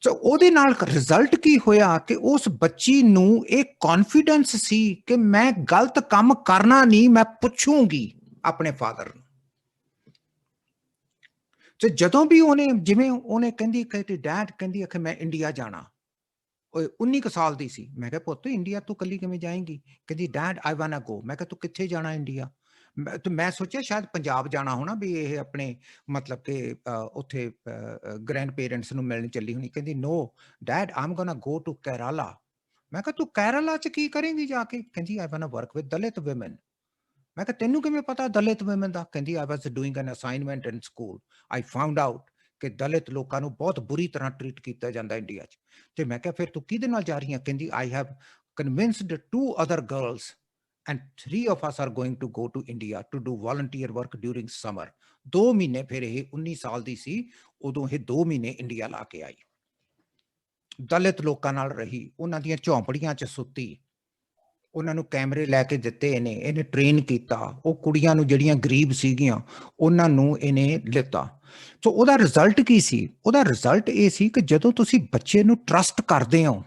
ਸੋ ਉਹਦੇ ਨਾਲ ਰਿਜ਼ਲਟ ਕੀ ਹੋਇਆ ਕਿ ਉਸ ਬੱਚੀ ਨੂੰ ਇਹ ਕੌਨਫੀਡੈਂਸ ਸੀ ਕਿ ਮੈਂ ਗਲਤ ਕੰਮ ਕਰਨਾ ਨਹੀਂ, ਮੈਂ ਪੁੱਛੂੰਗੀ ਆਪਣੇ ਫਾਦਰ ਨੂੰ। ਤੇ ਜਦੋਂ ਵੀ ਉਹਨੇ ਜਿਵੇਂ ਉਹਨੇ ਕਹਿੰਦੀ ਡੈਡ ਕਹਿੰਦੀ ਕਿ ਮੈਂ ਇੰਡੀਆ ਜਾਣਾ, 19 ਸਾਲ ਦੀ ਸੀ। ਮੈਂ ਕਿਹਾ ਪੁੱਤ ਇੰਡੀਆ ਤੂੰ ਕੱਲੀ ਕਿਵੇਂ ਜਾਏਂਗੀ? ਕਹਿੰਦੀ dad I want to go. ਮੈਂ ਕਿਹਾ ਤੂੰ ਕਿੱਥੇ ਜਾਣਾ ਇੰਡੀਆ? ਤੇ ਮੈਂ ਸੋਚਿਆ ਸ਼ਾਇਦ ਪੰਜਾਬ ਜਾਣਾ ਹੋਣਾ, ਵੀ ਇਹ ਆਪਣੇ ਮਤਲਬ ਕਿ ਉੱਥੇ ਗ੍ਰੈਂਡ ਪੇਰੈਂਟਸ ਨੂੰ ਮਿਲਣ ਚੱਲੀ ਹੋਣੀ। ਕਹਿੰਦੀ no dad I am gonna go to Kerala. ਮੈਂ ਕਿਹਾ ਤੂੰ ਕੇਰਲਾ 'ਚ ਕੀ ਕਰੇਂਗੀ ਜਾ ਕੇ? ਕਹਿੰਦੀ I want to work with Dalit woman. ਮੈਂ ਕਿਹਾ ਤੈਨੂੰ ਕਿਵੇਂ ਪਤਾ ਦਲਿਤ ਵੂਮਨ ਦਾ? ਕਹਿੰਦੀ I was doing an assignment in school, I found out. ਕਿ ਦਲਿਤ ਲੋਕਾਂ ਨੂੰ ਬਹੁਤ ਬੁਰੀ ਤਰ੍ਹਾਂ ਟ੍ਰੀਟ ਕੀਤਾ ਜਾਂਦਾ ਇੰਡੀਆ 'ਚ। ਤੇ ਮੈਂ ਕਿਹਾ ਫਿਰ ਤੂੰ ਕਿਹਦੇ ਨਾਲ ਜਾ ਰਹੀ ਹੈ? ਕਹਿੰਦੀ I have convinced 2 other girls and 3 of us are going to go to India to do volunteer work during summer. 2 ਮਹੀਨੇ ਫਿਰ ਇਹ 19 ਸਾਲ ਦੀ ਸੀ, ਉਦੋਂ ਇਹ 2 ਮਹੀਨੇ ਇੰਡੀਆ ਲਾ ਕੇ ਆਈ, ਦਲਿਤ ਲੋਕਾਂ ਨਾਲ ਰਹੀ, ਉਹਨਾਂ ਦੀਆਂ ਝੌਂਪੜੀਆਂ 'ਚ ਸੁੱਤੀ, ਉਹਨਾਂ ਨੂੰ ਕੈਮਰੇ ਲੈ ਕੇ ਦਿੱਤੇ, ਇਹਨੇ ਟ੍ਰੇਨ ਕੀਤਾ, ਉਹ ਕੁੜੀਆਂ ਨੂੰ ਜਿਹੜੀਆਂ ਗਰੀਬ ਸੀਗੀਆਂ ਉਹਨਾਂ ਨੂੰ ਇਹਨੇ ਲਿੱਤਾ। ਸੋ ਉਹਦਾ ਰਿਜ਼ਲਟ ਕੀ ਸੀ? ਉਹਦਾ ਰਿਜ਼ਲਟ ਇਹ ਸੀ ਕਿ ਜਦੋਂ ਤੁਸੀਂ ਬੱਚੇ ਨੂੰ ਟਰਸਟ ਕਰਦੇ ਹੋ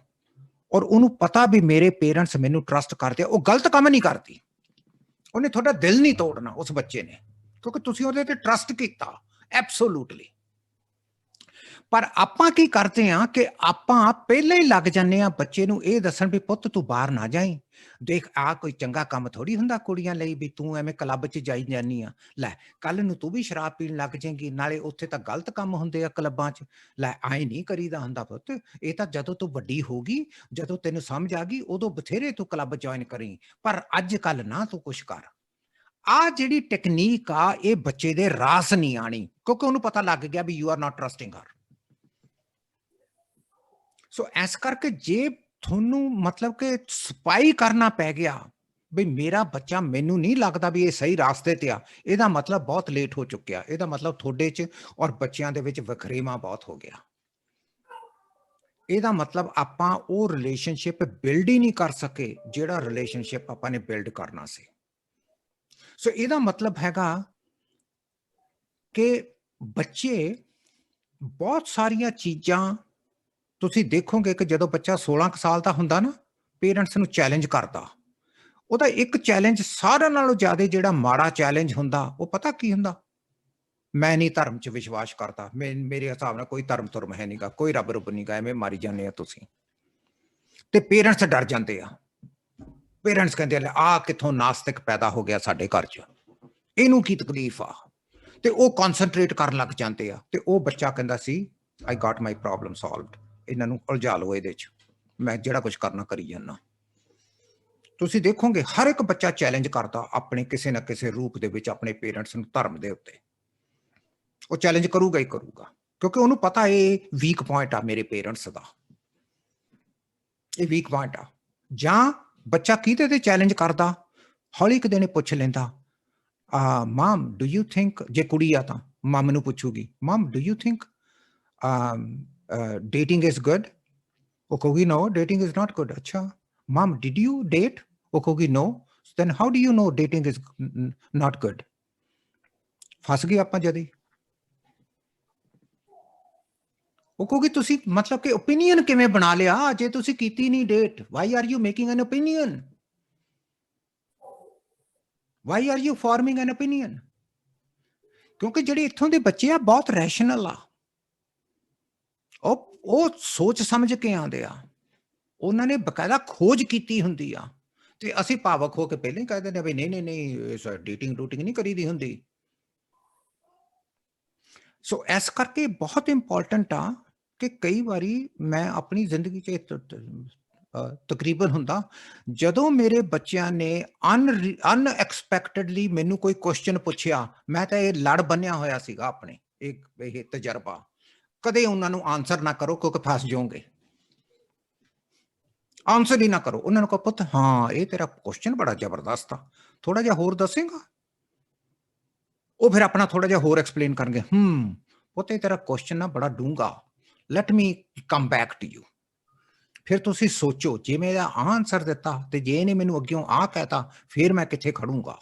ਔਰ ਉਹਨੂੰ ਪਤਾ ਵੀ ਮੇਰੇ ਪੇਰੈਂਟਸ ਮੈਨੂੰ ਟਰਸਟ ਕਰਦੇ ਆ, ਉਹ ਗਲਤ ਕੰਮ ਨਹੀਂ ਕਰਦੀ, ਉਹਨੇ ਤੁਹਾਡਾ ਦਿਲ ਨਹੀਂ ਤੋੜਨਾ ਉਸ ਬੱਚੇ ਨੇ, ਕਿਉਂਕਿ ਤੁਸੀਂ ਉਹਦੇ ਤੇ ਟਰਸਟ ਕੀਤਾ ਐਬਸੋਲੂਟਲੀ। ਪਰ ਆਪਾਂ ਕੀ ਕਰਦੇ ਆ ਕਿ ਆਪਾਂ ਪਹਿਲਾਂ ਹੀ ਲੱਗ ਜਾਂਦੇ ਆ ਬੱਚੇ ਨੂੰ ਇਹ ਦੱਸਣ ਵੀ ਪੁੱਤ ਤੂੰ ਬਾਹਰ ਨਾ ਜਾਈਂ, ਦੇਖ ਆ ਕੋਈ ਚੰਗਾ ਕੰਮ ਥੋੜੀ ਹੁੰਦਾ ਕੁੜੀਆਂ ਲਈ ਵੀ ਤੂੰ ਐਵੇਂ ਕਲੱਬ 'ਚ ਜਾਈ ਜਾਂਦੀ ਆ, ਲੈ ਕੱਲ ਨੂੰ ਤੂੰ ਵੀ ਸ਼ਰਾਬ ਪੀਣ ਲੱਗ ਜਾਏਂਗੀ, ਨਾਲੇ ਉੱਥੇ ਤਾਂ ਗਲਤ ਕੰਮ ਹੁੰਦੇ ਆ ਕਲੱਬਾਂ 'ਚ, ਲੈ ਆਏ ਨਹੀਂ ਕਰੀਦਾ ਹੁੰਦਾ ਪੁੱਤ, ਇਹ ਤਾਂ ਜਦੋਂ ਤੂੰ ਵੱਡੀ ਹੋ ਗਈ, ਜਦੋਂ ਤੈਨੂੰ ਸਮਝ ਆ ਗਈ ਉਦੋਂ ਬਥੇਰੇ ਤੂੰ ਕਲੱਬ ਜੁਆਇਨ ਕਰੀ, ਪਰ ਅੱਜ ਕੱਲ ਨਾ ਤੂੰ ਕੁਛ ਕਰ। ਆ ਜਿਹੜੀ ਟੈਕਨੀਕ ਆ ਇਹ ਬੱਚੇ ਦੇ ਰਾਸ ਨਹੀਂ ਆਣੀ, ਕਿਉਂਕਿ ਉਹਨੂੰ ਪਤਾ ਲੱਗ ਗਿਆ ਵੀ ਯੂ ਆਰ ਨਾਟ ਟਰਸਟਿੰਗ ਹਰ। ਸੋ ਇਸ ਕਰਕੇ ਜੇ ਤੁਹਾਨੂੰ ਮਤਲਬ ਕਿ ਸਪਾਈ ਕਰਨਾ ਪੈ ਗਿਆ ਵੀ ਮੇਰਾ ਬੱਚਾ ਮੈਨੂੰ ਨਹੀਂ ਲੱਗਦਾ ਵੀ ਇਹ ਸਹੀ ਰਾਸਤੇ ਤੇ ਆ, ਇਹਦਾ ਮਤਲਬ ਬਹੁਤ ਲੇਟ ਹੋ ਚੁੱਕਿਆ, ਇਹਦਾ ਮਤਲਬ ਤੁਹਾਡੇ 'ਚ ਔਰ ਬੱਚਿਆਂ ਦੇ ਵਿੱਚ ਵਖਰੇਵਾਂ ਬਹੁਤ ਹੋ ਗਿਆ, ਇਹਦਾ ਮਤਲਬ ਆਪਾਂ ਉਹ ਰਿਲੇਸ਼ਨਸ਼ਿਪ ਬਿਲਡ ਹੀ ਨਹੀਂ ਕਰ ਸਕੇ ਜਿਹੜਾ ਰਿਲੇਸ਼ਨਸ਼ਿਪ ਆਪਾਂ ਨੇ ਬਿਲਡ ਕਰਨਾ ਸੀ। ਸੋ ਇਹਦਾ ਮਤਲਬ ਹੈਗਾ ਕਿ ਬੱਚੇ ਬਹੁਤ ਸਾਰੀਆਂ ਚੀਜ਼ਾਂ ਤੁਸੀਂ ਦੇਖੋਗੇ ਕਿ ਜਦੋਂ ਬੱਚਾ 16 ਸਾਲ ਦਾ ਹੁੰਦਾ ਨਾ, ਪੇਰੈਂਟਸ ਨੂੰ ਚੈਲੰਜ ਕਰਦਾ, ਉਹਦਾ ਇੱਕ ਚੈਲੰਜ ਸਾਰਿਆਂ ਨਾਲੋਂ ਜ਼ਿਆਦਾ ਜਿਹੜਾ ਮਾੜਾ ਚੈਲੰਜ ਹੁੰਦਾ ਉਹ ਪਤਾ ਕੀ ਹੁੰਦਾ? ਮੈਂ ਨਹੀਂ ਧਰਮ 'ਚ ਵਿਸ਼ਵਾਸ ਕਰਦਾ, ਮੇਰੇ ਹਿਸਾਬ ਨਾਲ ਕੋਈ ਧਰਮ ਧੁਰਮ ਹੈ ਨਹੀਂਗਾ, ਕੋਈ ਰੱਬ ਰੁੱਬ ਨਹੀਂਗਾ, ਐਵੇਂ ਮਾਰੀ ਜਾਂਦੇ ਆ ਤੁਸੀਂ। ਤੇ ਪੇਰੈਂਟਸ ਡਰ ਜਾਂਦੇ ਆ, ਪੇਰੈਂਟਸ ਕਹਿੰਦੇ ਆ ਕਿੱਥੋਂ ਨਾਸਤਿਕ ਪੈਦਾ ਹੋ ਗਿਆ ਸਾਡੇ ਘਰ 'ਚ, ਇਹਨੂੰ ਕੀ ਤਕਲੀਫ ਆ, ਤੇ ਉਹ ਕਨਸੈਂਟਰੇਟ ਕਰਨ ਲੱਗ ਜਾਂਦੇ ਆ, ਤੇ ਉਹ ਬੱਚਾ ਕਹਿੰਦਾ ਸੀ ਆਈ ਗਾਟ ਮਾਈ ਪ੍ਰੋਬਲਮ ਸੋਲਵਡ, ਇਹਨਾਂ ਨੂੰ ਉਲਝਾ ਲਓ ਇਹਦੇ 'ਚ, ਮੈਂ ਜਿਹੜਾ ਕੁਝ ਕਰਨਾ ਕਰੀ ਜਾਂਦਾ। ਤੁਸੀਂ ਦੇਖੋਗੇ ਹਰ ਇੱਕ ਬੱਚਾ ਚੈਲੰਜ ਕਰਦਾ ਆਪਣੇ ਕਿਸੇ ਨਾ ਕਿਸੇ ਰੂਪ ਦੇ ਵਿੱਚ ਆਪਣੇ ਪੇਰੈਂਟਸ ਨੂੰ ਧਰਮ ਦੇ ਉੱਤੇ, ਉਹ ਚੈਲੰਜ ਕਰੂਗਾ ਹੀ ਕਰੂਗਾ, ਕਿਉਂਕਿ ਉਹਨੂੰ ਪਤਾ ਇਹ ਵੀਕ ਪੁਆਇੰਟ ਆ ਮੇਰੇ ਪੇਰੈਂਟਸ ਦਾ, ਇਹ ਵੀਕ ਪੁਆਇੰਟ ਆ। ਜਾਂ ਬੱਚਾ ਕਿਹਦੇ ਤੇ ਚੈਲੰਜ ਕਰਦਾ, ਹੌਲੀ ਇੱਕ ਦਿਨ ਪੁੱਛ ਲੈਂਦਾ, ਮਮ ਡੂ ਯੂ ਥਿੰਕ, ਜੇ ਕੁੜੀ ਆ ਤਾਂ ਮਮ ਨੂੰ ਪੁੱਛੂਗੀ, mum do you think dating is good? ਉਹ ਕਹੂਗੀ no, dating is not good. ਅੱਛਾ mom, did you date? ਉਹ ਕਹੂਗੀ no. Then how do you know dating is not good? ਫਸ ਗਏ ਆਪਾਂ ਜਦੀ। ਉਹ ਕਹੂਗੀ ਤੁਸੀਂ ਮਤਲਬ ਕਿ ਓਪੀਨੀਅਨ ਕਿਵੇਂ ਬਣਾ ਲਿਆ ਜੇ ਤੁਸੀਂ ਕੀਤੀ ਨਹੀਂ date? Why are you making an opinion? Why are you forming an opinion? ਕਿਉਂਕਿ ਜਿਹੜੇ ਇੱਥੋਂ ਦੇ ਬੱਚੇ ਆ ਬਹੁਤ ਰੈਸ਼ਨਲ ਆ, ਉਹ ਸੋਚ ਸਮਝ ਕੇ ਆਉਂਦੇ ਆ, ਉਹਨਾਂ ਨੇ ਬਕਾਇਦਾ ਖੋਜ ਕੀਤੀ ਹੁੰਦੀ ਆ, ਤੇ ਅਸੀਂ ਭਾਵਕ ਹੋ ਕੇ ਪਹਿਲਾਂ ਹੀ ਕਹਿ ਦਿੰਦੇ ਆ ਵੀ ਨਹੀਂ ਡੇਟਿੰਗ ਡੂਟਿੰਗ ਨਹੀਂ ਕਰੀਦੀ ਹੁੰਦੀ। ਸੋ ਇਸ ਕਰਕੇ ਬਹੁਤ ਇੰਪੋਰਟੈਂਟ ਆ ਕਿ ਕਈ ਵਾਰੀ ਮੈਂ ਆਪਣੀ ਜ਼ਿੰਦਗੀ 'ਚ ਤਕਰੀਬਨ ਹੁੰਦਾ ਜਦੋਂ ਮੇਰੇ ਬੱਚਿਆਂ ਨੇ ਅਨਐਕਸਪੈਕਟਡਲੀ ਮੈਨੂੰ ਕੋਈ ਕੁਐਸਚਨ ਪੁੱਛਿਆ, ਮੈਂ ਤਾਂ ਇਹ ਲੜ ਬੰਨਿਆ ਹੋਇਆ ਸੀਗਾ ਆਪਣੇ ਇਹ ਤਜਰਬਾ, ਕਦੇ ਉਹਨਾਂ ਨੂੰ ਆਨਸਰ ਨਾ ਕਰੋ ਕਿਉਂਕਿ ਫਸ ਜਾਓਗੇ, ਆਨਸਰ ਹੀ ਨਾ ਕਰੋ, ਉਹਨਾਂ ਨੂੰ ਕਹੋ ਪੁੱਤ ਹਾਂ ਇਹ ਤੇਰਾ ਕੁਐਸਚਨ ਬੜਾ ਜ਼ਬਰਦਸਤ ਆ, ਥੋੜਾ ਜਿਹਾ ਹੋਰ ਦੱਸੇਗਾ? ਉਹ ਫਿਰ ਆਪਣਾ ਥੋੜਾ ਜਿਹਾ ਹੋਰ ਐਕਸਪਲੇਨ ਕਰਨਗੇ, ਪੁੱਤ ਇਹ ਤੇਰਾ ਕੁਐਸਚਨ ਨਾ ਬੜਾ ਡੂੰਘਾ, let me come back to you. ਫਿਰ ਤੁਸੀਂ ਸੋਚੋ ਜੇ ਮੈਂ ਇਹਦਾ ਆਨਸਰ ਦਿੱਤਾ ਤੇ ਜੇ ਇਹਨੇ ਮੈਨੂੰ ਅੱਗਿਓਂ ਆਹ ਕਹਿਤਾ ਫਿਰ ਮੈਂ ਕਿੱਥੇ ਖੜੂੰਗਾ।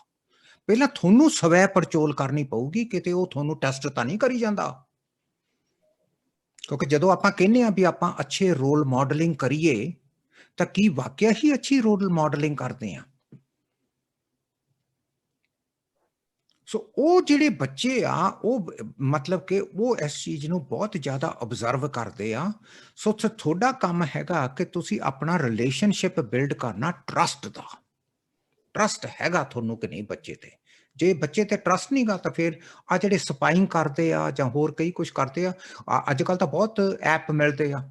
ਪਹਿਲਾਂ ਤੁਹਾਨੂੰ ਸਵੈ ਪੜਚੋਲ ਕਰਨੀ ਪਊਗੀ, ਕਿਤੇ ਉਹ ਤੁਹਾਨੂੰ ਟੈਸਟ ਤਾਂ ਨਹੀਂ ਕਰੀ ਜਾਂਦਾ, ਕਿਉਂਕਿ ਜਦੋਂ ਆਪਾਂ ਕਹਿੰਦੇ ਆ ਵੀ ਆਪਾਂ ਅੱਛੇ ਰੋਲ ਮਾਡਲਿੰਗ ਕਰੀਏ ਤਾਂ ਕੀ ਵਾਕਿਆ ਹੀ ਅੱਛੀ ਰੋਲ ਮਾਡਲਿੰਗ ਕਰਦੇ ਆ? ਸੋ ਉਹ ਜਿਹੜੇ ਬੱਚੇ ਆ ਉਹ ਮਤਲਬ ਕਿ ਉਹ ਇਸ ਚੀਜ਼ ਨੂੰ ਬਹੁਤ ਜ਼ਿਆਦਾ ਓਬਜ਼ਰਵ ਕਰਦੇ ਆ। ਸੋ ਤੁਹਾਡਾ ਕੰਮ ਹੈਗਾ ਕਿ ਤੁਸੀਂ ਆਪਣਾ ਰਿਲੇਸ਼ਨਸ਼ਿਪ ਬਿਲਡ ਕਰਨਾ ਟਰਸਟ ਦਾ। ਟਰਸਟ ਹੈਗਾ ਤੁਹਾਨੂੰ ਕਿ ਨਹੀਂ ਬੱਚੇ ਤੇ? ਜੇ ਬੱਚੇ ਤੇ ਟਰਸਟ ਨਹੀਂਗਾ ਤਾਂ ਫਿਰ ਆ ਜਿਹੜੇ ਸਪਾਈਂਗ ਕਰਦੇ ਆ ਜਾਂ ਹੋਰ ਕਈ ਕੁਝ ਕਰਦੇ ਆ, ਅੱਜ ਕੱਲ ਤਾਂ ਬਹੁਤ ਐਪ ਮਿਲਦੇ ਆ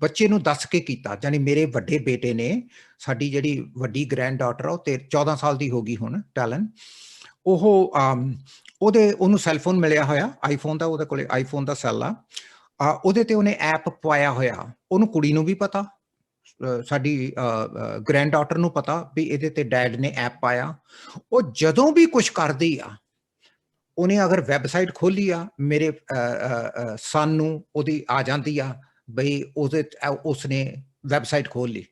ਬੱਚੇ ਨੂੰ ਦੱਸ ਕੇ ਕੀਤਾ। ਜਾਨੀ ਮੇਰੇ ਵੱਡੇ ਬੇਟੇ ਨੇ, ਸਾਡੀ ਜਿਹੜੀ ਵੱਡੀ ਗ੍ਰੈਂਡ ਡਾਟਰ ਆ ਉਹ 14 ਸਾਲ ਦੀ ਹੋ ਗਈ ਹੁਣ, ਟੈਲਨ, ਉਹਨੂੰ ਸੈੱਲਫੋਨ ਮਿਲਿਆ ਹੋਇਆ ਆਈਫੋਨ ਦਾ, ਉਹਦੇ ਕੋਲੇ ਆਈਫੋਨ ਦਾ ਸੈੱਲ ਆ, ਉਹਦੇ ਤੇ ਉਹਨੇ ਐਪ ਪਵਾਇਆ ਹੋਇਆ, ਉਹਨੂੰ ਕੁੜੀ ਨੂੰ ਵੀ ਪਤਾ, ਸਾਡੀ ਗ੍ਰੈਂਡ ਡਾਟਰ ਨੂੰ ਪਤਾ ਵੀ ਇਹਦੇ ਤੇ ਡੈਡ ਨੇ ਐਪ ਪਾਇਆ। ਉਹ ਜਦੋਂ ਵੀ ਕੁਝ ਕਰਦੀ ਆ, ਉਹਨੇ ਅਗਰ ਵੈਬਸਾਈਟ ਖੋਲੀ ਆ, ਮੇਰੇ ਸਨ ਨੂੰ ਉਹਦੀ ਆ ਜਾਂਦੀ ਆ ਬਈ ਉਸਨੇ ਵੈਬਸਾਈਟ ਖੋਲ ਲਈ।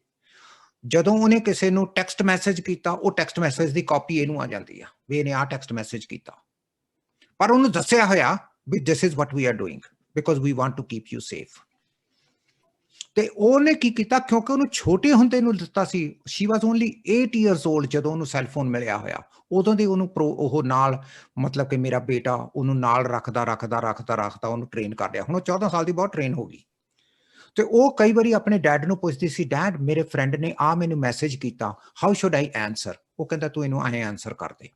ਜਦੋਂ ਉਹਨੇ ਕਿਸੇ ਨੂੰ ਟੈਕਸਟ ਮੈਸੇਜ ਕੀਤਾ, ਉਹ ਟੈਕਸਟ ਮੈਸੇਜ ਦੀ ਕਾਪੀ ਇਹਨੂੰ ਆ ਜਾਂਦੀ ਆ ਵੀ ਇਹਨੇ ਆਹ ਟੈਕਸਟ ਮੈਸੇਜ ਕੀਤਾ, ਪਰ ਉਹਨੂੰ ਦੱਸਿਆ ਹੋਇਆ ਵੀ this is what we are doing because we want to keep you safe. ਤੇ ਉਹਨੇ ਕੀ ਕੀਤਾ, ਕਿਉਂਕਿ ਉਹਨੂੰ ਛੋਟੇ ਹੁੰਦੇ ਨੂੰ ਦਿੱਤਾ ਸੀ, ਸ਼ੀ ਵਾਜ਼ ਓਨਲੀ 8 years old ਜਦੋਂ ਉਹਨੂੰ ਸੈੱਲਫੋਨ ਮਿਲਿਆ ਹੋਇਆ, ਉਦੋਂ ਦੇ ਉਹਨੂੰ ਉਹ ਨਾਲ, ਮਤਲਬ ਕਿ ਮੇਰਾ ਬੇਟਾ ਉਹਨੂੰ ਨਾਲ ਰੱਖਦਾ ਉਹਨੂੰ ਟ੍ਰੇਨ ਕਰ ਲਿਆ। ਹੁਣ ਉਹ 14 ਸਾਲ ਦੀ ਬਹੁਤ ਟ੍ਰੇਨ ਹੋ ਗਈ। ਤੇ ਉਹ ਕਈ ਵਾਰੀ ਆਪਣੇ ਡੈਡ ਨੂੰ ਪੁੱਛਦੀ ਸੀ, ਡੈਡ ਮੇਰੇ ਫਰੈਂਡ ਨੇ ਆ ਮੈਨੂੰ ਮੈਸੇਜ ਕੀਤਾ, ਹਾਊ ਸ਼ੁਡ ਆਈ ਆਨਸਰ? ਉਹ ਕਹਿੰਦਾ ਤੂੰ ਇਹਨੂੰ ਐਂ ਆਨਸਰ ਕਰ ਦੇ।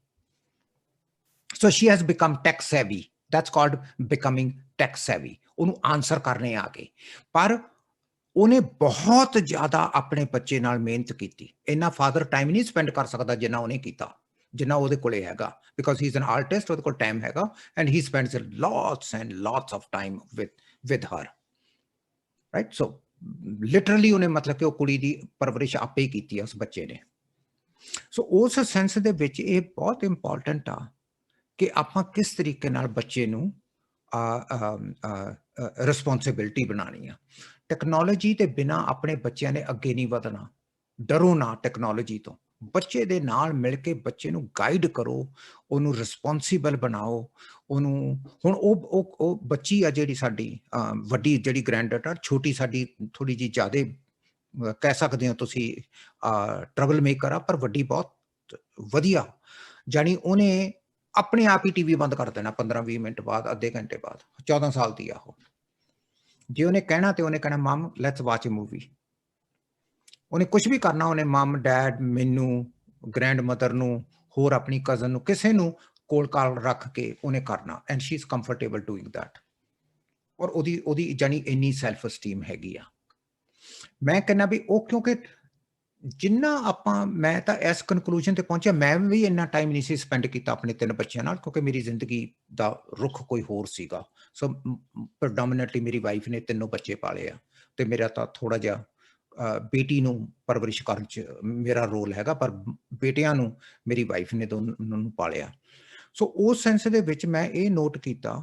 So she has become tech savvy, that's called becoming tech savvy. ਉਹਨੂੰ ਆਨਸਰ ਕਰਨੇ ਆ ਗਏ, ਪਰ ਉਹਨੇ ਬਹੁਤ ਜ਼ਿਆਦਾ ਆਪਣੇ ਬੱਚੇ ਨਾਲ ਮਿਹਨਤ ਕੀਤੀ। ਇੰਨਾ ਫਾਦਰ ਟਾਈਮ ਨਹੀਂ ਸਪੈਂਡ ਕਰ ਸਕਦਾ ਜਿੰਨਾ ਉਹਨੇ ਕੀਤਾ, ਜਿੰਨਾ ਉਹਦੇ ਕੋਲੇ ਹੈਗਾ, because he is an artist, ਉਹਦੇ ਕੋਲ ਟਾਈਮ ਹੈਗਾ, and he spends lots and lots of time with her, right? So literally ਉਹਨੇ ਮਤਲਬ ਕਿ ਉਹ ਕੁੜੀ ਦੀ ਪਰਵਰਿਸ਼ ਆਪੇ ਹੀ ਕੀਤੀ ਆ ਉਸ ਬੱਚੇ ਨੇ। ਸੋ ਉਸ ਸੈਂਸ ਦੇ ਵਿੱਚ ਇਹ ਬਹੁਤ ਇੰਪੋਰਟੈਂਟ ਆ ਕਿ ਆਪਾਂ ਕਿਸ ਤਰੀਕੇ ਨਾਲ ਬੱਚੇ ਨੂੰ ਰਿਸਪੌਂਸਿਬਿਲਿਟੀ ਬਣਾਉਣੀ ਆ। ਟੈਕਨੋਲੋਜੀ ਦੇ ਬਿਨਾਂ ਆਪਣੇ ਬੱਚਿਆਂ ਨੇ ਅੱਗੇ ਨਹੀਂ ਵਧਣਾ। ਡਰੋ ਨਾ ਟੈਕਨੋਲੋਜੀ ਤੋਂ, ਬੱਚੇ ਦੇ ਨਾਲ ਮਿਲ ਕੇ ਬੱਚੇ ਨੂੰ ਗਾਈਡ ਕਰੋ, ਉਹਨੂੰ ਰਿਸਪੌਂਸਿਬਲ ਬਣਾਓ। ਉਹਨੂੰ ਹੁਣ ਉਹ ਬੱਚੀ ਆ ਜਿਹੜੀ ਸਾਡੀ ਵੱਡੀ ਜਿਹੜੀ ਗ੍ਰੈਂਡ ਡਾਟਰ, ਛੋਟੀ ਸਾਡੀ ਥੋੜੀ ਜਿਹੀ ਜ਼ਿਆਦਾ ਕਹਿ ਸਕਦੇ ਹੋ ਤੁਸੀਂ ਟਰਬਲ ਮੇਕਰ ਆ, ਪਰ ਵੱਡੀ ਬਹੁਤ ਵਧੀਆ। ਜਾਣੀ ਉਹਨੇ ਆਪਣੇ ਆਪ ਹੀ ਟੀਵੀ ਬੰਦ ਕਰ ਦੇਣਾ 15-20 ਮਿੰਟ ਬਾਅਦ, ਅੱਧੇ ਘੰਟੇ ਬਾਅਦ। 14 ਸਾਲ ਦੀ ਆ ਉਹ। ਜੇ ਉਹਨੇ ਕਹਿਣਾ ਤੇ ਉਹਨੇ ਕਹਿਣਾ ਮਮ ਲੈਟਸ ਵਾਚ ਅ ਮੂਵੀ। ਉਹਨੇ ਕੁਝ ਵੀ ਕਰਨਾ, ਉਹਨੇ ਮਮ ਡੈਡ ਮੈਨੂੰ, ਗ੍ਰੈਂਡ ਮਦਰ ਨੂੰ, ਹੋਰ ਆਪਣੀ ਕਜ਼ਨ ਨੂੰ, ਕਿਸੇ ਨੂੰ ਕੋਲ ਕਾਲ ਰੱਖ ਕੇ ਉਹਨੇ ਕਰਨਾ, and she is comfortable doing that. ਔਰ ਉਹਦੀ ਜਾਨੀ ਇੰਨੀ ਸੈਲਫ ਅਸਟੀਮ ਹੈਗੀ ਆ। ਮੈਂ ਕਹਿੰਦਾ ਵੀ ਉਹ, ਕਿਉਂਕਿ ਜਿੰਨਾ ਆਪਾਂ, ਮੈਂ ਤਾਂ ਇਸ ਕਨਕਲੂਜਨ ਤੇ ਪਹੁੰਚਿਆ, ਮੈਂ ਵੀ ਇੰਨਾ ਟਾਈਮ ਨਹੀਂ ਸੀ ਸਪੈਂਡ ਕੀਤਾ ਆਪਣੇ 3 ਬੱਚਿਆਂ ਨਾਲ, ਕਿਉਂਕਿ ਮੇਰੀ ਜ਼ਿੰਦਗੀ ਦਾ ਰੁਖ ਕੋਈ ਹੋਰ ਸੀਗਾ। ਸੋ ਪ੍ਰਡੋਮੀਨੈਂਟਲੀ ਮੇਰੀ ਵਾਈਫ ਨੇ 3 ਬੱਚੇ ਪਾਲੇ ਆ, ਤੇ ਮੇਰਾ ਤਾਂ ਥੋੜਾ ਜਿਹਾ ਬੇਟੀ ਨੂੰ ਪਰਵਰਿਸ਼ ਕਰਨ 'ਚ ਮੇਰਾ ਰੋਲ ਹੈਗਾ, ਪਰ ਬੇਟਿਆਂ ਨੂੰ ਮੇਰੀ ਵਾਈਫ ਨੇ ਦੋਨਾਂ ਨੂੰ ਪਾਲਿਆ। ਸੋ ਉਸ ਸੈਂਸ ਦੇ ਵਿੱਚ ਮੈਂ ਇਹ ਨੋਟ ਕੀਤਾ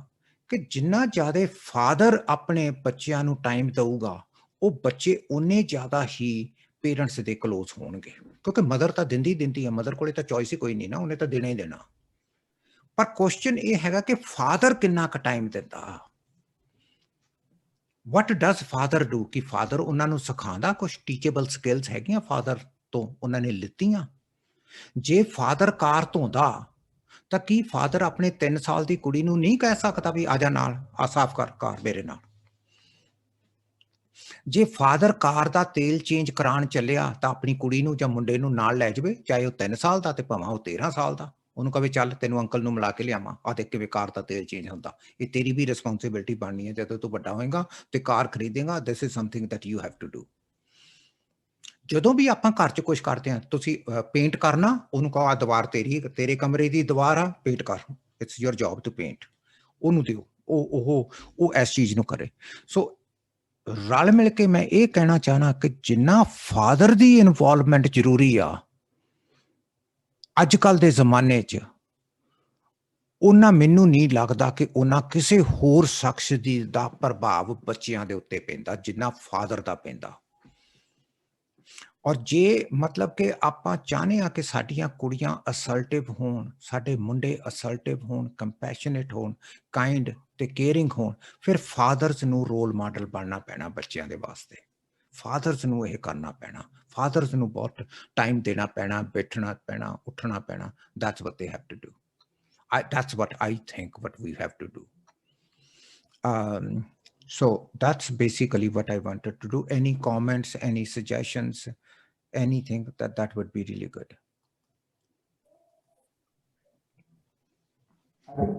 ਕਿ ਜਿੰਨਾ ਜ਼ਿਆਦਾ ਫਾਦਰ ਆਪਣੇ ਬੱਚਿਆਂ ਨੂੰ ਟਾਈਮ ਦਊਗਾ, ਉਹ ਬੱਚੇ ਉਨੇ ਜ਼ਿਆਦਾ ਹੀ ਪੇਰੈਂਟਸ ਦੇ ਕਲੋਜ਼ ਹੋਣਗੇ, ਕਿਉਂਕਿ ਮਦਰ ਤਾਂ ਦਿੰਦੀ ਆ, ਮਦਰ ਕੋਲੇ ਤਾਂ ਚੋਇਸ ਹੀ ਕੋਈ ਨਹੀਂ ਨਾ, ਉਹਨੇ ਤਾਂ ਦੇਣਾ ਹੀ ਦੇਣਾ। ਪਰ ਕੁਐਸਚਨ ਇਹ ਹੈਗਾ ਕਿ ਫਾਦਰ ਕਿੰਨਾ ਕੁ ਟਾਈਮ ਦਿੰਦਾ। What does father do? ਕਿ ਫਾਦਰ ਉਹਨਾਂ ਨੂੰ ਸਿਖਾਉਂਦਾ ਕੁਝ, ਟੀਚੇਬਲ ਸਕਿੱਲਸ ਹੈਗੀਆਂ ਫਾਦਰ ਤੋਂ ਉਹਨਾਂ ਨੇ ਲਿੱਤੀਆਂ। ਜੇ ਫਾਦਰ ਕਾਰ ਧੋਂਦਾ ਤਾਂ ਕੀ ਫਾਦਰ ਆਪਣੇ 3 ਸਾਲ ਦੀ ਕੁੜੀ ਨੂੰ ਨਹੀਂ ਕਹਿ ਸਕਦਾ ਵੀ ਆ ਜਾ ਨਾਲ, ਆ ਸਾਫ਼ ਕਰ ਕਾਰ ਮੇਰੇ ਨਾਲ? ਜੇ ਫਾਦਰ ਕਾਰ ਦਾ ਤੇਲ ਚੇਂਜ ਕਰਾਉਣ ਚੱਲਿਆ ਤਾਂ ਆਪਣੀ ਕੁੜੀ ਨੂੰ ਜਾਂ ਮੁੰਡੇ ਨੂੰ ਨਾਲ ਲੈ ਜਾਵੇ, ਚਾਹੇ ਉਹ 3 ਸਾਲ ਦਾ ਤੇ ਭਾਵੇਂ ਉਹ 13 ਸਾਲ ਦਾ। ਉਹਨੂੰ ਕਹੇ ਚੱਲ ਤੈਨੂੰ ਅੰਕਲ ਨੂੰ ਮਿਲਾ ਕੇ ਲਿਆਵਾਂ, ਆ ਦੇਖ ਕਿਵੇਂ ਕਾਰ ਦਾ ਤੇਲ ਚੇਂਜ ਹੁੰਦਾ। ਇਹ ਤੇਰੀ ਵੀ ਰਿਸਪੌਂਸਿਬਿਲਿਟੀ ਬਣਨੀ ਹੈ ਜਦੋਂ ਤੂੰ ਵੱਡਾ ਹੋਏਗਾ ਤੇ ਕਾਰ ਖਰੀਦੇਗਾ। This is something that you have to do. ਜਦੋਂ ਵੀ ਆਪਾਂ ਘਰ 'ਚ ਕੁਝ ਕਰਦੇ ਹਾਂ, ਤੁਸੀਂ ਪੇਂਟ ਕਰਨਾ, ਉਹਨੂੰ ਕਹੋ ਆ ਦੀਵਾਰ ਤੇਰੇ ਕਮਰੇ ਦੀ ਦੀਵਾਰ ਆ, ਪੇਂਟ ਕਰ, it's your job to paint. ਉਹਨੂੰ ਦਿਓ, ਉਹ ਇਸ ਚੀਜ਼ ਨੂੰ ਕਰੇ। ਸੋ ਰਲ ਮਿਲ ਕੇ ਮੈਂ ਇਹ ਕਹਿਣਾ ਚਾਹਨਾ ਕਿ ਜਿੰਨਾ ਫਾਦਰ ਦੀ ਇਨਵੋਲਵਮੈਂਟ ਜ਼ਰੂਰੀ ਆ ਅੱਜ ਕੱਲ੍ਹ ਦੇ ਜ਼ਮਾਨੇ 'ਚ, ਉਹਨਾਂ ਮੈਨੂੰ ਨਹੀਂ ਲੱਗਦਾ ਕਿ ਉਹਨਾਂ ਕਿਸੇ ਹੋਰ ਸ਼ਖਸ ਦਾ ਪ੍ਰਭਾਵ ਬੱਚਿਆਂ ਦੇ ਉੱਤੇ ਪੈਂਦਾ ਜਿੰਨਾ ਫਾਦਰ ਦਾ ਪੈਂਦਾ। ਔਰ ਜੇ ਮਤਲਬ ਕਿ ਆਪਾਂ ਚਾਹੁੰਦੇ ਹਾਂ ਕਿ ਸਾਡੀਆਂ ਕੁੜੀਆਂ ਅਸਰਟਿਵ ਹੋਣ, ਸਾਡੇ ਮੁੰਡੇ ਅਸਰਟਿਵ ਹੋਣ, ਕੰਪੈਸ਼ਨੇਟ ਹੋਣ, ਕਾਈਂਡ ਤੇ ਕੇਅਰਿੰਗ ਹੋਣ, ਫਿਰ ਫਾਦਰਸ ਨੂੰ ਰੋਲ ਮਾਡਲ ਬਣਨਾ ਪੈਣਾ ਬੱਚਿਆਂ ਦੇ ਵਾਸਤੇ। ਫਾਦਰਸ ਨੂੰ ਇਹ ਕਰਨਾ ਪੈਣਾ, ਫਾਦਰਸ ਨੂੰ ਬਹੁਤ ਟਾਈਮ ਦੇਣਾ ਪੈਣਾ, ਬੈਠਣਾ ਪੈਣਾ, ਉੱਠਣਾ ਪੈਣਾ। That's what they have to do. That's what I think what we have to do. So that's basically what I wanted to do. Any comments, any suggestions, anything that would be really good. I think